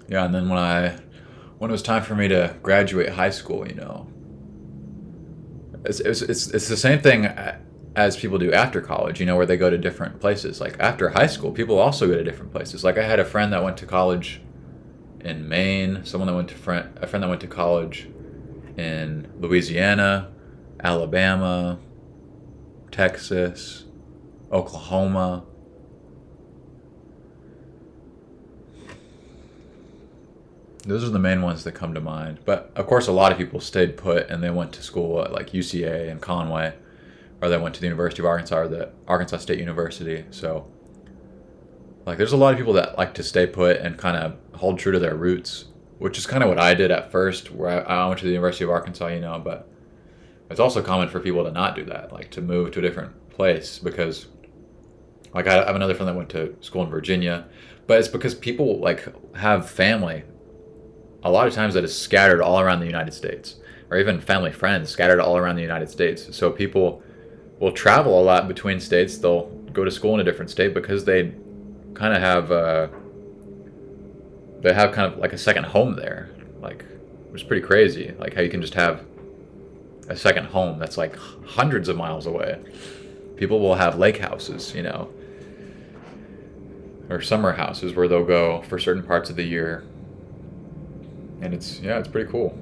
yeah, and then when it was time for me to graduate high school, you know, it's the same thing as people do after college, you know, where they go to different places. Like after high school, people also go to different places. Like I had a friend that went to college in Maine, a friend that went to college in Louisiana, Alabama, Texas, Oklahoma. Those are the main ones that come to mind. But of course, a lot of people stayed put and they went to school at like UCA and Conway, or they went to the University of Arkansas or the Arkansas State University. So, like, there's a lot of people that like to stay put and kind of hold true to their roots, which is kind of what I did at first, where I went to the University of Arkansas, you know, but it's also common for people to not do that, like to move to a different place because, like, I have another friend that went to school in Virginia, but it's because people, like, have family a lot of times that is scattered all around the United States, or even family friends scattered all around the United States. So people will travel a lot between states. They'll go to school in a different state because kind of have they have kind of like a second home there, like, which is pretty crazy. Like how you can just have a second home that's like hundreds of miles away. People will have lake houses, you know, or summer houses where they'll go for certain parts of the year, and it's pretty cool.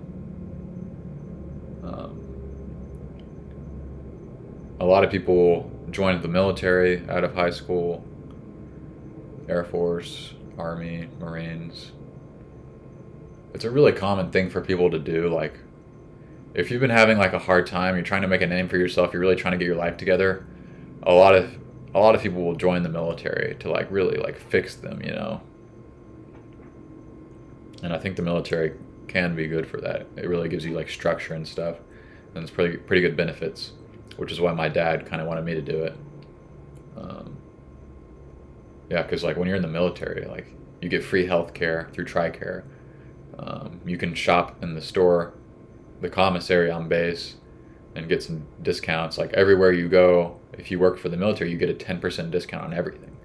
Um, a lot of people join the military out of high school, Air Force, Army, Marines. It's a really common thing for people to do. Like, if you've been having like a hard time, you're trying to make a name for yourself, you're really trying to get your life together, a lot of people will join the military to like really like fix them, you know. And I think the military can be good for that. It really gives you like structure and stuff, and it's pretty good benefits, which is why my dad kind of wanted me to do it. Um, yeah, because like when you're in the military, like you get free health care through TRICARE. You can shop in the store, the commissary on base, and get some discounts. Like everywhere you go, if you work for the military, you get a 10% discount on everything.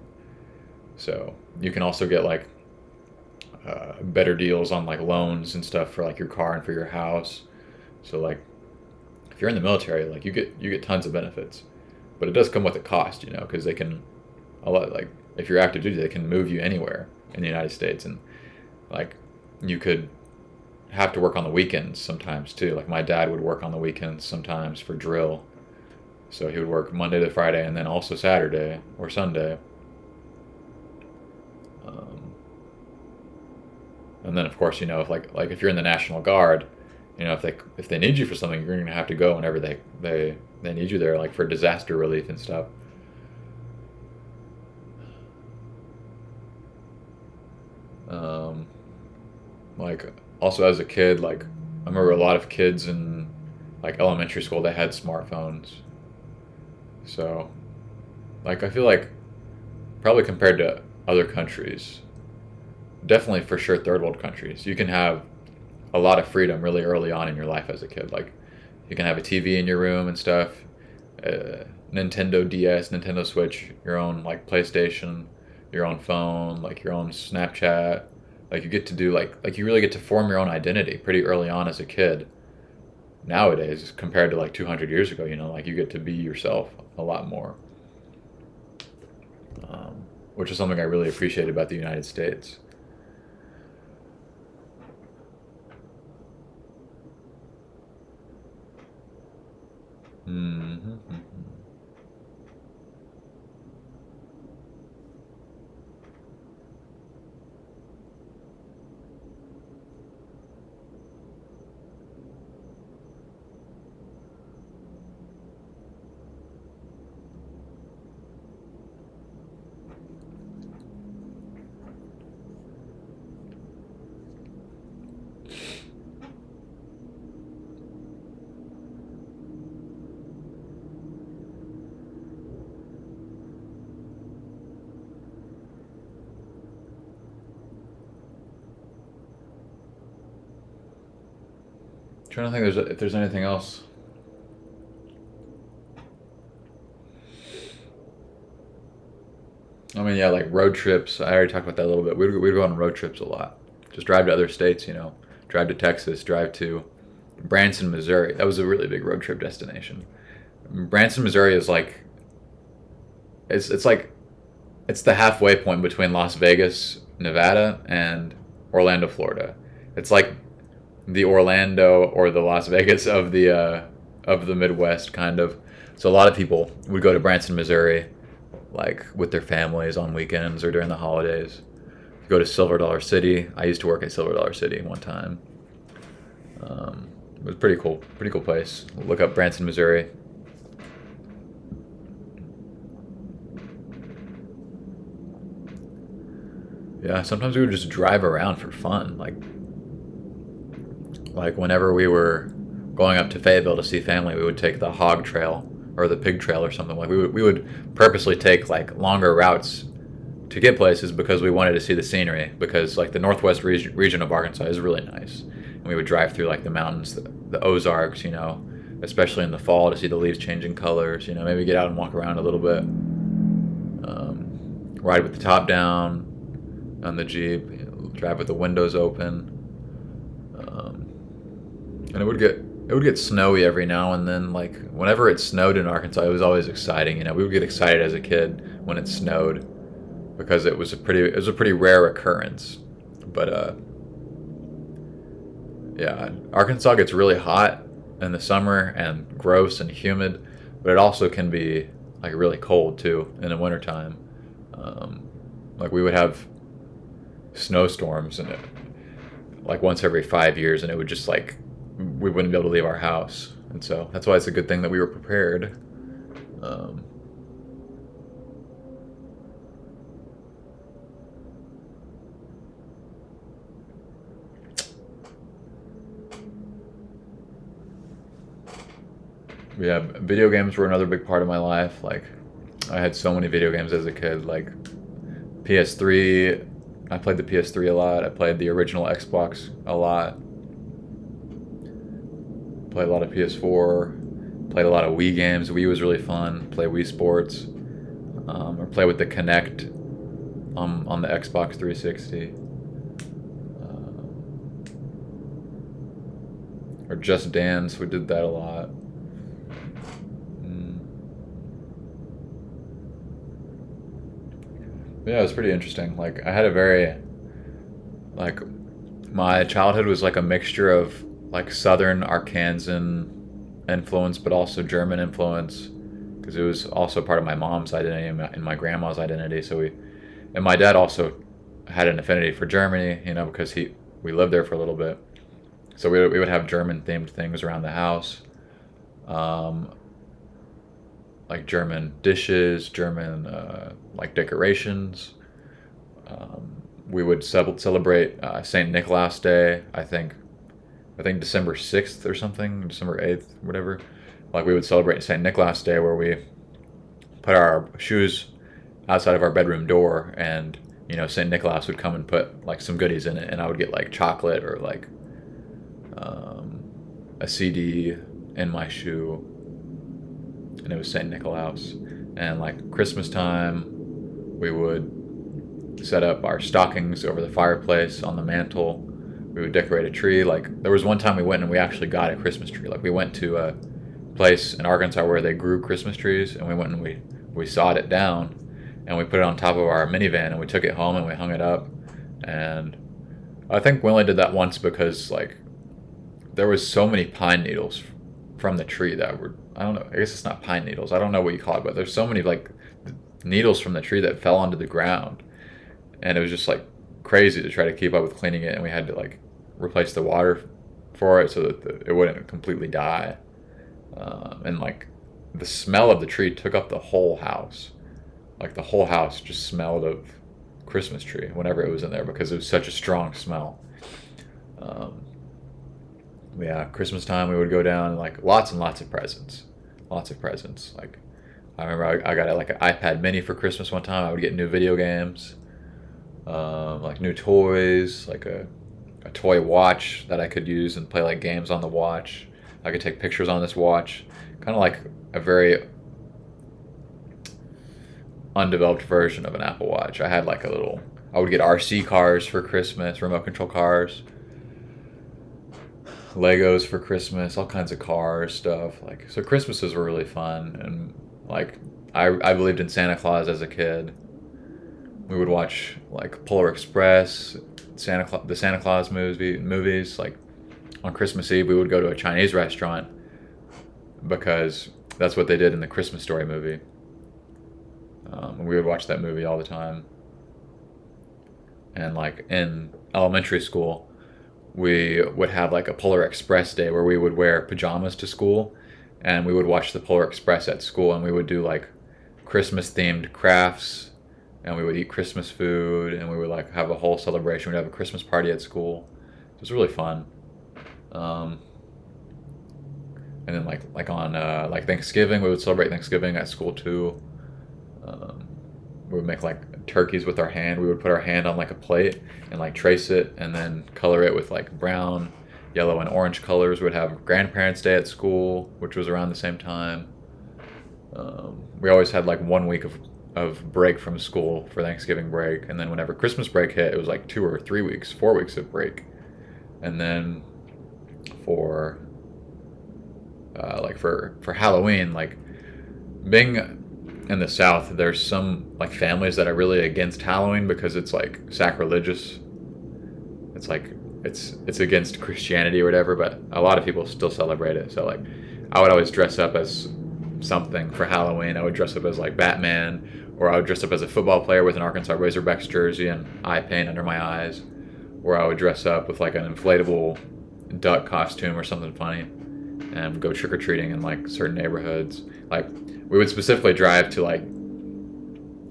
So you can also get like better deals on like loans and stuff for like your car and for your house. So like if you're in the military, like you get tons of benefits, but it does come with a cost, you know, because they can a lot like if you're active duty, they can move you anywhere in the United States, and like you could have to work on the weekends sometimes too. Like my dad would work on the weekends sometimes for drill, so he would work Monday to Friday and then also Saturday or Sunday. Um, and then of course, you know, if like if you're in the National Guard, you know, if they need you for something, you're gonna have to go whenever they need you there, like for disaster relief and stuff. Um, like also as a kid, like I remember a lot of kids in like elementary school, they had smartphones. So like I feel like probably compared to other countries, definitely for sure third world countries, you can have a lot of freedom really early on in your life as a kid. Like you can have a TV in your room and stuff, Nintendo DS, Nintendo Switch, your own like PlayStation, your own phone, like your own Snapchat. Like you get to do like you really get to form your own identity pretty early on as a kid. Nowadays, compared to like 200 years ago, you know, like you get to be yourself a lot more, um, which is something I really appreciate about the United States. Hmm. Trying to think if there's anything else. I mean, yeah, like road trips. I already talked about that a little bit. We'd go on road trips a lot. Just drive to other states, drive to Texas, drive to Branson, Missouri. That was a really big road trip destination. Branson, Missouri is like it's like it's the halfway point between Las Vegas, Nevada, and Orlando, Florida. It's like the Orlando or the Las Vegas of the Midwest, kind of. So a lot of people would go to Branson, Missouri, like with their families on weekends or during the holidays. Go to Silver Dollar City. I used to work at Silver Dollar City one time. It was pretty cool place. Look up Branson, Missouri. Yeah, sometimes we would just drive around for fun. Like whenever we were going up to Fayetteville to see family, we would take the Hog Trail or the Pig Trail or something. Like we would purposely take like longer routes to get places because we wanted to see the scenery. Because like the northwest region of Arkansas is really nice, and we would drive through like the mountains, the Ozarks, especially in the fall to see the leaves changing colors. Maybe get out and walk around a little bit. Ride with the top down on the Jeep, drive with the windows open. And it would get snowy every now and then. Like whenever it snowed in Arkansas, it was always exciting. We would get excited as a kid when it snowed because it was a pretty rare occurrence. But yeah, Arkansas gets really hot in the summer and gross and humid, but it also can be like really cold too in the wintertime. Like we would have snowstorms and like once every 5 years, and it would just like we wouldn't be able to leave our house, and so that's why it's a good thing that we were prepared. Um, yeah, video games were another big part of my life. Like I had so many video games as a kid. Like PS3, I played the PS3 a lot. I played the original Xbox a lot. Played a lot of PS4. Played a lot of Wii games. Wii was really fun. Play Wii Sports, or play with the Kinect on the Xbox 360, or Just Dance. We did that a lot. Mm. Yeah, it was pretty interesting. Like I had a very like my childhood was like a mixture of like Southern Arkansan influence, but also German influence, because it was also part of my mom's identity and my grandma's identity. And my dad also had an affinity for Germany, because we lived there for a little bit. So we would have German themed things around the house, um, like German dishes, German like decorations. We would celebrate Saint Nicholas Day. I think December 6th or something, December 8th, whatever. Like we would celebrate Saint Nicholas Day, where we put our shoes outside of our bedroom door, and Saint Nicholas would come and put like some goodies in it, and I would get like chocolate or like um, a CD in my shoe, and it was Saint Nicholas. And like Christmas time, we would set up our stockings over the fireplace on the mantle. We would decorate a tree. Like there was one time we went and we actually got a Christmas tree. Like we went to a place in Arkansas where they grew Christmas trees, and we went and we sawed it down, and we put it on top of our minivan, and we took it home and we hung it up. And I think we only did that once because like there was so many pine needles from the tree that were, I don't know, I guess it's not pine needles. I don't know what you call it, but there's so many like needles from the tree that fell onto the ground, and it was just like crazy to try to keep up with cleaning it, and we had to like replace the water for it so that it wouldn't completely die. And like the smell of the tree took up the whole house. Like the whole house just smelled of Christmas tree whenever it was in there because it was such a strong smell. Um, yeah, Christmas time we would go down and like lots and lots of presents, lots of presents. Like I remember I got like an iPad Mini for Christmas one time. I would get new video games, like new toys, like a toy watch that I could use and play like games on the watch. I could take pictures on this watch, kind of like a very undeveloped version of an Apple Watch. I had like a little. I would get RC cars for Christmas, remote control cars, Legos for Christmas, all kinds of cars stuff. Like so, Christmases were really fun, and like I believed in Santa Claus as a kid. We would watch like Polar Express, the Santa Claus movies. Like on Christmas Eve, we would go to a Chinese restaurant because that's what they did in the Christmas Story movie. And we would watch that movie all the time. And like in elementary school, we would have like a Polar Express day where we would wear pajamas to school, and we would watch the Polar Express at school, and we would do like Christmas themed crafts, and we would eat Christmas food, and we would like have a whole celebration. We'd have a Christmas party at school. It was really fun. And then like on like Thanksgiving, we would celebrate Thanksgiving at school too. We would make like turkeys with our hand. We would put our hand on like a plate and like trace it and then color it with like brown, yellow, and orange colors. We'd have Grandparents' Day at school, which was around the same time. We always had like 1 week of break from school for Thanksgiving break, and then whenever Christmas break hit, it was like 2 or 3 weeks, 4 weeks of break. And then for for Halloween, like being in the South, there's some like families that are really against Halloween because it's like sacrilegious. It's like it's against Christianity or whatever, but a lot of people still celebrate it. So like I would always dress up as something for Halloween. I would dress up as like Batman, or I would dress up as a football player with an Arkansas Razorbacks jersey and eye paint under my eyes, or I would dress up with like an inflatable duck costume or something funny and go trick-or-treating in like certain neighborhoods. Like we would specifically drive to like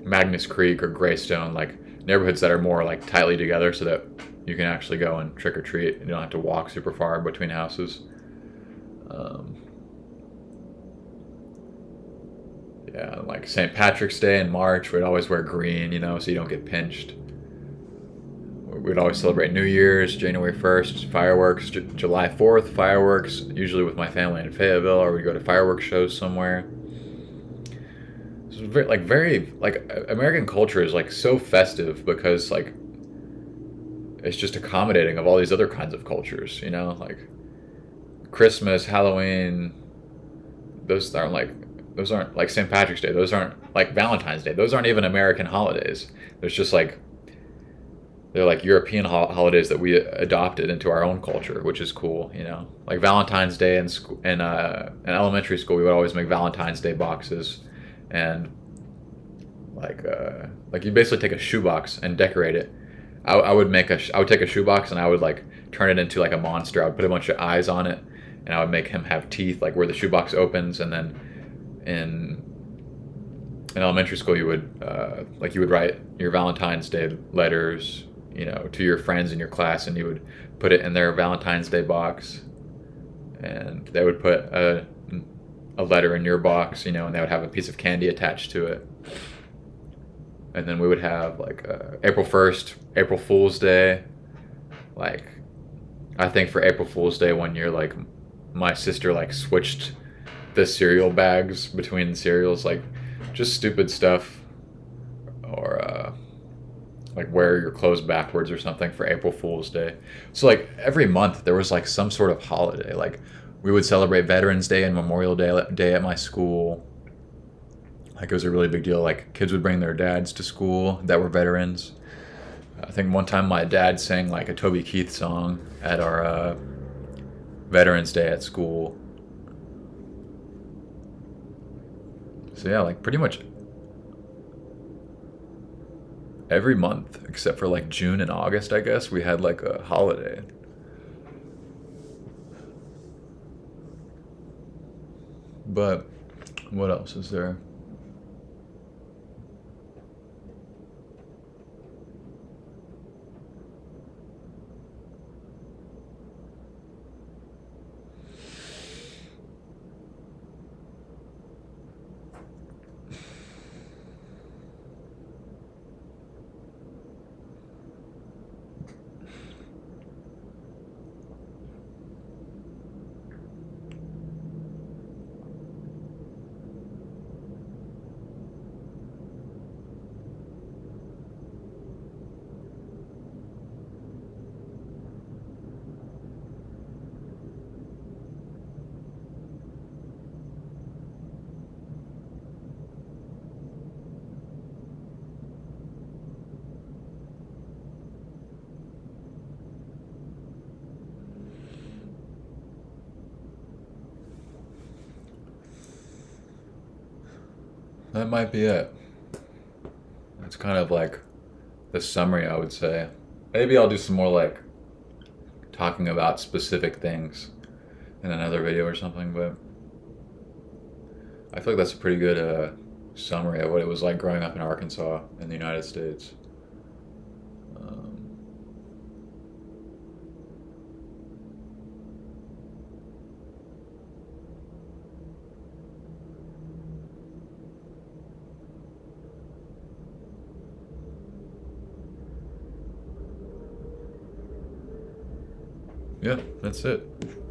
Magnus Creek or Greystone, like neighborhoods that are more like tightly together so that you can actually go and trick-or-treat. You don't have to walk super far between houses. Yeah, like St. Patrick's Day in March, we'd always wear green, you know, so you don't get pinched. We'd always celebrate New Year's, January 1st, fireworks, July 4th, fireworks, usually with my family in Fayetteville, or we'd go to fireworks shows somewhere. It's very, American culture is like so festive because like it's just accommodating of all these other kinds of cultures, you know, like Christmas, Halloween, those aren't like St. Patrick's Day, those aren't like Valentine's Day, those aren't even American holidays. There's just like they're like European holidays that we adopted into our own culture, which is cool, you know. Like Valentine's Day in elementary school, we would always make Valentine's Day boxes, and like you basically take a shoebox and decorate it. I would take a shoebox and I would like turn it into like a monster. I would put a bunch of eyes on it, and I would make him have teeth, like where the shoebox opens, and then in elementary school you would write your Valentine's Day letters, you know, to your friends in your class, and you would put it in their Valentine's Day box, and they would put a letter in your box, you know, and they would have a piece of candy attached to it. And then we would have like April 1st, April Fool's Day. Like I think for April Fool's Day one year, like my sister like switched the cereal bags between the cereals, like just stupid stuff, or like wear your clothes backwards or something for April Fool's Day. So like every month there was like some sort of holiday. Like we would celebrate Veterans Day and Memorial Day at my school. Like it was a really big deal. Like kids would bring their dads to school that were veterans. I think one time my dad sang like a Toby Keith song at our Veterans Day at school. So yeah, like pretty much every month except for like June and August, I guess, we had like a holiday. But what else is there? That might be it. It's kind of like the summary, I would say. Maybe I'll do some more like talking about specific things in another video or something, but I feel like that's a pretty good summary of what it was like growing up in Arkansas in the United States. Um, yeah, that's it.